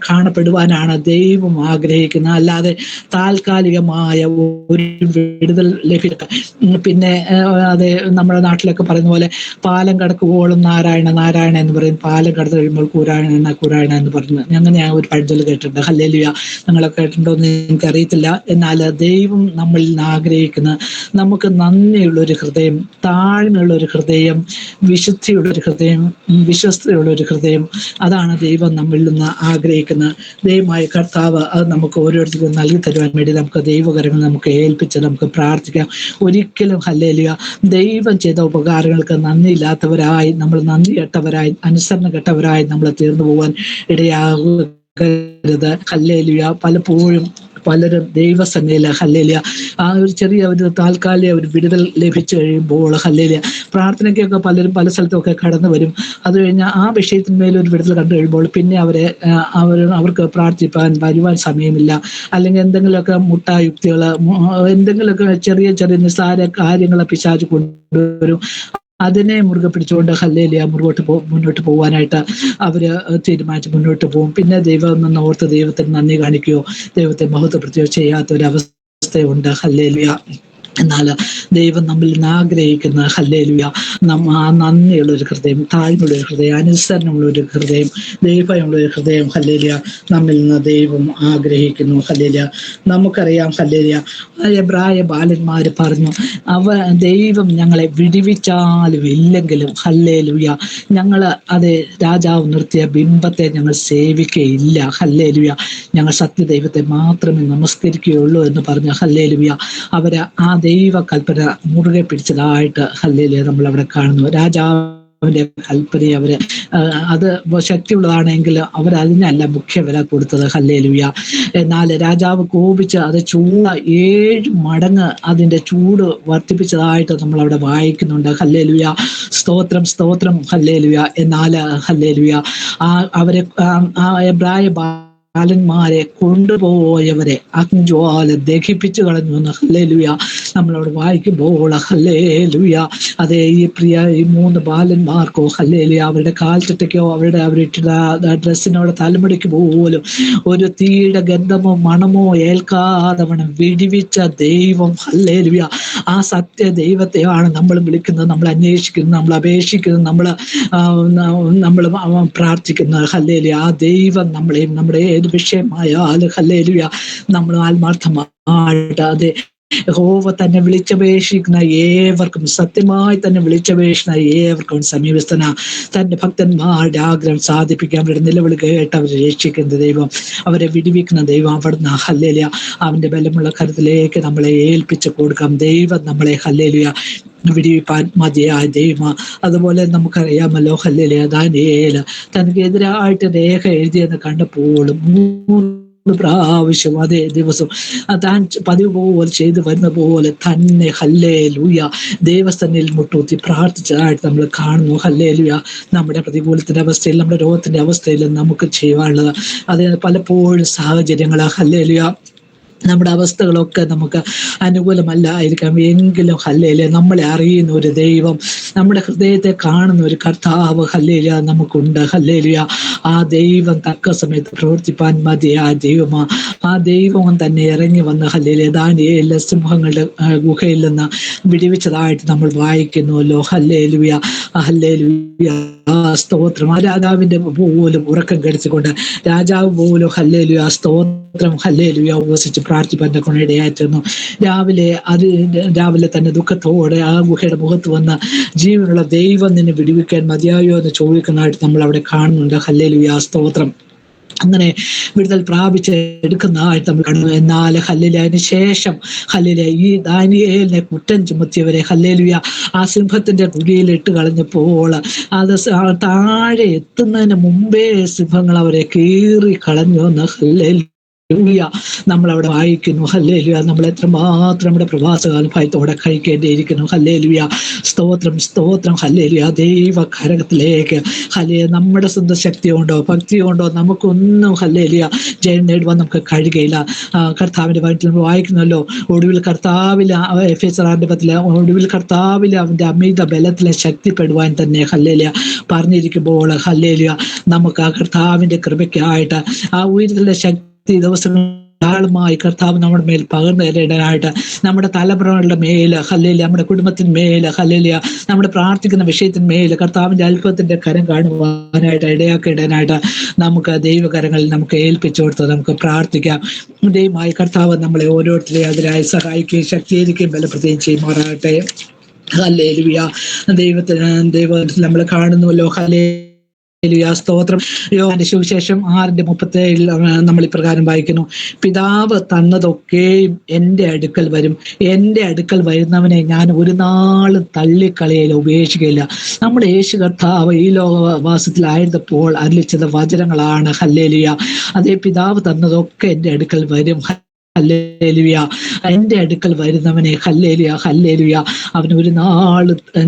കാണപ്പെടുവാനാണ് ദൈവം ആഗ്രഹിക്കുന്നത്. അല്ലാതെ താൽക്കാലികമായ ഒരു വിടുതൽ ലഭിക്കുക. പിന്നെ അതെ, നമ്മുടെ നാട്ടിലൊക്കെ പറയുന്ന പോലെ പാലം കടക്കുവോളം നാരായണ നാരായണ എന്ന് പറയും, പാലം കടന്നു കഴിയുമ്പോൾ കൂരായണ കൂരായണ എന്ന് പറഞ്ഞു. ഞാൻ ഒരു പഴഞ്ചൊല്ല് കേട്ടിട്ടുണ്ട്. ഹല്ലേലൂയ. നിങ്ങളൊക്കെ കേട്ടിട്ടുണ്ടോ എന്ന് എനിക്കറിയത്തില്ല. എന്നാൽ ദൈവം നമ്മളിൽ നിന്ന് ആഗ്രഹിക്കുന്ന നമുക്ക് നന്ദിയുള്ളൊരു ഹൃദയം, താഴ്മയുള്ളൊരു ഹൃദയം, വിശുദ്ധിയുള്ളൊരു ഹൃദയം, വിശ്വസ്തയുള്ളൊരു ഹൃദയം, അതാണ് ദൈവം നമ്മളിൽ നിന്ന് ആഗ്രഹിക്കുന്നത്. ദൈവമായ കർത്താവ് അത് നമുക്ക് ഓരോരുത്തർക്കും നൽകി തരുവാൻ വേണ്ടി നമുക്ക് ദൈവകരങ്ങൾ നമുക്ക് ഏൽപ്പിച്ച് നമുക്ക് പ്രാർത്ഥിക്കാം. ഒരിക്കലും ഹല്ലേലൂയ ദൈവം ചെയ്ത ഉപകാരങ്ങൾക്ക് നന്ദിയില്ലാത്തവരായി, നമ്മൾ നന്ദി കെട്ടവരായി, അനുസരണ കെട്ടവരായി നമ്മൾ തീർന്നു പോകാൻ ഇടയാകരുത്. ഹല്ലേലൂയ. പലപ്പോഴും പലരും ദൈവസന്നിധിയില് ഹല്ലേലൂയ ആ ഒരു ചെറിയ ഒരു താൽക്കാലിക ഒരു വിടുതൽ ലഭിച്ചു കഴിയുമ്പോൾ ഹല്ലേലൂയ പ്രാർത്ഥനയ്ക്കൊക്കെ പലരും പല സ്ഥലത്തൊക്കെ കടന്നു വരും. അത് കഴിഞ്ഞാൽ ആ വിഷയത്തിന്മേൽ ഒരു വിടുതൽ കണ്ടു കഴിയുമ്പോൾ പിന്നെ അവർക്ക് പ്രാർത്ഥിപ്പാൻ വരുവാൻ സമയമില്ല. അല്ലെങ്കിൽ എന്തെങ്കിലുമൊക്കെ മുട്ടായുക്തികൾ, എന്തെങ്കിലുമൊക്കെ ചെറിയ ചെറിയ നിസ്സാര കാര്യങ്ങൾ പിശാച് കൊണ്ടുവരും. അതിനെ മുറുകെ പിടിച്ചുകൊണ്ട് ഹല്ലേലൂയ മുന്നോട്ട് പോകാനായിട്ട് അവര് തീരുമാനിച്ച് മുന്നോട്ട് പോകും. പിന്നെ ദൈവം നിന്ന് ഓർത്ത് ദൈവത്തിന് നന്ദി കാണിക്കുകയോ ദൈവത്തെ മഹത്വപ്പെടുത്തുകയോ ചെയ്യാത്ത ഒരു അവസ്ഥയുണ്ട്. ഹല്ലേലൂയ. എന്നാൽ ദൈവം നമ്മളിൽ നിന്ന് ആഗ്രഹിക്കുന്ന ഹല്ലേലൂയ ആ നന്ദിയുള്ളൊരു ഹൃദയം, താഴ്മയുള്ളൊരു ഹൃദയം, അനുസരണമുള്ളൊരു ഹൃദയം, ദൈവമുള്ളൊരു ഹൃദയം ഹല്ലേലൂയ നമ്മിൽ നിന്ന് ദൈവം ആഗ്രഹിക്കുന്നു. ഹല്ലേലൂയ. നമുക്കറിയാം ഹല്ലേലൂയ എബ്രായ ബാലന്മാര് പറഞ്ഞു, ദൈവം ഞങ്ങളെ വിടുവിച്ചാലും ഇല്ലെങ്കിലും ഹല്ലേലൂയ ഞങ്ങൾ രാജാവ് നിർത്തിയ ബിംബത്തെ ഞങ്ങൾ സേവിക്കുകയില്ല. ഹല്ലേലൂയ ഞങ്ങൾ സത്യദൈവത്തെ മാത്രമേ നമസ്കരിക്കുകയുള്ളൂ എന്ന് പറഞ്ഞു. ഹല്ലേലൂയ അവര് ആ ദൈവ കൽപ്പന മുറുകെ പിടിച്ചതായിട്ട് ഹല്ലേലൂയ നമ്മൾ അവിടെ കാണുന്നു. രാജാവിന്റെ കൽപ്പനയെ അത് ശക്തിയുള്ളതാണെങ്കിൽ അതിനല്ല മുഖ്യ വില കൊടുത്തത്. ഹല്ലേലൂയ. എന്നാൽ രാജാവ് കോപിച്ച് അത് 7 മടങ്ങ് അതിന്റെ ചൂട് വർദ്ധിപ്പിച്ചതായിട്ട് നമ്മൾ അവിടെ വായിക്കുന്നുണ്ട്. ഹല്ലേലൂയ. സ്തോത്രം, സ്തോത്രം. ഹല്ലേലൂയ. എന്നാൽ ഹല്ലേലൂയ അവരെ എബ്രായ ബാലന്മാരെ കൊണ്ടുപോയവരെ അഗ്നിജ്വാല ദഹിപ്പിച്ചു കളഞ്ഞു എന്ന് ഹല്ലേലൂയ നമ്മളവിടെ വായിക്കുമ്പോൾ ഹല്ലേലൂയ. അതേ ഈ 3 ബാലന്മാർക്കോ ഹല്ലേലൂയ അവരുടെ കാൽച്ചട്ടയ്ക്കോ അവരുടെ ഡ്രസ്സിനോട് തലമുടിക്ക് പോലും ഒരു തീയുടെ ഗന്ധമോ മണമോ ഏൽക്കാതെ വിടിവിച്ച ദൈവം ഹല്ലേലൂയ. ആ സത്യ ദൈവത്തെയാണ് നമ്മൾ വിളിക്കുന്നത്, നമ്മൾ അന്വേഷിക്കുന്നത്, നമ്മൾ അപേക്ഷിക്കുന്നത്, നമ്മൾ പ്രാർത്ഥിക്കുന്നത് ഹല്ലേലൂയ. ആ ദൈവം നമ്മളെയും നമ്മുടെ ഏത് വിഷയമായാലും ഹല്ലേലൂയ നമ്മൾ ആത്മാർത്ഥമായിട്ട് അതെ യഹോവ തന്നെ വിളിച്ചപേക്ഷിക്കുന്ന ഏവർക്കും, സത്യമായി തന്നെ വിളിച്ചപേക്ഷിക്കുന്ന ഏവർക്കും സമീപസ്ഥന തന്റെ ഭക്തന്മാരുടെ ആഗ്രഹം സാധിപ്പിക്കാൻ അവരുടെ നിലവിളി കേട്ട് അവരെ രക്ഷിക്കുന്ന ദൈവം, അവരെ വിടിവിക്കുന്ന ദൈവം അവിടുന്ന് ഹല്ലേലൂയ അവന്റെ ബലമുള്ള കരുത്തിലേക്ക് നമ്മളെ ഏൽപ്പിച്ചു കൊടുക്കാം. ദൈവം നമ്മളെ ഹല്ലേലൂയ വിടിവിപ്പാൻ മതിയായ ദൈവം. അതുപോലെ നമുക്കറിയാമല്ലോ ഹല്ലേലൂയ ദാനിയേൽ തനിക്കെതിരായിട്ട് രേഖ എഴുതിയെന്ന് കണ്ടപ്പോൾ 3 പ്രാവശ്യം അതേ ദിവസം താൻ പതിവ് പോലെ ചെയ്തു വരുന്ന പോലെ തന്നെ ഹല്ലേലൂയ ദൈവസ്ഥനിൽ മുട്ടൂത്തി പ്രാർത്ഥിച്ചതായിട്ട് നമ്മൾ കാണുന്നു. ഹല്ലേലൂയ നമ്മുടെ പ്രതികൂലത്തിന്റെ അവസ്ഥയിൽ, നമ്മുടെ രോഗത്തിന്റെ അവസ്ഥയിൽ നമുക്ക് ചെയ്യുവാനുള്ളത് അത് പലപ്പോഴും സാഹചര്യങ്ങൾ ഹല്ലേലൂയ നമ്മുടെ അവസ്ഥകളൊക്കെ നമുക്ക് അനുകൂലമല്ലായിരിക്കാം എങ്കിലും ഹല്ലേലൂയ നമ്മളെ അറിയുന്ന ഒരു ദൈവം, നമ്മുടെ ഹൃദയത്തെ കാണുന്ന ഒരു കർത്താവ് ഹല്ലേലൂയ നമുക്കുണ്ട്. ഹല്ലേലൂയ ആ ദൈവം തക്ക സമയത്ത് പ്രവർത്തിപ്പാൻ മതിയായ ദൈവമാ. ആ ദൈവം തന്നെ ഇറങ്ങി വന്ന് ഹല്ലേലൂയ ദാനിയേൽ സിംഹങ്ങളുടെ ഗുഹയിൽ നിന്ന് വിടിവിച്ചതായിട്ട് നമ്മൾ വായിക്കുന്നുവല്ലോ. ഹല്ലേലൂയ ഹല്ലേലൂയ സ്തോത്രം. ആ രാജാവിന്റെ പോലും ഉറക്കം കടിച്ചുകൊണ്ട് രാജാവ് പോലും ഹല്ലേലൂയ സ്തോത്രം ഹല്ലേലൂയ ഉപവസിച്ച് പ്രാർത്ഥിപ്പാൻ കൊണ്ടിടയായിരുന്നു. രാവിലെ തന്നെ ദുഃഖത്തോടെ ആ ഗുഹയുടെ മുഖത്ത് വന്ന് ജീവനുള്ള ദൈവം നിന്നെ വിടുവിക്കാൻ മതിയായോ എന്ന് ചോദിക്കുന്നതായിട്ട് നമ്മൾ അവിടെ കാണുന്നുണ്ട്. ഹല്ലേലൂയ സ്തോത്രം. അങ്ങനെ വിടുതൽ പ്രാപിച്ച് എടുക്കുന്നതായിട്ട് നമ്മൾ കാണുന്നു. എന്നാൽ ഹല്ലേലൂയ അതിന് ശേഷം ഹല്ലേലൂയ ഈ ദാനിയേലിനെ കുറ്റം ചുമത്തിയവരെ ഹല്ലേലൂയ ആ സിംഹത്തിന്റെ കുഴിയിൽ ഇട്ട് കളഞ്ഞപ്പോൾ അത് താഴെ എത്തുന്നതിന് മുമ്പേ സിംഹങ്ങൾ അവരെ കീറി കളഞ്ഞു എന്ന് ഹല്ലേലൂയ നമ്മളവിടെ വായിക്കുന്നു. ഹല്ലേലൂയ നമ്മൾ എത്രമാത്രം നമ്മുടെ പ്രവാസകാലം ഭയത്തോടെ കഴിക്കേണ്ടിയിരിക്കുന്നു. ഹല്ലേലൂയ സ്തോത്രം സ്തോത്രം. ഹല്ലേലൂയ ദൈവ കരകത്തിലേക്ക് ഹല്ലേലൂയ നമ്മുടെ സ്വന്തം ശക്തി കൊണ്ടോ ഭക്തി കൊണ്ടോ നമുക്കൊന്നും ഹല്ലേലൂയ ജയം നേടുവാൻ നമുക്ക് കഴിയുകയില്ല. കർത്താവിന്റെ വചനത്തിൽ നമ്മൾ വായിക്കുന്നല്ലോ, ഒടുവിൽ കർത്താവിൽ എഫെസറിന്റെ 10 ഒടുവിൽ കർത്താവിൽ അവന്റെ അമിത ബലത്തിലെ ശക്തിപ്പെടുവാൻ തന്നെ ഹല്ലേലൂയ പറഞ്ഞിരിക്കുമ്പോൾ ഹല്ലേലൂയ നമുക്ക് ആ കർത്താവിന്റെ കൃപയ്ക്കായിട്ട് ആ ഉയരത്തിലെ ശക്തി ദിവസങ്ങൾ ധാരാളമായി കർത്താവ് നമ്മുടെ മേൽ പകർന്നു തരേണ്ടതായിട്ട് നമ്മുടെ തലമുറകളുടെ മേല് ഹല്ലേലൂയ നമ്മുടെ കുടുംബത്തിന്മേല് ഹല്ലേലൂയ നമ്മുടെ പ്രാർത്ഥിക്കുന്ന വിഷയത്തിന്മേല് കർത്താവിന്റെ അത്ഭുതത്തിന്റെ കരം കാണുവാനായിട്ട് ഇടയാക്കേണ്ടതിനായിട്ട് നമുക്ക് ദൈവകരങ്ങളിൽ നമുക്ക് ഏൽപ്പിച്ചു കൊടുത്ത് നമുക്ക് പ്രാർത്ഥിക്കാം. ദൈവമായി കർത്താവ് നമ്മളെ ഓരോരുത്തരെയും അതിനായി സഹായിക്കുകയും ശക്തീകരിക്കുകയും ബലപ്പെടുത്തുകയും ചെയ്യുമാറാകട്ടെ. ഹല്ലേലൂയ ദൈവത്തിൽ നമ്മൾ കാണുന്നുവല്ലോ. ഹല്ലേലൂയ സ്തോത്രം. യോഹന്നാന്റെ സുവിശേഷം 6:37 നമ്മൾ ഇപ്രകാരം വായിക്കുന്നു, പിതാവ് തന്നതൊക്കെയും എൻ്റെ അടുക്കൽ വരും, എൻ്റെ അടുക്കൽ വരുന്നവനെ ഞാൻ ഒരു നാളും തള്ളിക്കളയില്ല, ഉപേക്ഷിക്കുകയില്ല. നമ്മുടെ യേശു കർത്താവ് ഈ ലോകവാസത്തിലായിരുന്നപ്പോൾ അരുളിച്ചത് വചനങ്ങളാണ്. ഹല്ലേലൂയ അതേ പിതാവ് തന്നതൊക്കെ എൻ്റെ അടുക്കൽ വരും. ഹല്ലേലൂയ എൻ്റെ അടുക്കൽ വരുന്നവനെ ഹല്ലേലൂയ ഹല്ലേലൂയ അവന്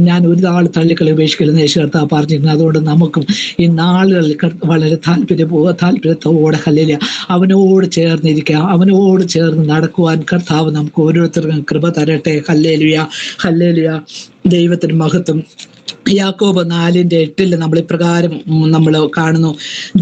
ഞാൻ ഒരു നാൾ തള്ളിക്കളി ഉപേക്ഷിക്കലെന്ന് യേശു കർത്താവ് പറഞ്ഞിരുന്നു. അതുകൊണ്ട് നമുക്കും ഈ നാളുകളിൽ വളരെ താല്പര്യത്തോടെ ഹല്ലേലൂയ അവനോട് ചേർന്നിരിക്കാം, അവനോട് ചേർന്ന് നടക്കുവാൻ കർത്താവ് നമുക്ക് ഓരോരുത്തർക്കും കൃപ തരട്ടെ. ഹല്ലേലൂയ ഹല്ലേലൂയ ദൈവത്തിന് മഹത്വം. യാക്കോബ് 4:8 നമ്മൾ ഇപ്രകാരം നമ്മൾ കാണുന്നു,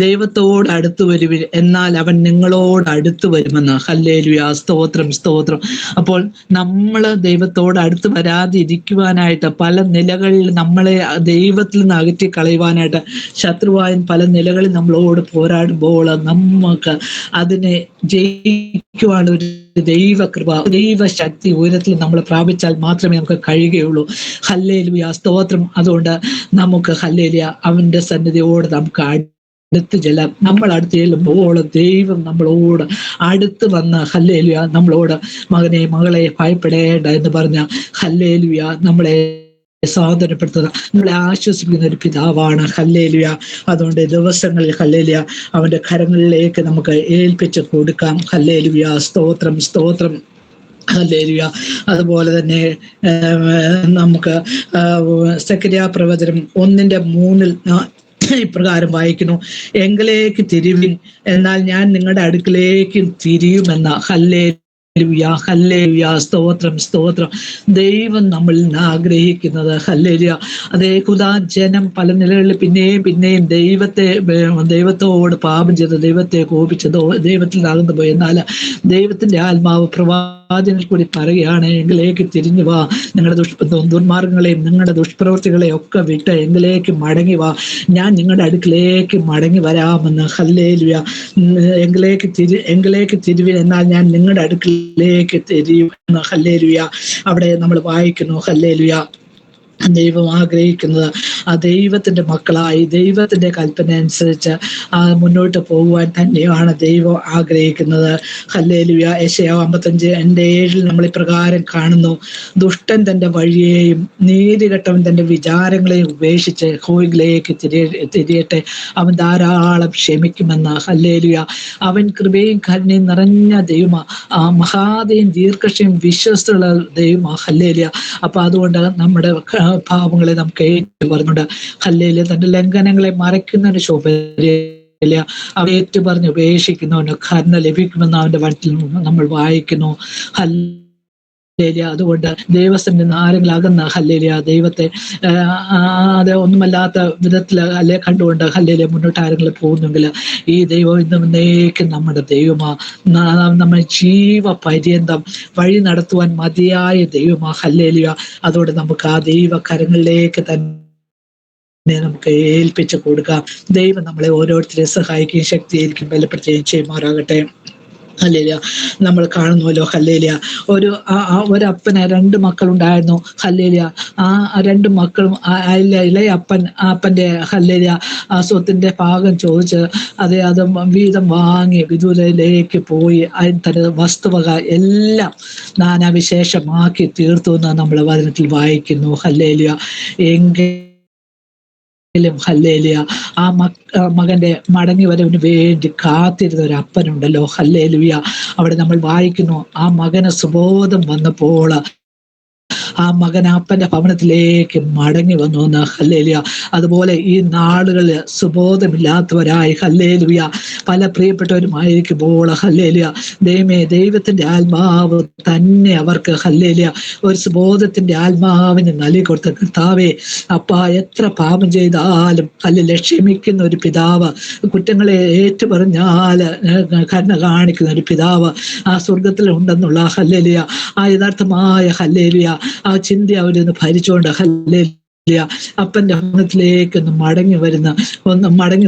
ദൈവത്തോട് അടുത്തു വരുവിൻ എന്നാൽ അവൻ നിങ്ങളോട് അടുത്തു വരുമെന്ന്. ഹല്ലേലൂയ സ്തോത്രം സ്തോത്രം. അപ്പോൾ നമ്മൾ ദൈവത്തോട് അടുത്ത് വരാതെ ഇരിക്കുവാനായിട്ട് പല നിലകളിൽ നമ്മളെ ദൈവത്തിൽ നിന്ന് അകറ്റി കളയുവാനായിട്ട് ശത്രുവായൻ പല നിലകളിൽ നമ്മളോട് പോരാടുമ്പോൾ നമുക്ക് അതിനെ ജയിക്കുവാൻ ഒരു ദൈവകൃപ ദൈവശക്തി ഉയരത്തിൽ നമ്മൾ പ്രാപിച്ചാൽ മാത്രമേ നമുക്ക് കഴിയുകയുള്ളൂ. ഹല്ലേലൂയ സ്തോത്രം. അതുകൊണ്ട് നമുക്ക് ഹല്ലേലൂയ അവന്റെ സന്നിധിയോട് നമുക്ക് അടുത്ത് ചെല്ലാം. നമ്മൾ അടുത്ത് ചെല്ലുമ്പോൾ ദൈവം നമ്മളോട് അടുത്ത് വന്ന് ഹല്ലേലൂയ നമ്മളോട് മകനെ മകളെ ഭയപ്പെടേണ്ട എന്ന് പറഞ്ഞ ഹല്ലേലൂയ നമ്മളെ സ്വാതന്ത്ര്യപ്പെടുത്തുന്ന നമ്മളെ ആശ്വസിപ്പിക്കുന്ന ഒരു പിതാവാണ്. ഹല്ലേലൂയ. അതുകൊണ്ട് ദിവസങ്ങളിൽ ഹല്ലേലൂയ അവന്റെ കരങ്ങളിലേക്ക് നമുക്ക് ഏൽപ്പിച്ച് കൊടുക്കാം. ഹല്ലേലൂയ സ്തോത്രം സ്തോത്രം. ഹല്ലേലൂയ. അതുപോലെ തന്നെ നമുക്ക് സെക്കര്യാ പ്രവചനം 1:3 ഇപ്രകാരം വായിക്കുന്നു, എങ്കിലേക്ക് തിരിവിൻ, എന്നാൽ ഞാൻ നിങ്ങളുടെ അടുക്കിലേക്ക് തിരിയുമെന്ന. ഹല്ലേലൂയ, ഹല്ലേലൂയ, സ്തോത്രം, സ്തോത്രം. ദൈവം നമ്മളിൽ നിന്ന് ആഗ്രഹിക്കുന്നത്, ഹല്ലേലൂയ, അതേ ജനം പല നിലകളിൽ പിന്നെയും പിന്നെയും ദൈവത്തോട് പാപം ചെയ്ത് ദൈവത്തെ കോപിച്ചതോ ദൈവത്തിൽ അകന്നു പോയി. എന്നാൽ ദൈവത്തിന്റെ ആത്മാവ് പ്രവാചകനിൽ കൂടി പറയുകയാണ്, എങ്കിലേക്ക് തിരിഞ്ഞു വാ, നിങ്ങളുടെ ദുർമാർഗങ്ങളെയും നിങ്ങളുടെ ദുഷ്പ്രവൃത്തികളെയും ഒക്കെ വിട്ട് എങ്കിലേക്ക് മടങ്ങി വാ, ഞാൻ നിങ്ങളുടെ അടുക്കിലേക്ക് മടങ്ങി വരാമെന്ന്. ഹല്ലേലൂയ, എങ്കിലേക്ക് തിരിവിൻ, എന്നാൽ ഞാൻ നിങ്ങളുടെ അടുക്കിലേക്ക് തിരിയുമെന്ന്. ഹല്ലേലൂയ. അവിടെ നമ്മൾ വായിക്കുന്നു, ഹല്ലേലൂയ, ദൈവം ആഗ്രഹിക്കുന്നത് ആ ദൈവത്തിന്റെ മക്കളായി ദൈവത്തിന്റെ കൽപ്പന അനുസരിച്ച് മുന്നോട്ട് പോകുവാൻ തന്നെയാണ് ദൈവം ആഗ്രഹിക്കുന്നത്. ഹല്ലേലൂയ. യെശയ്യാ 55:7 നമ്മൾ ഇപ്രകാരം കാണുന്നു, ദുഷ്ടൻ തന്റെ വഴിയെയും നീതികെട്ടവൻ തന്റെ വിചാരങ്ങളെയും ഉപേക്ഷിച്ച് യഹോവയിലേക്ക് തിരിയട്ടെ, അവൻ ധാരാളം ക്ഷമിക്കുമെന്ന്. ഹല്ലേലൂയ. അവൻ കൃപയും കരുണയും നിറഞ്ഞ ദൈവമാ, മഹാദയും ദീർഘക്ഷയും വിശ്വസ്തയുള്ള ദൈവമാ. ഹല്ലേലൂയ. അപ്പൊ അതുകൊണ്ട് നമ്മുടെ പാപങ്ങളെ നമുക്ക് ഏറ്റു പറഞ്ഞുകൊണ്ട്, ഹല്ലേലൂയ, തന്റെ ലംഘനങ്ങളെ മറയ്ക്കുന്നതിന് ശോഭയില്ല, അവ ഏറ്റു പറഞ്ഞ് ഉപേക്ഷിക്കുന്നവന് കരുണ ലഭിക്കുമെന്ന് അവന്റെ വചനത്തിൽ നമ്മൾ വായിക്കുന്നു. ഹല്ലേലൂയ. അതുകൊണ്ട് ദൈവസ്ഥനിൽ ആരെങ്കിലും അകന്ന, ഹല്ലേലൂയ, ദൈവത്തെ അത് ഒന്നുമല്ലാത്ത വിധത്തിൽ അല്ലെ കണ്ടുകൊണ്ട് ഹല്ലേലൂയ മുന്നോട്ട് ആരെങ്കിലും പോകുന്നെങ്കിൽ ഈ ദൈവം ഇന്നും എന്നേക്കും നമ്മുടെ ദൈവമാ, നമ്മൾ ജീവപര്യന്തം വഴി നടത്തുവാൻ മതിയായ ദൈവമാ. ഹല്ലേലൂയ. അതുകൊണ്ട് നമുക്ക് ആ ദൈവകരങ്ങളിലേക്ക് തന്നെ നമുക്ക് ഏൽപ്പിച്ചു കൊടുക്കാം. ദൈവം നമ്മളെ ഓരോരുത്തരെയും സഹായിക്കുകയും ശക്തിയായിരിക്കും ബലപ്പെടുത്തുകയും ചെയ്യുമാറാകട്ടെ. ഹല്ലേലൂയ. നമ്മൾ കാണുന്നുവല്ലോ, ഹല്ലേലൂയ, ഒരപ്പന് 2 മക്കളുണ്ടായിരുന്നു. ഹല്ലേലൂയ. ആ 2 മക്കളും ഇളയ അപ്പന്റെ ഹല്ലേലൂയ സ്വത്തിന്റെ ഭാഗം ചോദിച്ച് അത് വീതം വാങ്ങി വിദൂരയിലേക്ക് പോയി അതിന് വസ്തുവക എല്ലാം നാനാവിശേഷമാക്കി തീർത്തു എന്ന് നമ്മൾ വചനത്തിൽ വായിക്കുന്നു. ഹല്ലേലൂയ. ഹല്ലേലൂയ, ആ മകന്റെ മടങ്ങി വരവിന് വേണ്ടി കാത്തിരുന്ന ഒരു അപ്പനുണ്ടല്ലോ. ഹല്ലേലൂയ. അവിടെ നമ്മൾ വായിക്കുന്നു, ആ മകന് സുബോധം വന്നപ്പോൾ ആ മകൻ അപ്പന്റെ ഭവനത്തിലേക്ക് മടങ്ങി വന്നു എന്ന്. ഹല്ലേലൂയ. അതുപോലെ ഈ നാളുകളിൽ സുബോധമില്ലാത്തവരായി, ഹല്ലേലൂയ, പല പ്രിയപ്പെട്ടവരുമായിരിക്കുമ്പോൾ, ഹല്ലേലൂയ, ദൈവത്തിന്റെ ആത്മാവ് തന്നെ അവർക്ക്, ഹല്ലേലൂയ, ഒരു സുബോധത്തിന്റെ ആത്മാവിന് നൽകി കൊടുത്ത കർത്താവേ, അപ്പ എത്ര പാപം ചെയ്താലും ഹല്ലേലൂയ ക്ഷമിക്കുന്ന ഒരു പിതാവ്, കുറ്റങ്ങളെ ഏറ്റുപറഞ്ഞാൽ കരുണ കാണിക്കുന്ന ഒരു പിതാവ് ആ സ്വർഗത്തിൽ ഉണ്ടെന്നുള്ള, ഹല്ലേലൂയ, ആ യഥാർത്ഥമായ, ഹല്ലേലൂയ, ആ ചിന്ത അവരൊന്ന് ഭരിച്ചുകൊണ്ട്, ഹല്ലേലൂയ, അപ്പന്റെ ഭവനത്തിലേക്ക് മടങ്ങി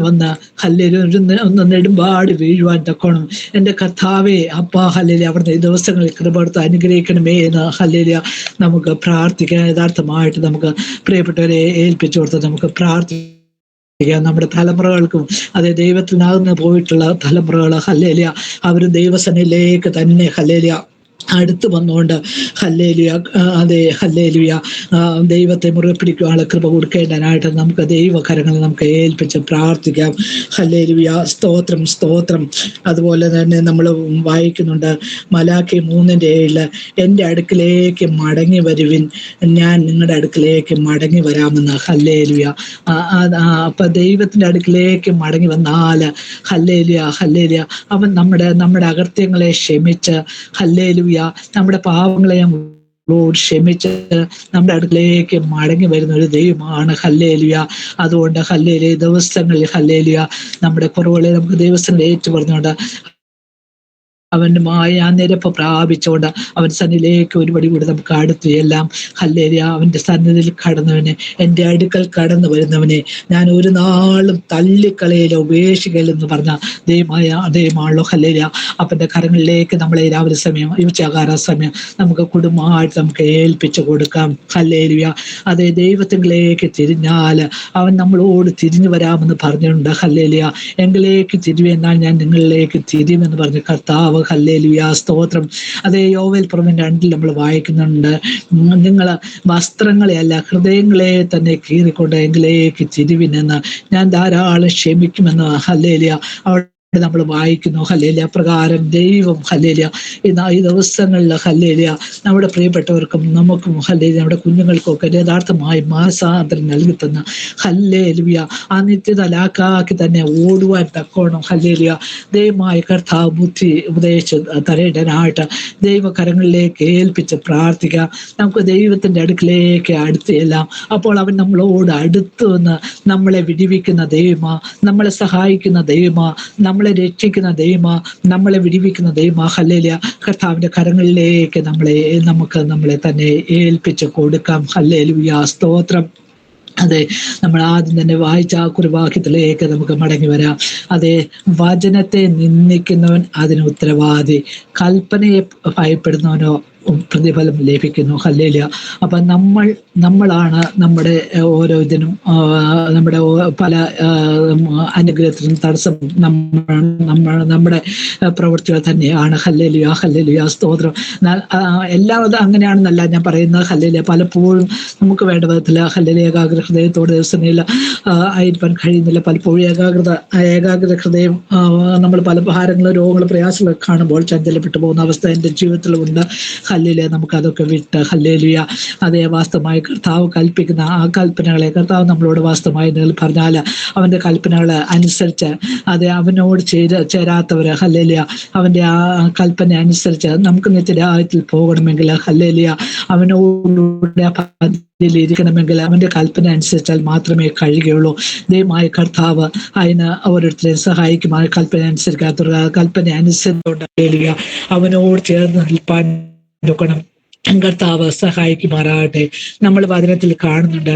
വന്ന് ഹല്ലേലൂയ ഒന്ന് നെടുമ്പാടി വീഴുവാൻ തക്കോണം. എന്റെ കർത്താവേ, അപ്പാ, ഹല്ലേലൂയ, അവിടുന്ന് ഈ ദിവസങ്ങളിൽ കൃപ അനുഗ്രഹിക്കണമേ എന്ന് ഹല്ലേലൂയ നമുക്ക് പ്രാർത്ഥിക്കാൻ. യഥാർത്ഥമായിട്ട് നമുക്ക് പ്രിയപ്പെട്ടവരെ ഏൽപ്പിച്ചു കൊടുത്ത് നമുക്ക് പ്രാർത്ഥിക്കാം. നമ്മുടെ തലമുറകൾക്കും അതേ ദൈവത്തിൽ നിന്നാകുന്ന പോയിട്ടുള്ള തലമുറകൾ, ഹല്ലേലൂയ, അവർ ദൈവസന്നിധിയിലേക്ക് തന്നെ, ഹല്ലേലൂയ, അടുത്ത് വന്നുകൊണ്ട്, ഹല്ലേലൂയ, അതെ, ഹല്ലേലൂയ, ദൈവത്തെ മുറുകെ പിടിക്കുവാനുള്ള കൃപ കൊടുക്കേണ്ടതിനായിട്ട് നമുക്ക് ദൈവകരങ്ങൾ നമുക്ക് ഏൽപ്പിച്ച് പ്രാർത്ഥിക്കാം. ഹല്ലേലൂയ. സ്തോത്രം, സ്തോത്രം. അതുപോലെ തന്നെ നമ്മൾ വായിക്കുന്നുണ്ട് മലാക്കി 3:7, എൻ്റെ അടുക്കിലേക്ക് മടങ്ങി വരുവിൻ, ഞാൻ നിങ്ങളുടെ അടുക്കിലേക്ക് മടങ്ങി വരാമെന്ന്. ഹല്ലേലൂയ. അപ്പൊ ദൈവത്തിന്റെ അടുക്കിലേക്ക് മടങ്ങി വന്നാൽ, ഹല്ലേലൂയ, ഹല്ലേലൂയ, അവൻ നമ്മുടെ അകൃത്യങ്ങളെ ക്ഷമിച്ച്, ഹല്ലേലൂയ, നമ്മുടെ പാവങ്ങളെ ക്ഷമിച്ച് നമ്മുടെ അടുക്കിലേക്ക് മടങ്ങി വരുന്ന ഒരു ദൈവമാണ്. ഹല്ലേലൂയ. അതുകൊണ്ട് ഹല്ലേലൂയ ദിവസങ്ങളിൽ, ഹല്ലേലൂയ, നമ്മുടെ കുറവുകളെ നമുക്ക് ദൈവസ്ഥനിൽ ഏറ്റു പറഞ്ഞുകൊണ്ട് അവന്റെ മായ നിരപ്പ് പ്രാപിച്ചുകൊണ്ട് അവൻ സന്നിധിയിലേക്ക് ഒരുപടി കൂടി നമുക്ക് അടുത്തു എല്ലാം. ഹല്ലേലൂയ. അവന്റെ സന്നിധിയിൽ കടന്നവനെ, എൻ്റെ അടുക്കൽ കടന്നു വരുന്നവനെ ഞാൻ ഒരു നാളും തള്ളിക്കളയിലോ ഉപേക്ഷിക്കലെന്ന് പറഞ്ഞ ദൈവമാണല്ലോ. ഹല്ലേലൂയ. അപ്പന്റെ കരങ്ങളിലേക്ക് നമ്മളെ രാവിലെ സമയം, ഉച്ചകാല സമയം നമുക്ക് കുടുംബമായിട്ട് നമുക്ക് ഏൽപ്പിച്ചു കൊടുക്കാം. ഹല്ലേലൂയ. അതേ ദൈവത്തിലേക്ക് തിരിഞ്ഞാൽ അവൻ നമ്മളോട് തിരിഞ്ഞു വരാമെന്ന് പറഞ്ഞിട്ടുണ്ട്. ഹല്ലേലൂയ. എങ്കിലേക്ക് തിരിവെന്നാൽ ഞാൻ നിങ്ങളിലേക്ക് തിരിയുമെന്ന് പറഞ്ഞ കർത്താവ്, ഹല്ലേലൂയ, സ്തോത്രം. അതേ യോവേൽ 2 നമ്മൾ വായിക്കുന്നുണ്ട്, നിങ്ങൾ വസ്ത്രങ്ങളെ അല്ല ഹൃദയങ്ങളെ തന്നെ കീറിക്കൊണ്ട് എങ്കിലേക്ക് തിരിവിനെന്ന്, ഞാൻ ധാരാളം ക്ഷമിക്കുമെന്ന്. ഹല്ലേലൂയ. നമ്മൾ വായിക്കുന്നു. ഹല്ലേലൂയ. പ്രകാരം ദൈവം ഹല്ലേലൂയ ഈ ദിവസങ്ങളിൽ ഹല്ലേലൂയ നമ്മുടെ പ്രിയപ്പെട്ടവർക്കും നമുക്കും ഹല്ലേലൂയ നമ്മുടെ കുഞ്ഞുങ്ങൾക്കും ഒക്കെ യഥാർത്ഥമായി മാനസാന്തരം നൽകി തന്ന ഹല്ലേലൂയ ആ നിത്യത ലാക്കാക്കി തന്നെ ഓടുവാൻ തക്കോണം ഹല്ലേലൂയ ദൈവമായ കർത്താവ് ബുദ്ധി ഉപദേശിച്ച് തരേണ്ടനായിട്ട് ദൈവകരങ്ങളിലേക്ക് ഏൽപ്പിച്ച് പ്രാർത്ഥിക്കുക. നമുക്ക് ദൈവത്തിന്റെ അടുക്കിലേക്ക് അടുത്തെല്ലാം. അപ്പോൾ അവൻ നമ്മളോട് അടുത്ത് വന്ന് നമ്മളെ വിടിവിക്കുന്ന ദൈവമാ, നമ്മളെ സഹായിക്കുന്ന ദൈവമാ, നമ്മളെ രക്ഷിക്കുന്ന ദൈവമാ, നമ്മളെ വിടിവിക്കുന്ന ദൈവമാ. ഹല്ലേലൂയ. കർത്താവിന്റെ കരങ്ങളിലേക്ക് നമ്മളെ തന്നെ ഏൽപ്പിച്ച് കൊടുക്കാം. ഹല്ലേലൂയ. സ്തോത്രം. അതെ, നമ്മൾ ആദ്യം തന്നെ വായിച്ച ആ കുറിവാക്യത്തിലേക്ക് നമുക്ക് മടങ്ങി വരാം. അതെ, വചനത്തെ നിന്ദിക്കുന്നവൻ അതിന് ഉത്തരവാദി, കൽപ്പനയെ ഭയപ്പെടുന്നവനോ പ്രതിഫലം ലഭിക്കുന്നു. ഹല്ലേലൂയ. അപ്പൊ നമ്മളാണ് നമ്മുടെ ഓരോ ഇതിനും നമ്മുടെ പല അനുഗ്രഹത്തിനും തടസ്സം നമ്മുടെ പ്രവൃത്തികൾ തന്നെയാണ്. ഹല്ലേലൂയ. ഹല്ലേലൂയ. സ്തോത്രം. എല്ലാവരും അങ്ങനെയാണെന്നല്ല ഞാൻ പറയുന്നത്. ഹല്ലേലൂയ. പലപ്പോഴും നമുക്ക് വേണ്ട വിധത്തിൽ ഹല്ലേലൂയ ഏകാഗ്ര ഹൃദയത്തോടെ ദിവസങ്ങളിൽ ആയിരിക്കാൻ കഴിയുന്നില്ല. പലപ്പോഴും ഏകാഗ്ര ഹൃദയം നമ്മൾ പല ഭാരങ്ങളും രോഗങ്ങളും പ്രയാസങ്ങളൊക്കെ കാണുമ്പോൾ ചഞ്ചലപ്പെട്ടു പോകുന്ന അവസ്ഥ എൻ്റെ ജീവിതത്തിലുണ്ട്. ഹല്ലേലൂയ. നമുക്കതൊക്കെ വിട്ട് ഹല്ലേലൂയ അതേ വാസ്തവമായി കർത്താവ് കൽപ്പിക്കുന്ന ആ കൽപ്പനകളെ കർത്താവ് നമ്മളോട് വാസ്തവമായി പറഞ്ഞാൽ അവൻ്റെ കൽപ്പനകൾ അനുസരിച്ച് അതേ അവനോട് ചേരാത്തവര് ഹല്ലേലൂയ അവൻ്റെ ആ കൽപ്പന അനുസരിച്ച് നമുക്ക് നിത്യരാജ്യത്തിൽ പോകണമെങ്കിൽ ഹല്ലേലൂയ അവനോടുകൂടെ ഇരിക്കണമെങ്കിൽ അവന്റെ കൽപ്പന അനുസരിച്ചാൽ മാത്രമേ കഴിയുകയുള്ളൂ. ദൈവമായ കർത്താവ് അതിന് ഓരോരുത്തരെയും സഹായിക്കും. ആ കൽപ്പന അനുസരിക്കാത്ത കൽപ്പന അനുസരിച്ചുകൊണ്ട് അവനോട് ചേർന്ന് നിൽപ്പാൻ നോക്കണം. കർത്താവ് സഹായിക്കുമാറാകട്ടെ. നമ്മൾ വചനത്തിൽ കാണുന്നുണ്ട്,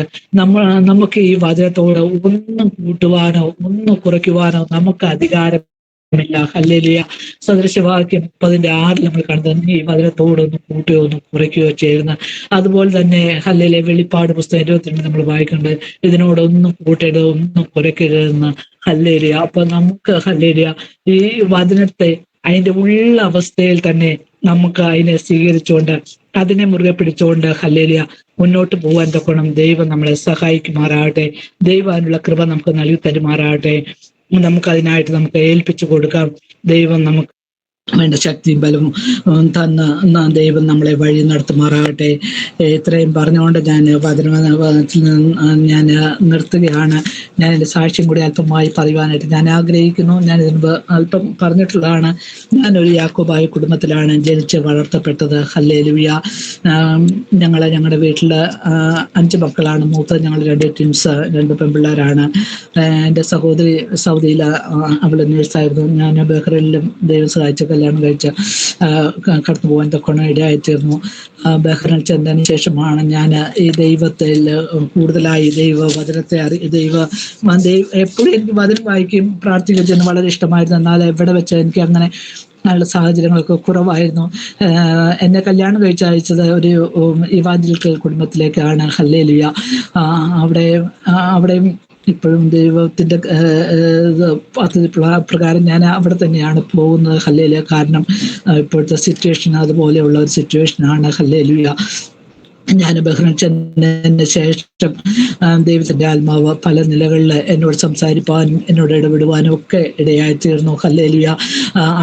നമുക്ക് ഈ വചനത്തോട് ഒന്നും കൂട്ടുവാനോ ഒന്നും കുറയ്ക്കുവാനോ നമുക്ക് അധികാരം ില്ല. ഹല്ലേലൂയ. സദൃശവാക്യം 30:6 നമ്മൾ കാണുന്നത് ഈ വചനത്തോടൊന്നും കൂട്ടുകയോ ഒന്നും കുറയ്ക്കുകയോ ചെയ്യുന്ന. അതുപോലെ തന്നെ ഹല്ലേലൂയ വെളിപ്പാട് പുസ്തകം 22 നമ്മൾ വായിക്കുന്നുണ്ട്, ഇതിനോടൊന്നും കൂട്ടരുത് ഒന്നും കുറയ്ക്കരുതെന്ന്. ഹല്ലേലൂയ. അപ്പൊ നമുക്ക് ഹല്ലേലൂയ ഈ വചനത്തെ അതിന്റെ ഉള്ള അവസ്ഥയിൽ തന്നെ നമുക്ക് അതിനെ സ്വീകരിച്ചുകൊണ്ട് അതിനെ മുറുകെ പിടിച്ചുകൊണ്ട് ഹല്ലേലൂയ മുന്നോട്ട് പോകാൻ തൊക്കണം. ദൈവം നമ്മളെ സഹായിക്കുമാറാകട്ടെ. ദൈവം അതിനുള്ള കൃപ നമുക്ക് നൽകി തരുമാറാകട്ടെ. നമുക്കതിനായിട്ട് നമുക്ക് ഏൽപ്പിച്ചു കൊടുക്കാം. ദൈവം നമുക്ക് വേണ്ട ശക്തിയും ബലവും തന്ന് ദൈവം നമ്മളെ വഴി നടത്തുമാറാകട്ടെ. ഇത്രയും പറഞ്ഞുകൊണ്ട് ഞാൻ വചനത്തിൽ ഞാൻ നിർത്തുകയാണ്. ഞാൻ എൻ്റെ സാക്ഷ്യം കൂടി അല്പമായി പറയുവാനായിട്ട് ഞാൻ ആഗ്രഹിക്കുന്നു. ഞാൻ ഇതിന് അല്പം പറഞ്ഞിട്ടുള്ളതാണ്. ഞാനൊരു യാക്കോബായ കുടുംബത്തിലാണ് ജനിച്ച് വളർത്തപ്പെട്ടത്. ഹല്ലേലൂയ. ഞങ്ങളുടെ വീട്ടിൽ 5 മക്കളാണ്. മൂത്ത ഞങ്ങൾ 2 ട്വിൻസ്, 2 പെൺപിള്ളേരാണ്. എൻ്റെ സഹോദരി സൗദിയിൽ അവൾ നേഴ്സായിരുന്നു. ഞാൻ ബഹ്റൈനിലും ദൈവം സഹായിച്ച കല്യാണം കഴിച്ച് കടന്നു പോകാൻ തൊക്കെ ഇടയായിത്തീർന്നു. ബഹ്റൈനിൽ ചെന്നതിന് ശേഷമാണ് ഞാൻ ഈ ദൈവത്തിൽ കൂടുതലായി ദൈവവചനത്തെ എപ്പോഴും എനിക്ക് വചനം വായിക്കും പ്രാർത്ഥിക്കുകയും ചെയ്യുന്നത് വളരെ ഇഷ്ടമായിരുന്നു. എന്നാൽ എവിടെ വെച്ച് എനിക്ക് അങ്ങനെ ഉള്ള സാഹചര്യങ്ങളൊക്കെ കുറവായിരുന്നു. എന്നെ കല്യാണം കഴിച്ചയച്ചത് ഒരു ഇവാഞ്ചലിക്കൽ കുടുംബത്തിലേക്കാണ്. ഹല്ലേലൂയ. അവിടെയും ഇപ്പോഴും ദൈവത്തിന്റെ പദ്ധതി പ്രകാരം ഞാൻ അവിടെ തന്നെയാണ് പോകുന്നത്. ഹല്ലേലൂയ. കാരണം ഇപ്പോഴത്തെ സിറ്റുവേഷൻ അതുപോലെയുള്ള ഒരു സിറ്റുവേഷനാണ്. ഹല്ലേലൂയ. ഞാൻ ബഹ്റൈൻ ചെന്നതിന് ശേഷം ദൈവത്തിന്റെ ആത്മാവ് പല നിലകളിൽ എന്നോട് സംസാരിപ്പാനും എന്നോട് ഇടപെടുവാനും ഒക്കെ ഇടയായിത്തീർന്നു. ഹല്ലേലൂയ.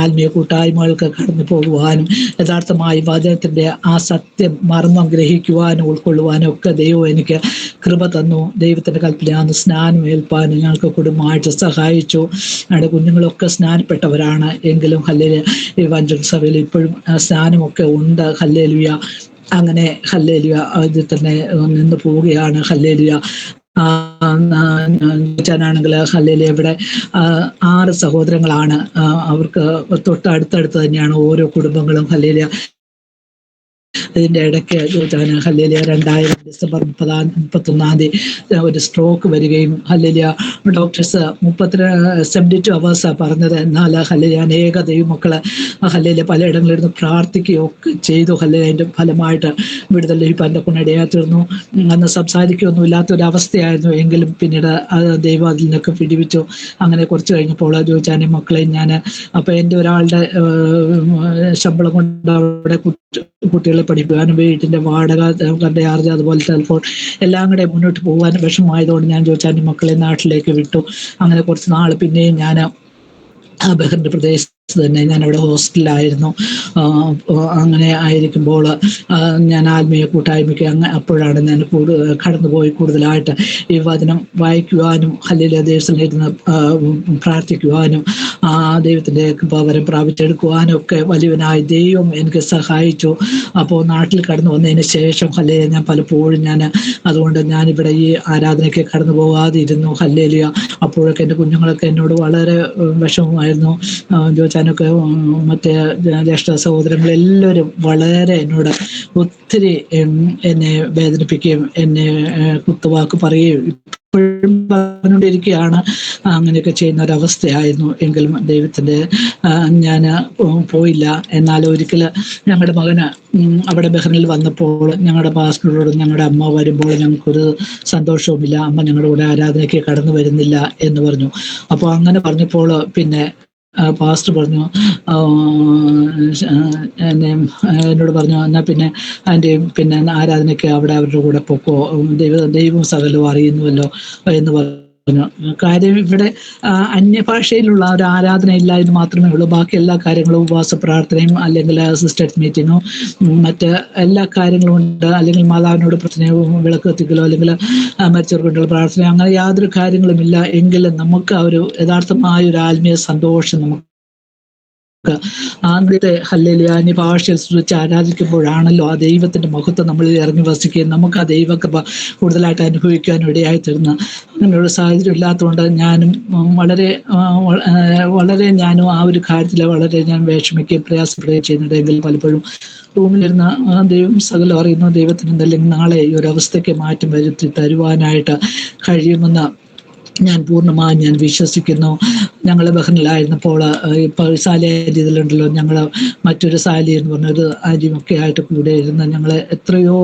ആത്മീയ കൂട്ടായ്മകൾക്ക് കടന്നു പോകുവാനും യഥാർത്ഥമായി വചനത്തിന്റെ ആ സത്യം മർമ്മം ഗ്രഹിക്കുവാനും ഉൾക്കൊള്ളുവാനും ഒക്കെ ദൈവം എനിക്ക് കൃപ തന്നു. ദൈവത്തിന്റെ കൽപ്പനയാന്ന് സ്നാനം ഏൽപ്പാനും ഞങ്ങൾക്ക് കുടുംബമായിട്ട് സഹായിച്ചു. ഞങ്ങളുടെ കുഞ്ഞുങ്ങളൊക്കെ സ്നാനപ്പെട്ടവരാണ്. എങ്കിലും ഹല്ലേലൂയ ഇവാഞ്ചലിക്കൽ സഭയിൽ ഇപ്പോഴും സ്നാനമൊക്കെ ഉണ്ട്. ഹല്ലേലൂയ. അങ്ങനെ ഹല്ലേലൂയ ഇതിൽ തന്നെ നിന്ന് പോവുകയാണ്. ഹല്ലേലൂയ. ാണെങ്കിൽ ഹല്ലേലൂയ ഇവിടെ 6 സഹോദരങ്ങളാണ്. അവർക്ക് തൊട്ടടുത്തടുത്ത് തന്നെയാണ് ഓരോ കുടുംബങ്ങളും. ഹല്ലേലൂയ. ഇതിന്റെ ഇടയ്ക്ക് ഹല്ലേലൂയ 2000 ഡിസംബർ 31 ഒരു സ്ട്രോക്ക് വരികയും ഹല്ലേലൂയ ഡോക്ടേഴ്സ് 72 hours പറഞ്ഞത്. എന്നാൽ ഹല്ലേലൂയ അനേക ദൈവമക്കള് ഹല്ലേലൂയ പലയിടങ്ങളിലിരുന്ന് പ്രാർത്ഥിക്കുകയൊക്കെ ചെയ്തു. ഹല്ലേലൂയ അതിന്റെ ഫലമായിട്ട് വിടുതൽ ലഭിക്കാൻ കൊണ്ട് ഇടയായിത്തീർന്നു. അന്ന് സംസാരിക്കുകയൊന്നും ഇല്ലാത്തൊരവസ്ഥയായിരുന്നു. എങ്കിലും പിന്നീട് ദൈവം അതിൽ നിന്നൊക്കെ പിടിവിച്ചു. അങ്ങനെ കുറച്ച് കഴിഞ്ഞപ്പോൾ ചോദിച്ചാൽ മക്കളെയും ഞാൻ അപ്പൊ എൻ്റെ ഒരാളുടെ ശമ്പളം കൊണ്ട് അവിടെ കുട്ടികളെ പഠിപ്പിക്കാനും വീട്ടിന്റെ വാടക ചാർജ് അതുപോലെ ടെലിഫോൺ എല്ലാം കൂടെ മുന്നോട്ട് പോകാനും വിഷമമായതുകൊണ്ട് ഞാൻ ചോദിച്ചാൽ മക്കളെ നാട്ടിലേക്ക് വിട്ടു. അങ്ങനെ കുറച്ച് നാൾ പിന്നെയും ഞാൻ ആ ബഹറിൻ്റെ പ്രദേശത്ത് തന്നെ ഞാൻ അവിടെ ഹോസ്റ്റലിലായിരുന്നു. അങ്ങനെ ആയിരിക്കുമ്പോൾ ഞാൻ ആത്മീയ കൂട്ടായ്മയ്ക്ക് അപ്പോഴാണ് ഞാൻ കടന്നുപോയി കൂടുതലായിട്ട് ഈ വചനം വായിക്കുവാനും ഹല്ലേലൂയ ദൈവത്തിലിരുന്ന് പ്രാർത്ഥിക്കുവാനും ദൈവത്തിൻ്റെ കൃപാവരം പ്രാപിച്ചെടുക്കുവാനും ഒക്കെ വലിയവനായ ദൈവം എനിക്ക് സഹായിച്ചു. അപ്പോൾ നാട്ടിൽ കടന്നു വന്നതിന് ശേഷം ഹല്ലേലൂയ ഞാൻ പലപ്പോഴും അതുകൊണ്ട് ഞാനിവിടെ ഈ ആരാധനയ്ക്ക് കടന്നു പോകാതിരുന്നു. ഹല്ലേലൂയ. അപ്പോഴൊക്കെ എൻ്റെ കുഞ്ഞുങ്ങളൊക്കെ എന്നോട് വളരെ വിഷമമായിരുന്നു. ജോച്ചാനൊക്കെ മറ്റേ ജ്യേഷ്ഠ സഹോദരങ്ങളെല്ലാവരും വളരെ എന്നോട് ഒത്തിരി എന്നെ വേദനിപ്പിക്കുകയും എന്നെ കുത്തുവാക്ക് പറയുകയും ഇപ്പോഴും പറഞ്ഞുകൊണ്ടിരിക്കുകയാണ്. അങ്ങനെയൊക്കെ ചെയ്യുന്ന ഒരവസ്ഥയായിരുന്നു. എങ്കിലും ദൈവത്തിൻ്റെ ഞാൻ പോയില്ല. എന്നാൽ ഒരിക്കൽ ഞങ്ങളുടെ മകന് അവിടെ ബഹ്റിനിൽ വന്നപ്പോൾ ഞങ്ങളുടെ പാസ്റ്ററോട് ഞങ്ങളുടെ അമ്മ വരുമ്പോൾ ഞങ്ങൾക്കൊരു സന്തോഷവുമില്ല, അമ്മ ഞങ്ങളുടെ കൂടെ ആരാധനയ്ക്ക് കടന്നു വരുന്നില്ല എന്ന് പറഞ്ഞു. അപ്പോൾ അങ്ങനെ പറഞ്ഞപ്പോൾ പിന്നെ പാസ്റ്റർ പറഞ്ഞു, എന്നോട് പറഞ്ഞു, എന്നാൽ പിന്നെ പിന്നെ ആരാധനയ്ക്ക് അവിടെ അവരുടെ കൂടെ പൊക്കോ, ദൈവം സകലവും അറിയുന്നുവല്ലോ എന്ന് പറഞ്ഞു. കാര്യം ഇവിടെ അന്യഭാഷയിലുള്ള ഒരു ആരാധന ഇല്ല എന്ന് മാത്രമേ ഉള്ളൂ. ബാക്കി എല്ലാ കാര്യങ്ങളും ഉപവാസ പ്രാർത്ഥനയും അല്ലെങ്കിൽ അസിസ്റ്റഡ് മീറ്റിങ്ങോ മറ്റ് എല്ലാ കാര്യങ്ങളും ഉണ്ട്. അല്ലെങ്കിൽ മാതാവിനോട് പ്രാർത്ഥനയോ വിളക്ക് കത്തിക്കലോ അല്ലെങ്കിൽ മരിച്ചവർക്കുള്ള പ്രാർത്ഥന, അങ്ങനെ യാതൊരു കാര്യങ്ങളുമില്ല. എങ്കിലും നമുക്ക് ആ ഒരു യഥാർത്ഥമായ ഒരു ആത്മീയ സന്തോഷം നമുക്ക് ആദ്യത്തെ ഹല്ലേലൂയ ഭാഷയിൽ സ്തുതിച്ച് ആരാധിക്കുമ്പോഴാണല്ലോ ആ ദൈവത്തിന്റെ മഹത്വം നമ്മളിൽ ഇറങ്ങി വസിക്കുകയും നമുക്ക് ആ ദൈവകൃപ കൂടുതലായിട്ട് അനുഭവിക്കാനും ഇടയായി തരുന്ന അങ്ങനെയുള്ള സാഹചര്യം ഇല്ലാത്തതുകൊണ്ട് ഞാനും വളരെ ഞാനും ആ ഒരു കാര്യത്തിൽ വളരെ ഞാൻ വിഷമിക്കുകയും പ്രയാസപ്പെടുകയും ചെയ്യുന്നുണ്ടെങ്കിൽ പലപ്പോഴും റൂമിലിരുന്ന ദൈവം സകലം അറിയുന്ന ദൈവത്തിന് എന്തെങ്കിലും നാളെ ഈ ഒരു അവസ്ഥയ്ക്ക് മാറ്റം വരുത്തി തരുവാനായിട്ട് കഴിയുമെന്ന് ഞാൻ പൂർണ്ണമായും ഞാൻ വിശ്വസിക്കുന്നു. ഞങ്ങൾ ബഹ്റിനിലായിരുന്നപ്പോൾ ഇപ്പോൾ സാലി ഇതിലുണ്ടല്ലോ, ഞങ്ങൾ മറ്റൊരു സാലി എന്ന് പറഞ്ഞൊരു അരിമൊക്കെ ആയിട്ട് കൂടെ ഇരുന്ന് ഞങ്ങൾ എത്രയോ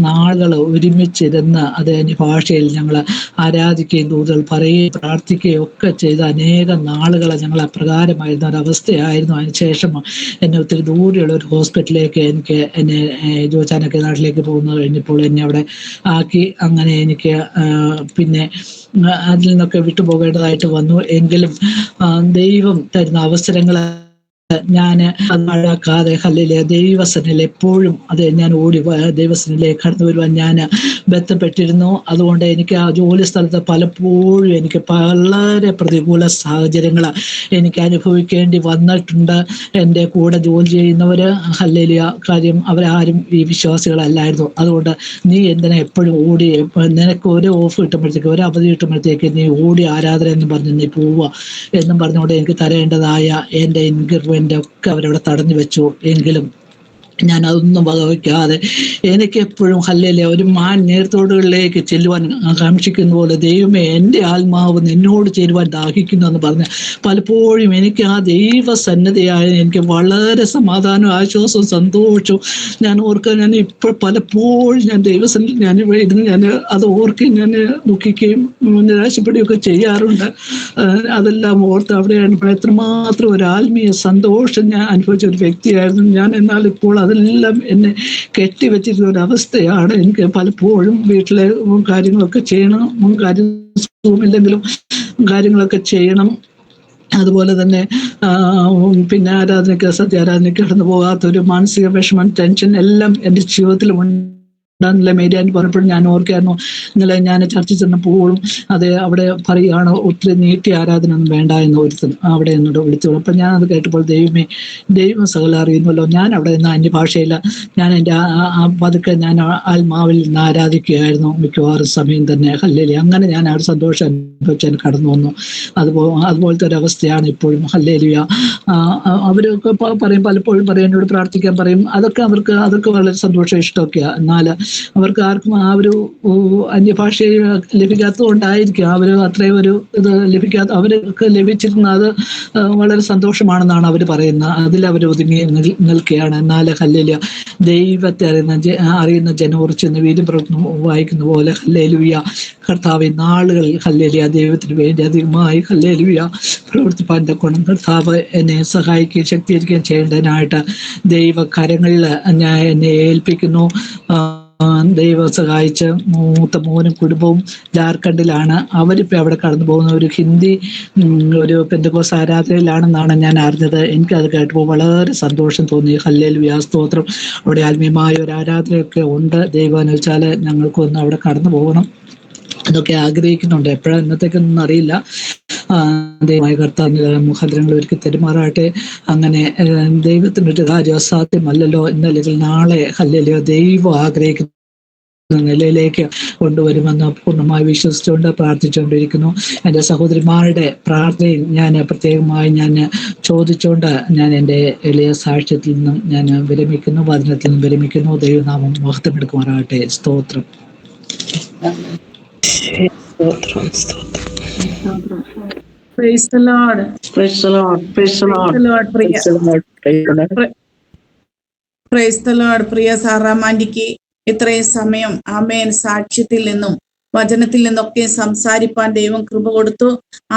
നാളുകൾ ഒരുമിച്ചിരുന്ന് അത് ഭാഷയിൽ ഞങ്ങൾ ആരാധിക്കുകയും കൂടുതൽ പറയുകയും പ്രാർത്ഥിക്കുകയും ഒക്കെ ചെയ്ത് അനേകം നാളുകൾ ഞങ്ങൾ അപ്രകാരമായിരുന്ന ഒരവസ്ഥയായിരുന്നു. അതിനുശേഷം എന്നെ ഒത്തിരി ദൂരെയുള്ള ഒരു ഹോസ്പിറ്റലിലേക്ക് എന്നെ ജോച്ചാനൊക്കെ നാട്ടിലേക്ക് പോകുന്ന കഴിഞ്ഞപ്പോൾ എന്നെ അവിടെ ആക്കി. അങ്ങനെ എനിക്ക് പിന്നെ അതിൽ നിന്നൊക്കെ വിട്ടുപോകേണ്ടതായിട്ട് വന്നു. എങ്കിലും ദൈവം തരുന്ന അവസരങ്ങൾ ഞാൻ അത് മഴക്കാതെ ഹല്ലേലൂയ ദൈവസന്നിധിയിൽ എപ്പോഴും ഞാൻ ഓടി ദൈവസന്നിധിയിലേക്ക് കടന്നു വരുവാൻ ഞാൻ ബന്ധപ്പെട്ടിരുന്നു. അതുകൊണ്ട് എനിക്ക് ആ ജോലി സ്ഥലത്ത് പലപ്പോഴും എനിക്ക് വളരെ പ്രതികൂല സാഹചര്യങ്ങൾ എനിക്ക് അനുഭവിക്കേണ്ടി വന്നിട്ടുണ്ട്. എൻ്റെ കൂടെ ജോലി ചെയ്യുന്നവർ ഹല്ലേലൂയ കാര്യം അവരാരും ഈ വിശ്വാസികളല്ലായിരുന്നു. അതുകൊണ്ട് നീ എന്തിനാ എപ്പോഴും ഓടി, നിനക്ക് ഒരു ഓഫ് കിട്ടുമ്പോഴത്തേക്ക് ഒരു അവധി കിട്ടുമ്പോഴത്തേക്ക് നീ ഓടി ആരാധന എന്ന് പറഞ്ഞ് നീ പോവുക എന്നും പറഞ്ഞുകൊണ്ട് എനിക്ക് തരേണ്ടതായ എൻ്റെ ഇൻക്രിമെൻ്റ് ഒക്കെ അവരവിടെ തടഞ്ഞു വെച്ചു. എങ്കിലും ഞാൻ അതൊന്നും വകവയ്ക്കാതെ എനിക്ക് എപ്പോഴും ഹല്ലേലൂയ ഒരു നേർത്തോടുകളിലേക്ക് ചെല്ലുവാൻ കാക്ഷിക്കുന്ന പോലെ ദൈവമേ എൻ്റെ ആത്മാവ് നിന്നോട് ചേരുവാൻ ദാഹിക്കുന്നു എന്ന് പറഞ്ഞ് പലപ്പോഴും എനിക്ക് ആ ദൈവസന്നദ്ധയായ എനിക്ക് വളരെ സമാധാനവും ആശ്വാസവും സന്തോഷവും ഞാൻ ഓർക്കാൻ ഞാൻ ഇപ്പോൾ പലപ്പോഴും ഞാൻ ദൈവസന്നിധി ഞാൻ ഇരുന്ന് ഞാൻ അത് ഓർക്കുകയും ഞാൻ ദുഃഖിക്കുകയും നിരാശപ്പെടുകയൊക്കെ ചെയ്യാറുണ്ട്. അതെല്ലാം ഓർത്ത് അവിടെയാണ് എത്രമാത്രം ഒരു ആത്മീയ സന്തോഷം ഞാൻ അനുഭവിച്ച ഒരു വ്യക്തിയായിരുന്നു ഞാൻ. എന്നാൽ ഇപ്പോൾ അതെല്ലാം എന്നെ കെട്ടിവെച്ചിരുന്ന ഒരവസ്ഥയാണ്. എനിക്ക് പലപ്പോഴും വീട്ടിലെ കാര്യങ്ങളൊക്കെ ചെയ്യണം, കാര്യമില്ലെങ്കിലും കാര്യങ്ങളൊക്കെ ചെയ്യണം. അതുപോലെ തന്നെ പിന്നെ സത്യാരാധനയ്ക്ക് കടന്നു പോകാത്തൊരു മാനസിക വിഷമം, ടെൻഷൻ എല്ലാം എൻ്റെ ജീവിതത്തിലുമുണ്ട്. മേരിയാൻ പറഞ്ഞപ്പോഴും ഞാൻ ഓർക്കായിരുന്നു, ഇന്നലെ ഞാൻ ചർച്ച ചെന്നപ്പോഴും അത് അവിടെ പറയുകയാണ് ഒത്തിരി നീട്ടി ആരാധന ഒന്നും വേണ്ട എന്ന് ഒരുത്തൻ അവിടെ എന്നോട് വിളിച്ചു. അപ്പം ഞാൻ അത് കേട്ടപ്പോൾ ദൈവം സകലം അറിയുന്നല്ലോ. ഞാൻ അവിടെ നിന്ന് അന്യഭാഷയില്ല, ഞാൻ എൻ്റെ പതുക്കെ ഞാൻ ആത്മാവിൽ നിന്ന് ആരാധിക്കുകയായിരുന്നു മിക്കവാറും സമയം തന്നെ. ഹല്ലേലൂയ. അങ്ങനെ ഞാൻ ആ ഒരു സന്തോഷം അനുഭവിച്ച് കടന്നു വന്നു. അതുപോലത്തെ ഒരവസ്ഥയാണ് ഇപ്പോഴും. ഹല്ലേലൂയ. അവരൊക്കെ പറയും, പലപ്പോഴും പറയും, എന്നോട് പ്രാർത്ഥിക്കാൻ പറയും. അതൊക്കെ വളരെ സന്തോഷം ഇഷ്ടമൊക്കെയാണ്. എന്നാൽ അവർക്ക് ആർക്കും ആ ഒരു അന്യഭാഷയെ ലഭിക്കാത്തതുകൊണ്ടായിരിക്കും അവർ അത്രയും ഒരു ഇത് അവർക്ക് ലഭിച്ചിരുന്ന അത് വളരെ സന്തോഷമാണെന്നാണ് അവർ പറയുന്നത്. അതിൽ അവർ ഒതുങ്ങി നിൽക്കുകയാണ്. എന്നാൽ ഹല്ലേലൂയ ദൈവത്തെ അറിയുന്ന ജനോറിച്ചെന്ന് വീതി വായിക്കുന്ന പോലെ ഹല്ലേലൂയ കർത്താവ് നാളുകളിൽ ഹല്ലേലൂയ ദൈവത്തിന് വേണ്ടി അധികമായി ഹല്ലേലൂയ പ്രവർത്തിപ്പാൻ തക്കോണം കർത്താവ് എന്നെ സഹായിക്കുകയും ശക്തീകരിക്കുകയും ചെയ്യേണ്ടതിനായിട്ട് ദൈവകരങ്ങളിൽ ഞാൻ എന്നെ ഏൽപ്പിക്കുന്നു. ദൈവം സഹായിച്ച് മൂത്ത മോനും കുടുംബവും ജാർഖണ്ഡിലാണ്. അവരിപ്പോൾ അവിടെ കടന്നു പോകുന്ന ഒരു ഹിന്ദി ഒരു പെന്തക്കോസ്ത് ആരാധനയിലാണെന്നാണ് ഞാൻ അറിഞ്ഞത്. എനിക്കത് കേട്ടപ്പോൾ വളരെ സന്തോഷം തോന്നി. ഹല്ലേലൂയ, സ്തോത്രം. അവിടെ ആത്മീയമായ ഒരു ആരാധനയൊക്കെ ഉണ്ട്. ദൈവം അനുവദിച്ചാൽ ഞങ്ങൾക്കൊന്ന് അവിടെ കടന്നു പോകണം അതൊക്കെ ആഗ്രഹിക്കുന്നുണ്ട്. എപ്പോഴാണ് ഇന്നത്തേക്കൊന്നും അറിയില്ല. ദൈവമായ കർത്താവിന്റെ മുഖാന്തരങ്ങൾ ഒരുക്കി തെരുമാറാട്ടെ. അങ്ങനെ ദൈവത്തിനൊരു കാര്യം അസാധ്യമല്ലല്ലോ. ഇന്നല്ലെങ്കിൽ നാളെ ഹല്ലേലൂയ ദൈവം ആഗ്രഹിക്കുന്ന നിലയിലേക്ക് കൊണ്ടുവരുമെന്ന് പൂർണ്ണമായി വിശ്വസിച്ചുകൊണ്ട് പ്രാർത്ഥിച്ചുകൊണ്ടിരിക്കുന്നു. എൻ്റെ സഹോദരിമാരുടെ പ്രാർത്ഥനയിൽ ഞാൻ പ്രത്യേകമായി ഞാൻ ചോദിച്ചുകൊണ്ട് ഞാൻ എൻ്റെ എളിയ സാക്ഷ്യത്തിൽ നിന്നും ഞാൻ വിരമിക്കുന്നു, വചനത്തിൽ നിന്നും വിരമിക്കുന്നു. ദൈവനാമം മഹത്വമെടുക്കുമാറാകട്ടെ. സ്തോത്രം. Praise the Lord. Praise the Lord. Praise the Lord. Praise the Lord, Priya. Praise the Lord. Praise the Lord. Praise the Lord. പ്രിയ സാറാമാൻഡിക്ക് ഇത്രയും സമയം ആമേൻ സാക്ഷ്യത്തിൽ നിന്നും വചനത്തിൽ നിന്നൊക്കെ സംസാരിപ്പാൻ ദൈവം കൃപ കൊടുത്തു.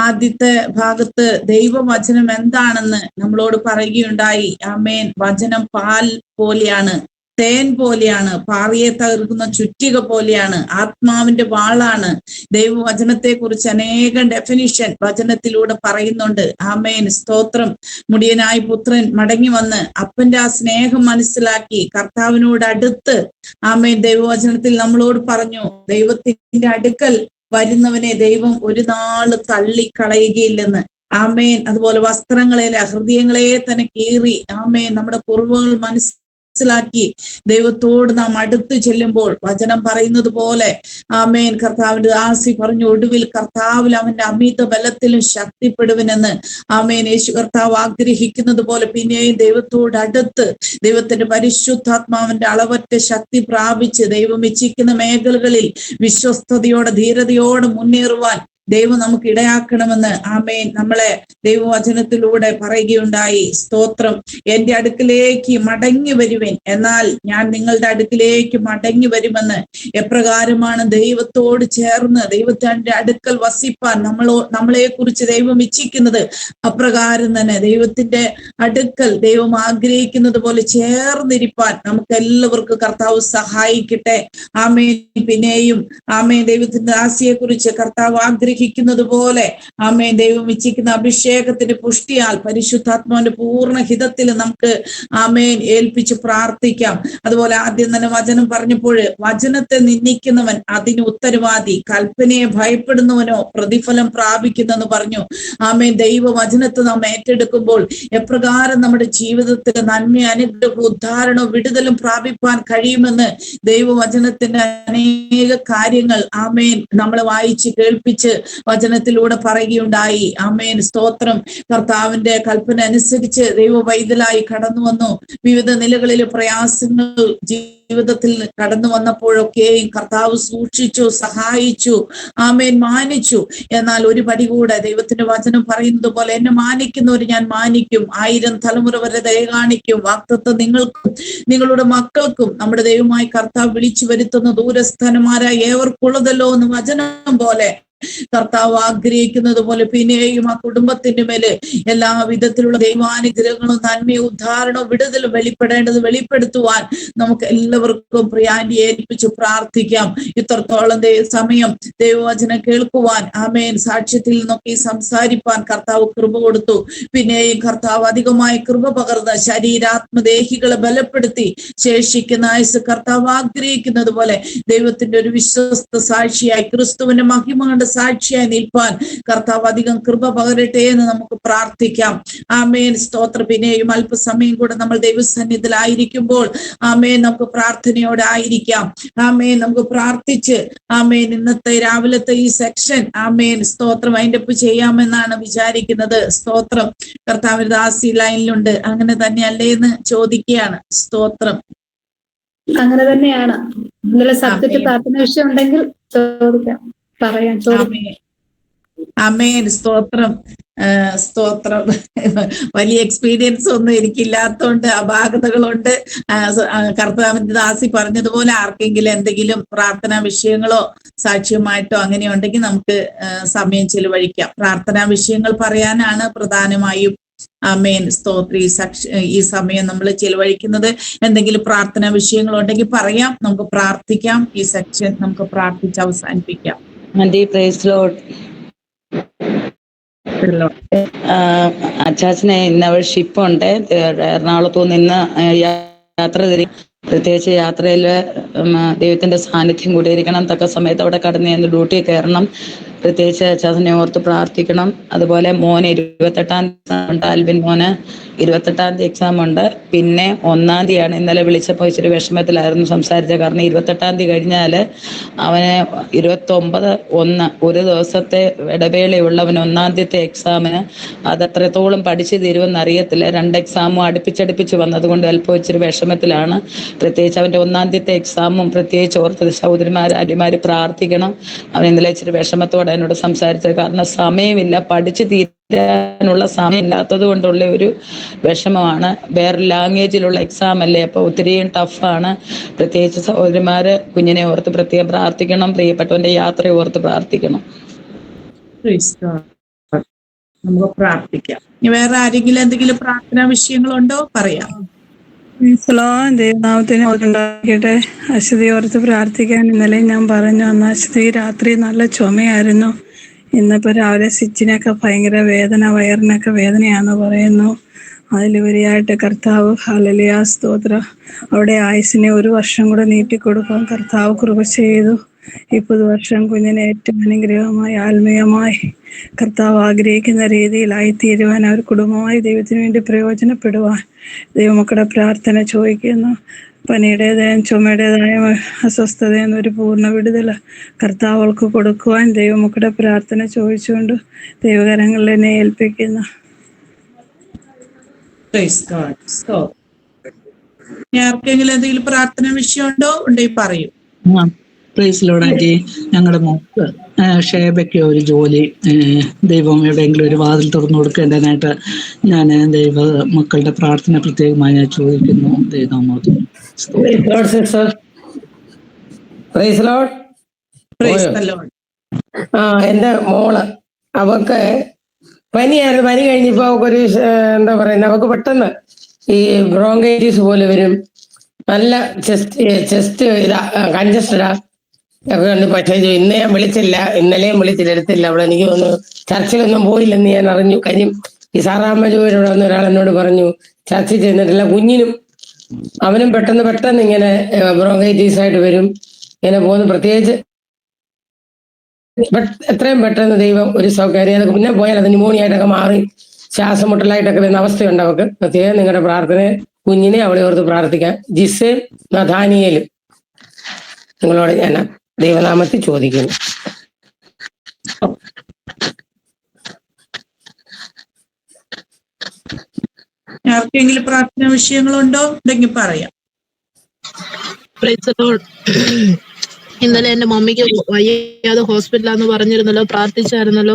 ആദ്യത്തെ ഭാഗത്ത് ദൈവവചനം എന്താണെന്ന് നമ്മളോട് പറയുകയുണ്ടായി. ആമേൻ, വചനം പാൽ പോലെയാണ്, തേൻ പോലെയാണ്, പാറയെ തകർക്കുന്ന ചുറ്റിക പോലെയാണ്, ആത്മാവിന്റെ വാളാണ്. ദൈവവചനത്തെ കുറിച്ച് അനേകം ഡെഫിനിഷൻ വചനത്തിലൂടെ പറയുന്നുണ്ട്. ആമേൻ, സ്തോത്രം. മുടിയനായ പുത്രൻ മടങ്ങി വന്ന് അപ്പന്റെ ആ സ്നേഹം മനസ്സിലാക്കി കർത്താവിനോട് അടുത്ത്, ആമേൻ, ദൈവവചനത്തിൽ നമ്മളോട് പറഞ്ഞു, ദൈവത്തിന്റെ അടുക്കൽ വരുന്നവനെ ദൈവം ഒരു നാള് തള്ളിക്കളയുകയില്ലെന്ന്. ആമേൻ. അതുപോലെ വസ്ത്രങ്ങളെ, ഹൃദയങ്ങളെ തന്നെ കീറി, ആമേൻ, നമ്മുടെ കുറവുകൾ മനസ്സിലാക്കി ദൈവത്തോട് നാം അടുത്ത് ചെല്ലുമ്പോൾ വചനം പറയുന്നത് പോലെ, ആമേൻ, കർത്താവിന്റെ ദാസി പറഞ്ഞു, ഒടുവിൽ കർത്താവിൽ അവന്റെ അമിത ബലത്തിലും ശക്തിപ്പെടുവനെന്ന്. ആമേൻ. യേശു കർത്താവ് ആഗ്രഹിക്കുന്നത് പോലെ പിന്നെയും ദൈവത്തോട് അടുത്ത് ദൈവത്തിന്റെ പരിശുദ്ധാത്മാവിന്റെ അളവറ്റ ശക്തി പ്രാപിച്ച് ദൈവം ഇച്ഛിക്കുന്ന മേഖലകളിൽ വിശ്വസ്തയോടെ ധീരതയോടെ മുന്നേറുവാൻ ദൈവം നമുക്ക് ഇടയാക്കണമെന്ന് ആമേൻ നമ്മളെ ദൈവവചനത്തിലൂടെ പറയുകയുണ്ടായി. സ്തോത്രം. എന്റെ അടുക്കിലേക്ക് മടങ്ങി വരുവിൻ, എന്നാൽ ഞാൻ നിങ്ങളുടെ അടുക്കിലേക്ക് മടങ്ങി വരുമെന്ന്. എപ്രകാരമാണ് ദൈവത്തോട് ചേർന്ന് ദൈവത്തിന്റെ അടുക്കൽ വസിപ്പാൻ നമ്മളെ കുറിച്ച് ദൈവം ഇച്ഛിക്കുന്നത്, അപ്രകാരം തന്നെ ദൈവത്തിന്റെ അടുക്കൽ ദൈവം ആഗ്രഹിക്കുന്നത് പോലെ ചേർന്നിരിപ്പാൻ നമുക്ക് എല്ലാവർക്കും കർത്താവ് സഹായിക്കട്ടെ. ആമേൻ. പിന്നെയും ആമേൻ, ദൈവത്തിന്റെ ദാസിയെ കുറിച്ച് കർത്താവ് ആഗ്രഹിക്കുന്നത് പോലെ ആമേൻ, ദൈവം ഇച്ഛിക്കുന്ന അഭിഷേകത്തിന്റെ പുഷ്ടിയാൽ പരിശുദ്ധാത്മാവിന്റെ പൂർണ്ണ ഹിതത്തിൽ നമുക്ക് ആമേൻ ഏൽപ്പിച്ച് പ്രാർത്ഥിക്കാം. അതുപോലെ ആദ്യം തന്നെ വചനം പറഞ്ഞപ്പോൾ വചനത്തെ നിന്ദിക്കുന്നവൻ അതിന് ഉത്തരവാദി, കൽപ്പനയെ ഭയപ്പെടുന്നവനോ പ്രതിഫലം പ്രാപിക്കുന്നെന്ന് പറഞ്ഞു. ആമേൻ. ദൈവവചനത്തെ നാം ഏറ്റെടുക്കുമ്പോൾ എപ്രകാരം നമ്മുടെ ജീവിതത്തിൽ നന്മ, അനുഗ്രഹം, ഉദ്ധാരണവും വിടുതലും പ്രാപിപ്പാൻ കഴിയുമെന്ന് ദൈവവചനത്തിന്റെ അനേക കാര്യങ്ങൾ ആമേൻ നമ്മളെ വായിച്ച് കേൾപ്പിച്ച് വചനത്തിലൂടെ പറയുകയുണ്ടായി. ആമേൻ. സ്തോത്രം. കർത്താവിന്റെ കൽപ്പന അനുസരിച്ച് ദൈവ വൈതലായി കടന്നു വന്നു. വിവിധ നിലകളിൽ പ്രയാസങ്ങൾ ജീവിതത്തിൽ കടന്നു വന്നപ്പോഴൊക്കെയും കർത്താവ് സൂക്ഷിച്ചു, സഹായിച്ചു, ആമേൻ, മാനിച്ചു. എന്നാൽ ഒരു പടി കൂടെ ദൈവത്തിന്റെ വചനം പറയുന്നത് പോലെ, എന്നെ മാനിക്കുന്നവർ ഞാൻ മാനിക്കും, 1000 തലമുറ വരെ ദയ കാണിക്കും. വാഗ്ദത്തം നിങ്ങൾക്കും നിങ്ങളുടെ മക്കൾക്കും നമ്മുടെ ദൈവമായി കർത്താവ് വിളിച്ചു വരുത്തുന്ന ദൂരസ്ഥന്മാരായ ഏവർക്കുള്ളതല്ലോ എന്ന് വചനം പോലെ കർത്താവ് ആഗ്രഹിക്കുന്നത് പോലെ പിന്നെയും ആ കുടുംബത്തിന്റെ മേല് എല്ലാ വിധത്തിലുള്ള ദൈവാനുഗ്രഹങ്ങളും നന്മയും ഉദ്ധാരണവും വിടുതലും വെളിപ്പെടുത്തുവാൻ നമുക്ക് എല്ലാവർക്കും പ്രിയാന്റി ഏൽപ്പിച്ച് പ്രാർത്ഥിക്കാം. ഇത്രത്തോളം സമയം ദൈവവചനം കേൾക്കുവാൻ, ആമേൻ, സാക്ഷ്യത്തിൽ നിന്നൊക്കെ സംസാരിപ്പാൻ കർത്താവ് കൃപ കൊടുത്തു. പിന്നെയും കർത്താവ് അധികമായി കൃപ പകർന്ന് ശരീരാത്മദേഹികളെ ബലപ്പെടുത്തി ശേഷിക്കുന്ന ആയുസ് കർത്താവ് ആഗ്രഹിക്കുന്നത് പോലെ ദൈവത്തിന്റെ ഒരു വിശ്വസ്ത സാക്ഷിയായി ക്രിസ്തുവിന്റെ മഹിമ കണ്ട് സാക്ഷിയായി നിൽപ്പാൻ കർത്താവ് അധികം കൃപ പകരട്ടെ എന്ന് നമുക്ക് പ്രാർത്ഥിക്കാം. ആമേൻ. സ്തോത്രം. പിന്നെയും അല്പസമയം കൂടെ നമ്മൾ ദൈവസന്നിധിയിലായിരിക്കുമ്പോൾ ആമേൻ, നമുക്ക് പ്രാർത്ഥനയോടെ ആയിരിക്കാം. ആമേൻ. നമുക്ക് പ്രാർത്ഥിച്ച് ആമേൻ ഇന്നത്തെ രാവിലത്തെ ഈ സെക്ഷൻ ആമേൻ, സ്തോത്രം, വൈൻഡപ്പ് ചെയ്യാമെന്നാണ് വിചാരിക്കുന്നത്. സ്തോത്രം. കർത്താവിന്റെ ദാസി ലൈനിലുണ്ട്. അങ്ങനെ തന്നെയല്ലേ എന്ന് ചോദിക്കുകയാണ്. സ്തോത്രം. അങ്ങനെ തന്നെയാണ്. ഇന്നലെ സബ്ജക്റ്റ് പ്രാർത്ഥന വിഷയം ഉണ്ടെങ്കിൽ ചോദിക്കാം, പറയാം. ആമേൻ. സ്തോത്രം. സ്തോത്രം. വലിയ എക്സ്പീരിയൻസ് ഒന്നും എനിക്കില്ലാത്തതുകൊണ്ട് അപാകതകളുണ്ട്. കർത്താവിന്റെ ദാസി പറഞ്ഞതുപോലെ ആർക്കെങ്കിലും എന്തെങ്കിലും പ്രാർത്ഥനാ വിഷയങ്ങളോ സാക്ഷ്യമായിട്ടോ അങ്ങനെ ഉണ്ടെങ്കിൽ നമുക്ക് സമയം ചെലവഴിക്കാം. പ്രാർത്ഥനാ വിഷയങ്ങൾ പറയാനാണ് പ്രധാനമായും ആമേൻ. സ്തോത്രം. ഈ സമയം നമ്മൾ ചെലവഴിക്കുന്നത് എന്തെങ്കിലും പ്രാർത്ഥനാ വിഷയങ്ങളുണ്ടെങ്കിൽ പറയാം, നമുക്ക് പ്രാർത്ഥിക്കാം. ഈ സെക്ഷൻ നമുക്ക് പ്രാർത്ഥിച്ച് അവസാനിപ്പിക്കാം. Anti praise Lord. അച്ചാച്ചനെ ഇന്ന് അവൾ ഷിപ്പുണ്ട്, എറണാകുളത്തു നിന്ന് യാത്ര തിരി. പ്രത്യേകിച്ച് യാത്രയിൽ ദൈവത്തിന്റെ സാന്നിധ്യം കൂടിയിരിക്കണം. തക്ക സമയത്ത് അവിടെ കടന്നു ചെന്ന് ഡ്യൂട്ടി കയറണം. പ്രത്യേകിച്ച് അച്ചാച്ചനെ ഓർത്ത് പ്രാർത്ഥിക്കണം. അതുപോലെ മോന് 28-ാം തീയതി ഉണ്ട്, ആൽബിൻ മോന് 28-ാം തീയതി എക്സാം ഉണ്ട്. പിന്നെ 1-ാം തീയതിയാണ്. ഇന്നലെ വിളിച്ചപ്പോൾ ഇച്ചിരി വിഷമത്തിലായിരുന്നു സംസാരിച്ചത്. കാരണം 28-ാം തീയതി കഴിഞ്ഞാൽ അവന് 29-1 ഒരു ദിവസത്തെ ഇടവേളയുള്ളവന് 1-ാം തീയതി എക്സാമിന് അതെത്രത്തോളം പഠിച്ചു തീരുമെന്ന് അറിയത്തില്ല. 2 എക്സാമും അടുപ്പിച്ചടുപ്പിച്ച് വന്നതുകൊണ്ട് അല്പം ഇച്ചിരി വിഷമത്തിലാണ്. പ്രത്യേകിച്ച് അവൻ്റെ 1-ാം തീയതി എക്സാമും പ്രത്യേകിച്ച് ഓർത്ത് സഹോദരിമാർ അരിമാര് പ്രാർത്ഥിക്കണം. അവൻ ഇന്നലെ ഇച്ചിരി വിഷമത്തോടെ എന്നോട് സംസാരിച്ചത്. കാരണം സമയമില്ല, പഠിച്ചു തീരാനുള്ള സമയം ഇല്ലാത്തത് കൊണ്ടുള്ള ഒരു വിഷമമാണ്. വേറെ ലാംഗ്വേജിലുള്ള എക്സാം അല്ലേ, അപ്പോൾ ഒത്തിരിയും ടഫാണ്. പ്രത്യേകിച്ച് സഹോദരിമാര് കുഞ്ഞിനെ ഓർത്ത് പ്രത്യേകം പ്രാർത്ഥിക്കണം. പ്രിയപ്പെട്ടവന്റെ യാത്രയെ ഓർത്ത് പ്രാർത്ഥിക്കണം. നമുക്ക് പ്രാർത്ഥിക്കാം. വേറെ ആരെങ്കിലും എന്തെങ്കിലും പ്രാർത്ഥനാ വിഷയങ്ങളുണ്ടോ? പറയാം. ദൈവനാമത്തിന് ഉണ്ടാക്കിയിട്ട് അശ്വതി ഓർത്ത് പ്രാർത്ഥിക്കാൻ ഇന്നലെ ഞാൻ പറഞ്ഞു. അന്ന് അശ്വതി രാത്രി നല്ല ചുമയായിരുന്നു. ഇന്നിപ്പോൾ രാവിലെ സ്റ്റിച്ചിനൊക്കെ ഭയങ്കര വേദന, വയറിനൊക്കെ വേദനയാന്ന് പറയുന്നു. അതിലുപരിയായിട്ട് കർത്താവ് ഹല്ലേലൂയ സ്തോത്രം, അവിടെ ആയുസിനെ 1 വർഷം കൂടെ നീട്ടിക്കൊടുക്കാൻ കർത്താവ് കൃപ ചെയ്തു. ഈ പുതുവർഷം കുഞ്ഞിനെ ഏറ്റവും അനുഗ്രഹമായി ആത്മീയമായി കർത്താവ് ആഗ്രഹിക്കുന്ന രീതിയിലായി തീരുവാൻ, അവർ കുടുംബമായി ദൈവത്തിന് വേണ്ടി പ്രയോജനപ്പെടുവാൻ ദൈവമക്കളുടെ പ്രാർത്ഥന ചോദിക്കുന്നു. പനിയുടേതായ ചുമയുടേതായ അസ്വസ്ഥതയിൽ നിന്ന് ഒരു പൂർണ്ണ വിടുതൽ കർത്താവൾക്ക് കൊടുക്കുവാൻ ദൈവമക്കളുടെ പ്രാർത്ഥന ചോദിച്ചുകൊണ്ട് ദൈവകരങ്ങളിൽ എന്നെ ഏൽപ്പിക്കുന്നു. ആർക്കെങ്കിലും എന്തെങ്കിലും പ്രാർത്ഥന വിഷയമുണ്ടോ? ഉണ്ടെങ്കിൽ പറയൂ. Praise Lord aunty. ഞങ്ങളുടെ മോക്ക് ഷേബയ്ക്ക് ഒരു ജോലി ദൈവം എവിടെയെങ്കിലും ഒരു വാതിൽ തുറന്നു കൊടുക്കേണ്ടതിനായിട്ട് ഞാൻ ദൈവ മക്കളുടെ പ്രാർത്ഥന പ്രത്യേകമായി ഞാൻ ചോദിക്കുന്നു. എന്റെ മോള് അവക്ക് പനിയായിരുന്നു. പനി കഴിഞ്ഞപ്പോ അവക്കൊരു എന്താ പറയുന്നത്, അവക്ക് പെട്ടെന്ന് ഈ ബ്രോങ്കൈറ്റിസ് പോലെ വരും. നല്ല ചെസ്റ്റ് കൺജസ്റ്റഡാ ഒക്കെ ഉണ്ട്. പക്ഷേ ഇന്ന് ഞാൻ വിളിച്ചില്ല, ഇന്നലെയും വിളിച്ചില്ല, എടുത്തില്ല. അവളെ എനിക്ക് തോന്നുന്നു ചർച്ചിലൊന്നും പോയില്ലെന്ന് ഞാൻ അറിഞ്ഞു. കാര്യം ഈ സാറാമ്മ ജോലിയുടെ വന്ന ഒരാൾ എന്നോട് പറഞ്ഞു ചർച്ചിൽ ചെന്നിട്ടില്ല. കുഞ്ഞിനും അവനും പെട്ടെന്ന് ഇങ്ങനെ ബ്രോങ്കൈറ്റിസ് ആയിട്ട് വരും, ഇങ്ങനെ പോകുന്നു. പ്രത്യേകിച്ച് എത്രയും പെട്ടെന്ന് ദൈവം ഒരു സൗകര്യം, പിന്നെ പോയാൽ അത് ന്യൂമോണിയ ആയിട്ടൊക്കെ മാറി ശ്വാസം മുട്ടലായിട്ടൊക്കെ വരുന്ന അവസ്ഥയുണ്ട് അവർക്ക്. പ്രത്യേകം നിങ്ങളുടെ പ്രാർത്ഥന കുഞ്ഞിനെ അവളെ ഓർത്ത് പ്രാർത്ഥിക്കാം. ജിസേൽ നഥാനിയേലും നിങ്ങളോട് ഞാൻ ദൈവനാമത്തിൽ ചോദിക്കുന്നു. ആർക്കെങ്കിലും പ്രാർത്ഥനാ വിഷയങ്ങളുണ്ടോ? ഉണ്ടെങ്കിൽ പറയാം. ഇന്നലെ എന്റെ മമ്മിക്ക് വയ്യാതെ ഹോസ്പിറ്റലാന്ന് പറഞ്ഞിരുന്നല്ലോ, പ്രാർത്ഥിച്ചായിരുന്നല്ലോ.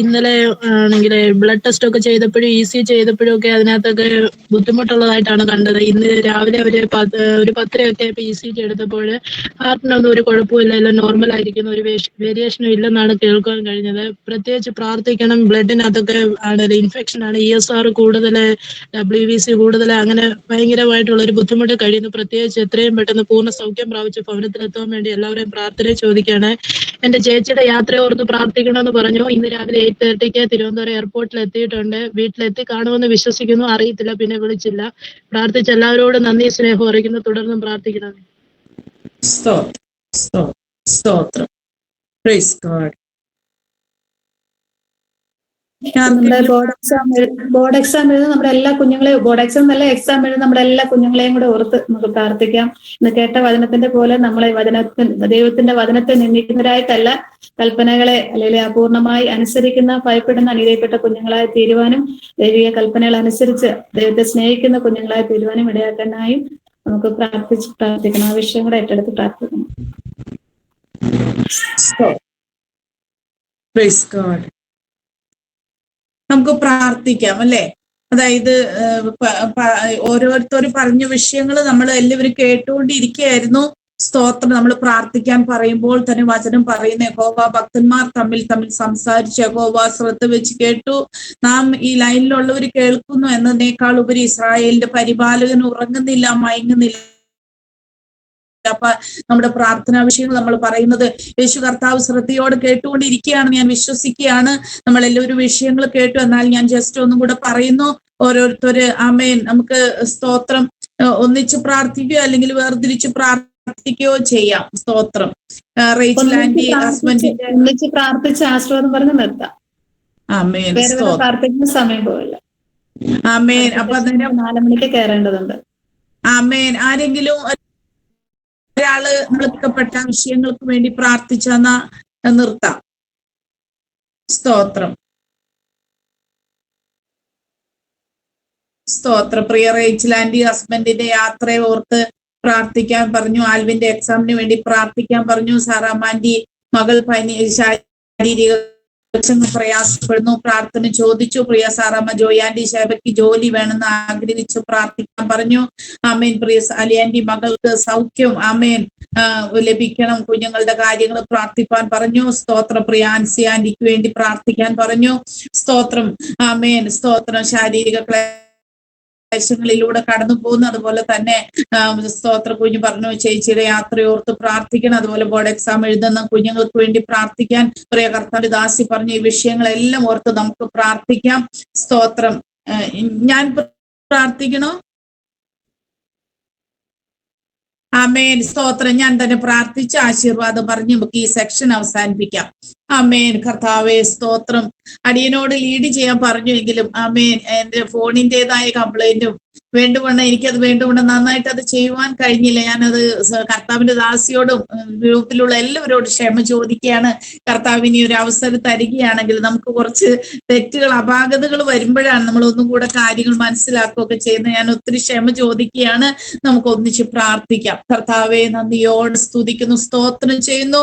ഇന്നലെ ആണെങ്കിൽ ബ്ലഡ് ടെസ്റ്റ് ഒക്കെ ചെയ്തപ്പോഴും ECG ചെയ്തപ്പോഴും ഒക്കെ അതിനകത്തൊക്കെ ബുദ്ധിമുട്ടുള്ളതായിട്ടാണ് കണ്ടത്. ഇന്ന് രാവിലെ ഒരു 10:30 ECG എടുത്തപ്പോൾ ഹാർട്ടിനൊന്നും ഒരു കുഴപ്പമില്ല, എല്ലാം നോർമൽ ആയിരിക്കുന്നു, ഒരു വേരിയേഷനും ഇല്ലെന്നാണ് കേൾക്കാൻ കഴിഞ്ഞത്. പ്രത്യേകിച്ച് പ്രാർത്ഥിക്കണം. ബ്ലഡിനകത്തൊക്കെ ആണ് ഇൻഫെക്ഷൻ ആണ്, ESR കൂടുതൽ, WBC കൂടുതൽ, അങ്ങനെ ഭയങ്കരമായിട്ടുള്ള ഒരു ബുദ്ധിമുട്ട് കഴിയുന്നു. പ്രത്യേകിച്ച് എത്രയും പെട്ടെന്ന് പൂർണ്ണ സൗഖ്യം പ്രാപിച്ച് ഭവനത്തിലെത്താൻ വേണ്ടി എല്ലാവരും പ്രാർത്ഥന ചോദിക്കുകയാണ്. എന്റെ ചേച്ചിയുടെ യാത്ര ഓർത്ത് പ്രാർത്ഥിക്കണമെന്ന് പറഞ്ഞു. ഇന്ന് രാവിലെ 8:30 തിരുവനന്തപുരം എയർപോർട്ടിൽ എത്തിയിട്ടുണ്ട്. വീട്ടിലെത്തി കാണുമെന്ന് വിശ്വസിക്കുന്നു, അറിയത്തില്ല, പിന്നെ വിളിച്ചില്ല. പ്രാർത്ഥിച്ച എല്ലാവരോടും നന്ദി സ്നേഹം അറിയിക്കുന്നു. തുടർന്നും പ്രാർത്ഥിക്കണം. സ്തോത്രം. Praise God. നമ്മുടെ ബോർഡ് എക്സാം എഴുതുന്ന നമ്മുടെ എല്ലാ കുഞ്ഞുങ്ങളെയും, ബോർഡ് എക്സാം നല്ല എക്സാം എഴുതുന്ന നമ്മുടെ എല്ലാ കുഞ്ഞുങ്ങളെയും കൂടെ ഓർത്ത് നമുക്ക് പ്രാർത്ഥിക്കാം. ഇന്ന് കേട്ട വചനത്തിന്റെ പോലെ നമ്മളെ ദൈവത്തിന്റെ വചനത്തെ നിന്ദിക്കുന്നവരായിട്ടല്ല, കൽപ്പനകളെ അല്ലെങ്കിൽ അപൂർണമായി അനുസരിക്കുന്ന, ഭയപ്പെടുന്ന, അനുഗ്രഹിക്കപ്പെട്ട കുഞ്ഞുങ്ങളായി തീരുവാനും ദൈവിക കൽപ്പനകൾ അനുസരിച്ച് ദൈവത്തെ സ്നേഹിക്കുന്ന കുഞ്ഞുങ്ങളായി തീരുവാനും ഇടയാക്കാനായും നമുക്ക് പ്രാർത്ഥിക്കണം. ആ വിഷയം കൂടെ ഏറ്റെടുത്ത് പ്രാർത്ഥിക്കണം. Price God. നമുക്ക് പ്രാർത്ഥിക്കാം അല്ലെ? അതായത് ഓരോരുത്തരും പറഞ്ഞ വിഷയങ്ങൾ നമ്മൾ എല്ലാവരും കേട്ടുകൊണ്ടിരിക്കുകയായിരുന്നു. സ്തോത്രം. നമ്മൾ പ്രാർത്ഥിക്കാൻ പറയുമ്പോൾ തന്നെ വചനം പറയുന്ന യഹോവ ഭക്തന്മാർ തമ്മിൽ സംസാരിച്ച് യഹോവ ശ്രദ്ധ വെച്ച് കേട്ടു. നാം ഈ ലൈനിലുള്ളവർ കേൾക്കുന്നു എന്നതിനേക്കാൾ ഉപരി ഇസ്രായേലിന്റെ പരിപാലകൻ ഉറങ്ങുന്നില്ല, മയങ്ങുന്നില്ല. അപ്പൊ നമ്മുടെ പ്രാർത്ഥനാ വിഷയങ്ങൾ നമ്മൾ പറയുന്നത് യേശു കർത്താവ് ശ്രദ്ധയോടെ കേട്ടുകൊണ്ടിരിക്കുകയാണ്. ഞാൻ വിശ്വസിക്കുകയാണ് നമ്മൾ എല്ലാവരും വിഷയങ്ങൾ കേട്ടു. എന്നാൽ ഞാൻ ജസ്റ്റ് ഒന്നും കൂടെ പറയുന്നു. ഓരോരുത്തര് ആമേൻ നമുക്ക് സ്തോത്രം ഒന്നിച്ച് പ്രാർത്ഥിക്കുകയോ അല്ലെങ്കിൽ വേർതിരിച്ച് പ്രാർത്ഥിക്കുകയോ ചെയ്യാം. സ്തോത്രം. റേച്ചൽ ആന്റി ഹസ്ബൻഡിന്റെ ഒന്നിച്ച് പ്രാർത്ഥിച്ച് ആശ്രയം പറഞ്ഞ് നിർത്താം. ആമേൻ. പ്രാർത്ഥിക്കുന്ന സമയം പോവില്ല. ആമേൻ. അപ്പൊ 4 മണിക്ക് കയറേണ്ടതുണ്ട്. ആമേൻ. ആരെങ്കിലും ഒരാള് വിളിക്കപ്പെട്ട വിഷയങ്ങൾക്ക് വേണ്ടി പ്രാർത്ഥിച്ചെന്നാ നിർത്താം. സ്തോത്രം. സ്തോത്രം. പ്രിയ റേച്ചൽ ആന്റി ഹസ്ബൻഡിന്റെ യാത്രയെ ഓർത്ത് പ്രാർത്ഥിക്കാൻ പറഞ്ഞു. ആൽവിന്റെ എക്സാമിന് വേണ്ടി പ്രാർത്ഥിക്കാൻ പറഞ്ഞു. സാറാമാന്റി മകൾ ശാരീരിക പ്രയാസപ്പെടുന്നു, പ്രാർത്ഥന ചോദിച്ചു. പ്രിയ സാറാമ്മ ജോയാന്റി ശേബയ്ക്ക് ജോലി വേണമെന്ന് ആഗ്രഹിച്ചു, പ്രാർത്ഥിക്കാൻ പറഞ്ഞു. ആമേൻ. പ്രിയ അലിയാന്റി മകൾക്ക് സൗഖ്യം ആമേൻ ലഭിക്കണം, കുഞ്ഞുങ്ങളുടെ കാര്യങ്ങൾ പ്രാർത്ഥിക്കാൻ പറഞ്ഞു. സ്തോത്രം. പ്രിയ ആൻസി ആന്റിക്ക് വേണ്ടി പ്രാർത്ഥിക്കാൻ പറഞ്ഞു. സ്തോത്രം. ആമേൻ. സ്തോത്രം. ശാരീരിക ക്ലേശങ്ങളിലൂടെ കടന്നു പോകുന്നു. അതുപോലെ തന്നെ സ്തോത്ര കുഞ്ഞു പറഞ്ഞു ചേച്ചിയുടെ യാത്രയോർത്ത് പ്രാർത്ഥിക്കണം. അതുപോലെ ബോർഡ് എക്സാം എഴുതുന്ന കുഞ്ഞുങ്ങൾക്ക് വേണ്ടി പ്രാർത്ഥിക്കാൻ പ്രിയ കർത്താവിന്റെ ദാസി പറഞ്ഞു. ഈ വിഷയങ്ങളെല്ലാം ഓർത്ത് നമുക്ക് പ്രാർത്ഥിക്കാം. സ്തോത്രം. ഞാൻ പ്രാർത്ഥിക്കണോ? ആമേൻ. സ്തോത്രം. ഞാൻ തന്നെ പ്രാർത്ഥിച്ച് ആശീർവാദം പറഞ്ഞ് നമുക്ക് ഈ സെക്ഷൻ അവസാനിപ്പിക്കാം. ആമേൻ. കർത്താവേ സ്തോത്രം. അടിയനോട് ലീഡ് ചെയ്യാൻ പറഞ്ഞു എങ്കിലും ആമേൻ എന്റെ ഫോണിൻ്റെതായ കംപ്ലൈന്റും വേണ്ടുവണ്ണം എനിക്കത് വേണ്ടുവണ്ണം നന്നായിട്ട് അത് ചെയ്യുവാൻ കഴിഞ്ഞില്ല. ഞാനത് കർത്താവിന്റെ ദാസിയോടും ഗ്രൂപ്പിലുള്ള എല്ലാവരോടും ക്ഷമ ചോദിക്കുകയാണ്. കർത്താവിന് ഒരു അവസരം തരികയാണെങ്കിൽ നമുക്ക് കുറച്ച് തെറ്റുകൾ അപാകതകൾ വരുമ്പോഴാണ് നമ്മൾ ഒന്നും കൂടെ കാര്യങ്ങൾ മനസ്സിലാക്കുകയൊക്കെ ചെയ്യുന്നത്. ഞാൻ ഒത്തിരി ക്ഷമ ചോദിക്കുകയാണ്. നമുക്ക് ഒന്നിച്ച് പ്രാർത്ഥിക്കാം. കർത്താവെ നന്ദിയോട് സ്തുതിക്കുന്നു, സ്തോത്രം ചെയ്യുന്നു.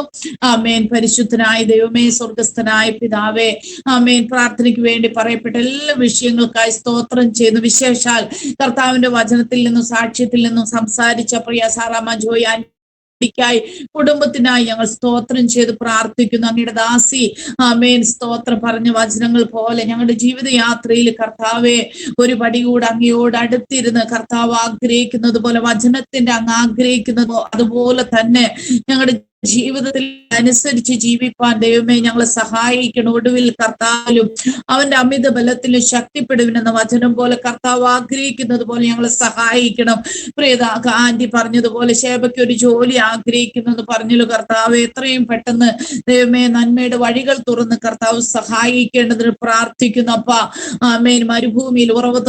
ആമേൻ. പരിശുദ്ധനായ ദൈവമേ, സ്വർഗസ്ഥനായ പിതാവേ, ആമേൻ. പ്രാർത്ഥനയ്ക്ക് വേണ്ടി പറയപ്പെട്ട എല്ലാ വിഷയങ്ങൾക്കായി സ്തോത്രം ചെയ്യുന്നു. വിശേഷാൽ കർത്താവിന്റെ വചനത്തിൽ നിന്നും സാക്ഷ്യത്തിൽ നിന്നും സംസാരിച്ച പ്രിയ സാറാമ്മ ജോയാന്റിക്കായി കുടുംബത്തിനായി ഞങ്ങൾ സ്തോത്രം ചെയ്ത് പ്രാർത്ഥിക്കുന്നു. അങ്ങയുടെ ദാസി ആമേൻ സ്തോത്രം പറഞ്ഞ വചനങ്ങൾ പോലെ ഞങ്ങളുടെ ജീവിതയാത്രയിൽ കർത്താവെ ഒരു പടി കൂടെ അങ്ങയോട് അടുത്തിരുന്ന് കർത്താവ് ആഗ്രഹിക്കുന്നത് പോലെ വചനത്തിന്റെ അങ്ങ് ആഗ്രഹിക്കുന്നത് അതുപോലെ തന്നെ ഞങ്ങളുടെ ജീവിതത്തിൽ അനുസരിച്ച് ജീവിപ്പാൻ ദൈവമേ ഞങ്ങളെ സഹായിക്കണം. ഒടുവിൽ കർത്താവിലും അവന്റെ അമിത ബലത്തിലും ശക്തിപ്പെടുവിനെന്ന വചനം പോലെ കർത്താവ് ആഗ്രഹിക്കുന്നത് പോലെ ഞങ്ങളെ സഹായിക്കണം. പ്രിയത ആന്റി പറഞ്ഞതുപോലെ ശേബയ്ക്ക് ഒരു ജോലി ആഗ്രഹിക്കുന്നത് പറഞ്ഞല്ലോ. കർത്താവ് എത്രയും പെട്ടെന്ന് ദൈവമേ നന്മയുടെ വഴികൾ തുറന്ന് കർത്താവ് സഹായിക്കേണ്ടതിന് പ്രാർത്ഥിക്കുന്നു. അപ്പ ആമേൻ. മരുഭൂമിയിൽ ഉറവ്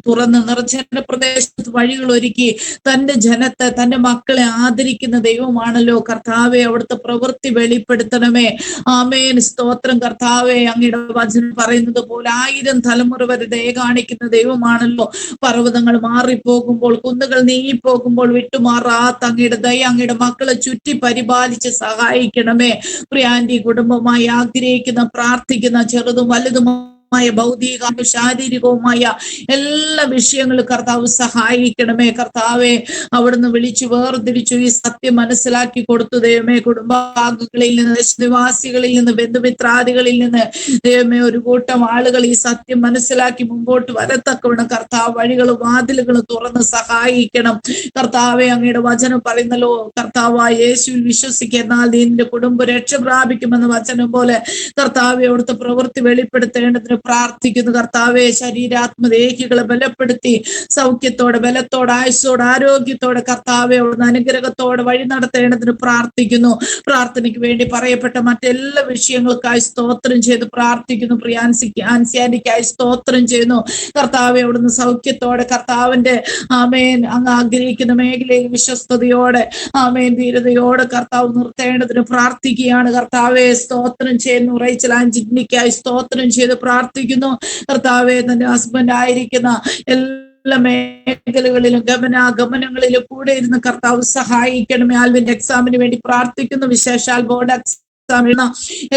തുറന്ന് നിർജ്ജന പ്രദേശത്ത് വഴികൾ ഒരുക്കി തന്റെ ജനത്തെ തന്റെ മക്കളെ ആദരിക്കുന്ന ദൈവമാണല്ലോ കർത്താവെ. അവിടുത്തെ പ്രവൃത്തി വെളിപ്പെടുത്തണമേ. ആമേൻ. സ്തോത്രം. കർത്താവെ അങ്ങയുടെ വചനം പറയുന്നത് പോലെ 1000 തലമുറ വരെ ദയ കാണിക്കുന്ന ദൈവമാണല്ലോ. പർവ്വതങ്ങൾ മാറിപ്പോകുമ്പോൾ കുന്നുകൾ നീങ്ങിപ്പോകുമ്പോൾ വിട്ടുമാറാത്ത അങ്ങയുടെ ദയ അങ്ങയുടെ മക്കളെ ചുറ്റി പരിപാലിച്ച് സഹായിക്കണമേ. പ്രിയാന്റി കുടുംബമായി ആഗ്രഹിക്കുന്ന പ്രാർത്ഥിക്കുന്ന ചെറുതും വലുതും ഭൗതിക ശാരീരികവുമായ എല്ലാ വിഷയങ്ങളും കർത്താവ് സഹായിക്കണമേ. കർത്താവെ അവിടുന്ന് വിളിച്ചു വേർതിരിച്ചു ഈ സത്യം മനസ്സിലാക്കി കൊടുത്തു ദൈവമേ. കുടുംബാംഗങ്ങളിൽ നിന്ന്, നിവാസികളിൽ നിന്ന്, ബന്ധുമിത്രാദികളിൽ നിന്ന് ദൈവമേ ഒരു കൂട്ടം ആളുകൾ ഈ സത്യം മനസ്സിലാക്കി മുമ്പോട്ട് വരത്തക്കവണ്ണം കർത്താവ് വഴികളും വാതിലുകളും തുറന്ന് സഹായിക്കണം. കർത്താവെ അങ്ങയുടെ വചനം പറയുന്നല്ലോ കർത്താവായ യേശുവിൽ വിശ്വസിക്കുക എന്നാൽ നിന്റെ കുടുംബം രക്ഷ പ്രാപിക്കുമെന്ന വചനം പോലെ കർത്താവെ അവിടുത്തെ പ്രവൃത്തി വെളിപ്പെടുത്തേണ്ടതിന് പ്രാർത്ഥിക്കുന്നു. കർത്താവെ ശരീരാത്മദേഹികളെ ബലപ്പെടുത്തി സൗഖ്യത്തോടെ ബലത്തോടെ ആയുസ്സോടെ ആരോഗ്യത്തോടെ കർത്താവെ അവിടുന്ന് അനുഗ്രഹത്തോടെ വഴി നടത്തേണ്ടതിന് പ്രാർത്ഥിക്കുന്നു. പ്രാർത്ഥനയ്ക്ക് വേണ്ടി പറയപ്പെട്ട മറ്റെല്ലാ വിഷയങ്ങൾക്കായി സ്തോത്രം ചെയ്ത് പ്രാർത്ഥിക്കുന്നു. ആൻസിയാനിക്കായി സ്തോത്രം ചെയ്യുന്നു. കർത്താവെ അവിടുന്ന് സൗഖ്യത്തോടെ കർത്താവിന്റെ ആമേൻ അങ്ങ് ആഗ്രഹിക്കുന്ന മേഖലയിൽ വിശ്വസ്തയോടെ ആമേൻ ധീരതയോടെ കർത്താവ് നിർത്തേണ്ടതിന് പ്രാർത്ഥിക്കുകയാണ്. കർത്താവെ സ്തോത്രം ചെയ്യുന്നു. റേച്ചൽ ആന്റിക്കായി സ്തോത്രം ചെയ്ത് പ്രാർത്ഥിക്കുന്നു. കർത്താവെ തന്റെ ഹസ്ബൻഡ് ആയിരിക്കുന്ന എല്ലാ മേഖലകളിലും ഗമനങ്ങളിലും കൂടെ ഇരുന്ന് കർത്താവ് സഹായിക്കണമേ. ആൽവിന്റെ എക്സാമിന് വേണ്ടി പ്രാർത്ഥിക്കുന്നു. വിശേഷാൽ ബോർഡ്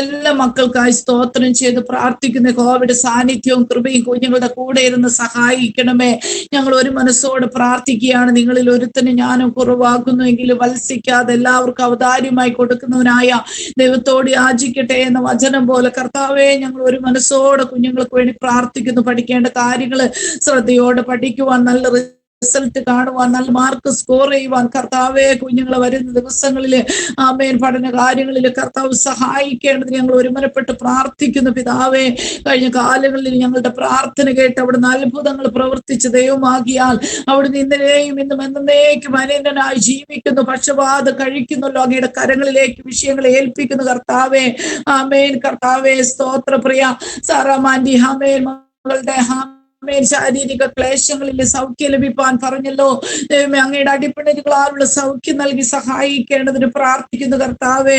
എല്ലാ മക്കൾക്കായി സ്തോത്രം ചെയ്ത് പ്രാർത്ഥിക്കുന്ന കോവിഡ് സാന്നിധ്യവും കൃപയും കുഞ്ഞുങ്ങളുടെ കൂടെ ഇരുന്ന് സഹായിക്കണമേ. ഞങ്ങൾ ഒരു മനസ്സോട് പ്രാർത്ഥിക്കുകയാണ്. നിങ്ങളിൽ ഒരുത്തന് ജ്ഞാനം കുറവാകുന്നുവെങ്കിലും വത്സിക്കാതെ എല്ലാവർക്കും അവതാര്യമായി കൊടുക്കുന്നവനായ ദൈവത്തോട് യാചിക്കട്ടെ എന്ന വചനം പോലെ കർത്താവേ, ഞങ്ങൾ ഒരു മനസ്സോടെ കുഞ്ഞുങ്ങൾക്ക് വേണ്ടി പ്രാർത്ഥിക്കുന്നു. പഠിക്കേണ്ട കാര്യങ്ങൾ ശ്രദ്ധയോടെ പഠിക്കുവാൻ, നല്ല റിസൾട്ട് കാണുവാൻ, നല്ല മാർക്ക് സ്കോർ ചെയ്യുവാൻ കർത്താവെ കുഞ്ഞുങ്ങളെ വരുന്ന ദിവസങ്ങളിൽ ആമേൻ പഠന കാര്യങ്ങളിൽ കർത്താവ് സഹായിക്കേണ്ടത് ഞങ്ങൾ ഒരുമനപ്പെട്ട് പ്രാർത്ഥിക്കുന്നു. പിതാവേ, കഴിഞ്ഞ കാലങ്ങളിൽ ഞങ്ങളുടെ പ്രാർത്ഥന കേട്ട് അവിടുന്ന് അത്ഭുതങ്ങൾ പ്രവർത്തിച്ച ദൈവമാകിയാൽ അവിടുന്ന് ഇന്നലെയും ഇന്നും എന്നേക്കും അനന്യനായി ജീവിക്കുന്നു. പക്ഷപാതം കഴിക്കുന്നല്ലോ. അങ്ങയുടെ കരങ്ങളിലേക്ക് വിഷയങ്ങളെ ഏൽപ്പിക്കുന്നു കർത്താവേ. ആമേൻ. കർത്താവേ സ്തോത്രപ്രിയ സാറാമാൻഡി ആമേൻ മകളുടെ ശാരീരിക ക്ലേശങ്ങളിൽ സൗഖ്യം ലഭിപ്പാൻ പറഞ്ഞല്ലോ. ദൈവമേ, അങ്ങയുടെ അടിപ്പിണരുകളാലുള്ള സൗഖ്യം നൽകി സഹായിക്കേണ്ടതിന് പ്രാർത്ഥിക്കുന്നു കർത്താവേ.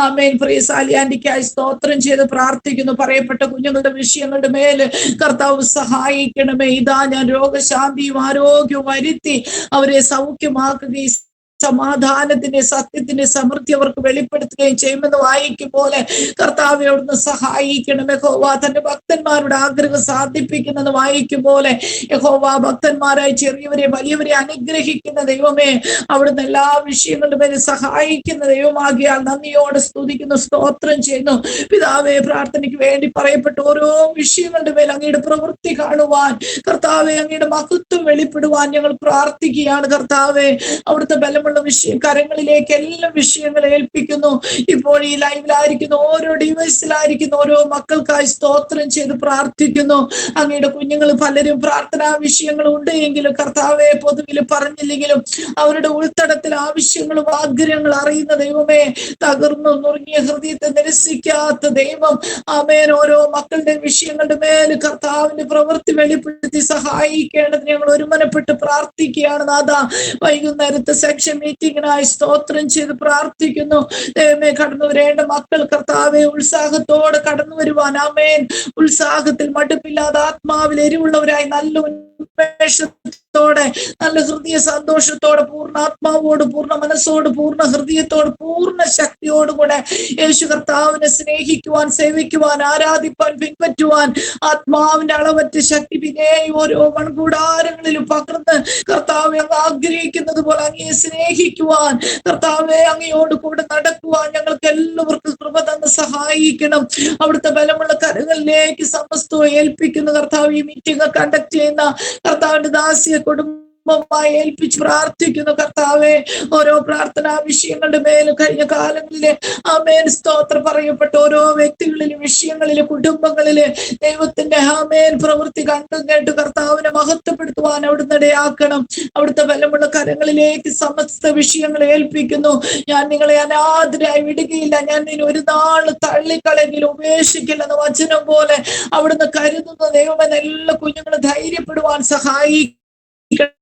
ആമേൻ. പ്രിയ സാലിയാൻഡിക്കായി സ്തോത്രം ചെയ്ത് പ്രാർത്ഥിക്കുന്നു. പറയപ്പെട്ട കുഞ്ഞുങ്ങളുടെ വിഷയങ്ങളുടെ മേല് കർത്താവ് സഹായിക്കണമേ. ഇതാ ഞാൻ രോഗശാന്തിയും ആരോഗ്യവും വരുത്തി അവരെ സൗഖ്യമാക്കുകയും സമാധാനത്തിന്റെ സത്യത്തിന്റെ സമൃദ്ധി അവർക്ക് വെളിപ്പെടുത്തുകയും ചെയ്യുമെന്ന് വായിക്കും പോലെ കർത്താവെ അവിടുന്ന് സഹായിക്കണമേ. യഹോവ തന്റെ ഭക്തന്മാരുടെ ആഗ്രഹം സാധിപ്പിക്കുന്നത് വായിക്കും പോലെ യഹോവ ഭക്തന്മാരായി ചെറിയവരെ വലിയവരെ അനുഗ്രഹിക്കുന്ന ദൈവമേ, അവിടുന്ന് എല്ലാ വിഷയങ്ങളുടെ പേര് സഹായിക്കുന്ന ദൈവമാകിയാൽ നന്ദിയോടെ സ്തുതിക്കുന്നു, സ്തോത്രം ചെയ്യുന്നു. പിതാവെ, പ്രാർത്ഥനയ്ക്ക് വേണ്ടി പറയപ്പെട്ട ഓരോ വിഷയങ്ങളുടെ മേൽ അങ്ങയുടെ പ്രവൃത്തി കാണുവാൻ കർത്താവെ, അങ്ങയുടെ മഹത്വം വെളിപ്പെടുവാൻ ഞങ്ങൾ പ്രാർത്ഥിക്കുകയാണ് കർത്താവെ. അവിടുത്തെ ബലമുള്ള കരങ്ങളിലേക്ക് എല്ലാ വിഷയങ്ങളെ ഏൽപ്പിക്കുന്നു. ഇപ്പോൾ ഈ ലൈവിലായിരിക്കുന്ന ഓരോ ഡിവൈസിലായിരിക്കുന്ന ഓരോ മക്കൾക്കായി സ്തോത്രം ചെയ്ത് പ്രാർത്ഥിക്കുന്നു. അങ്ങയുടെ കുഞ്ഞുങ്ങൾ പലരും പ്രാർത്ഥനാ വിഷയങ്ങൾ ഉണ്ട് എങ്കിലും കർത്താവെ പൊതുവിൽ പറഞ്ഞില്ലെങ്കിലും അവരുടെ ഉൾത്തടത്തിൽ ആവശ്യങ്ങളും ആഗ്രഹങ്ങളും അറിയുന്ന ദൈവമേ, തകർന്നു നുറുങ്ങിയ ഹൃദയത്തെ നിരസിക്കാത്ത ദൈവം ആമേൻ. ഓരോ മക്കളുടെ വിഷയങ്ങളുടെ മേൽ കർത്താവിന്റെ പ്രവൃത്തി വെളിപ്പെടുത്തി സഹായിക്കേണ്ടതിന് ഞങ്ങൾ ഒരുമനപ്പെട്ട് പ്രാർത്ഥിക്കുകയാണ് നാഥ. വൈകുന്നേരത്തെ സെക്ഷൻ മീറ്റിംഗിനായി സ്തോത്രം ചെയ്ത് പ്രാർത്ഥിക്കുന്നു. ദൈവമേ, കടന്നു വരേണ്ട മക്കൾ കർത്താവെ ഉത്സാഹത്തോടെ കടന്നു വരുവാൻ ആമേൻ. ഉത്സാഹത്തിൽ മടുപ്പില്ലാതെ ആത്മാവിൽ എരിവുള്ളവരായി നല്ല ഉന്മേഷത്തോടെ നല്ല ഹൃദയ സന്തോഷത്തോടെ പൂർണ്ണ ആത്മാവോട് പൂർണ്ണ മനസ്സോട് പൂർണ്ണ ഹൃദയത്തോട് പൂർണ്ണ ശക്തിയോടുകൂടെ യേശു കർത്താവിനെ സ്നേഹിക്കുവാൻ, സേവിക്കുവാൻ, ആരാധിപ്പാൻ, പിൻപറ്റുവാൻ ആത്മാവിന്റെ അളവറ്റ ശക്തി പിന്നെ ഓരോ മൺകൂടാരങ്ങളിലും പകർന്ന് കർത്താവെ അങ്ങ് ആഗ്രഹിക്കുന്നത് പോലെ അങ്ങയെ സ്നേഹിക്കുവാൻ, കർത്താവെ അങ്ങയോട് കൂടെ നടക്കുവാൻ ഞങ്ങൾക്ക് എല്ലാവർക്കും കൃപ തന്ന് സഹായിക്കണം. അവിടുത്തെ ബലമുള്ള കരങ്ങളിലേക്ക് സമസ്തവും ഏൽപ്പിക്കുന്ന കർത്താവ് ഈ മീറ്റിംഗ് കണ്ടക്ട് ചെയ്യുന്ന കർത്താവിന്റെ ദാസിയെ കുടുംബമായി ഏൽപ്പിച്ച് പ്രാർത്ഥിക്കുന്നു കർത്താവെ. ഓരോ പ്രാർത്ഥനാ വിഷയങ്ങളുടെ മേലും കഴിഞ്ഞ കാലങ്ങളിലെ ആമേൻ സ്തോത്രം പറയപ്പെട്ട ഓരോ വ്യക്തികളിലും വിഷയങ്ങളിലും കുടുംബങ്ങളില് ദൈവത്തിന്റെ ആമേൻ പ്രവൃത്തി കണ്ടും കേട്ടു കർത്താവിനെ മഹത്വപ്പെടുത്തുവാൻ അവിടുന്ന് ഇടയാക്കണം. അവിടുത്തെ ബലമുള്ള കരങ്ങളിലേക്ക് സമസ്ത വിഷയങ്ങളെ ഏൽപ്പിക്കുന്നു. ഞാൻ നിങ്ങളെ അനാഥരായി വിടുകയില്ല, ഞാൻ നിന്നെ ഒരു നാള് തള്ളിക്കളയെങ്കിലും ഉപേക്ഷിക്കില്ലെന്ന വചനം പോലെ അവിടുന്ന് കരുതുന്ന ദൈവമെന്ന് എല്ലാ കുഞ്ഞുങ്ങളും ധൈര്യപ്പെടുവാൻ സഹായിക്കണം.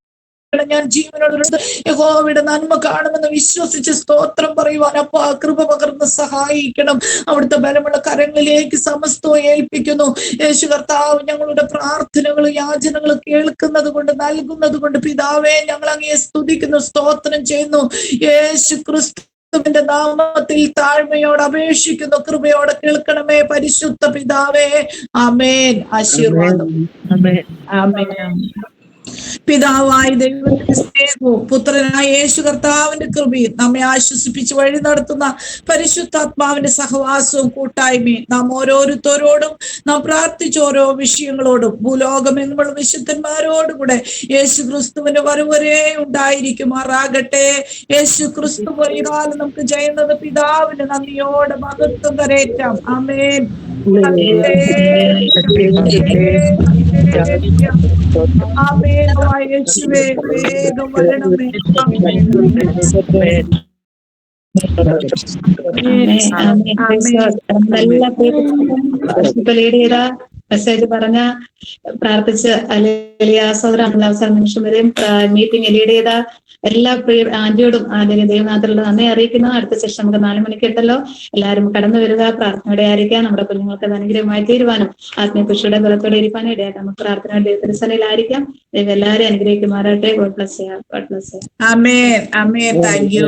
ഞാൻ ജീവനോട് യഹോവയുടെ നന്മ കാണുമെന്ന് വിശ്വസിച്ച് സ്തോത്രം പറയുവാൻ അപ്പ കൃപ പകർന്ന് സഹായിക്കണം. അവിടുത്തെ ബലമുള്ള കരങ്ങളിലേക്ക് സമസ്തവും ഏൽപ്പിക്കുന്നു. യേശു കർത്താവ് ഞങ്ങളുടെ പ്രാർത്ഥനകളും യാചനകളും കേൾക്കുന്നത് കൊണ്ട് നൽകുന്നത് കൊണ്ട് പിതാവേ ഞങ്ങൾ അങ്ങയെ സ്തുതിക്കുന്നു, സ്തോത്രം ചെയ്യുന്നു. യേശു ക്രിസ്തുവിന്റെ നാമത്തിൽ താഴ്മയോട് അപേക്ഷിക്കുന്നു, കൃപയോടെ കേൾക്കണമേ പരിശുദ്ധ പിതാവേ. ആമേൻ. ആശീർവാദം. ആമേൻ. പിതാവായ ദൈവത്തിന്റെ സ്നേഹവും പുത്രനായ യേശു കർത്താവിന്റെ കൃപയും നമ്മെ ആശ്വസിപ്പിച്ച് വഴി നടത്തുന്ന പരിശുദ്ധാത്മാവിന്റെ സഹവാസവും കൂട്ടായ്മയും നാം ഓരോരുത്തരോടും നാം പ്രാർത്ഥിച്ച ഓരോ വിഷയങ്ങളോടും ഭൂലോകമെങ്ങുമുള്ള വിശുദ്ധന്മാരോടും കൂടെ യേശു ക്രിസ്തുവിന്റെ വരവരെ ഉണ്ടായിരിക്കുമാറാകട്ടെ. യേശു ക്രിസ്തു പരിഹാരം നമുക്ക് ചെയ്യുന്നത് പിതാവിന് നന്ദിയോടെ മഹത്വം കരേറ്റാം. ആമേൻ. യേശുവേ വേഗം വരണമേ. മെസ്സേജ് പറഞ്ഞ പ്രാർത്ഥിച്ച് അവസാന നിമിഷം വരെയും മീറ്റിംഗ് ലീഡ് ചെയ്ത എല്ലാ പ്രിയ ആന്റിയോടും ദൈവനാഥരോട് നന്ദി അറിയിക്കുന്നു. അടുത്ത സെഷൻ നമുക്ക് 4 മണിക്ക് ഉണ്ടല്ലോ. എല്ലാവരും കടന്നു വരിക, പ്രാർത്ഥനയോടെ ആയിരിക്കാം. നമ്മുടെ കുഞ്ഞുങ്ങൾക്ക് അത് അനുഗ്രഹമായി തീരുവാനും ആത്മീയ കൃഷിയുടെ ബലത്തോടെ ഇരിക്കാനും ഇടയാക്കാം. നമുക്ക് പ്രാർത്ഥന ദൈവത്തിരസനയിലായിരിക്കാം. ദൈവം എല്ലാവരും അനുഗ്രഹിക്കുമാറാട്ടെ. God bless you. Amen. Amen. Thank U.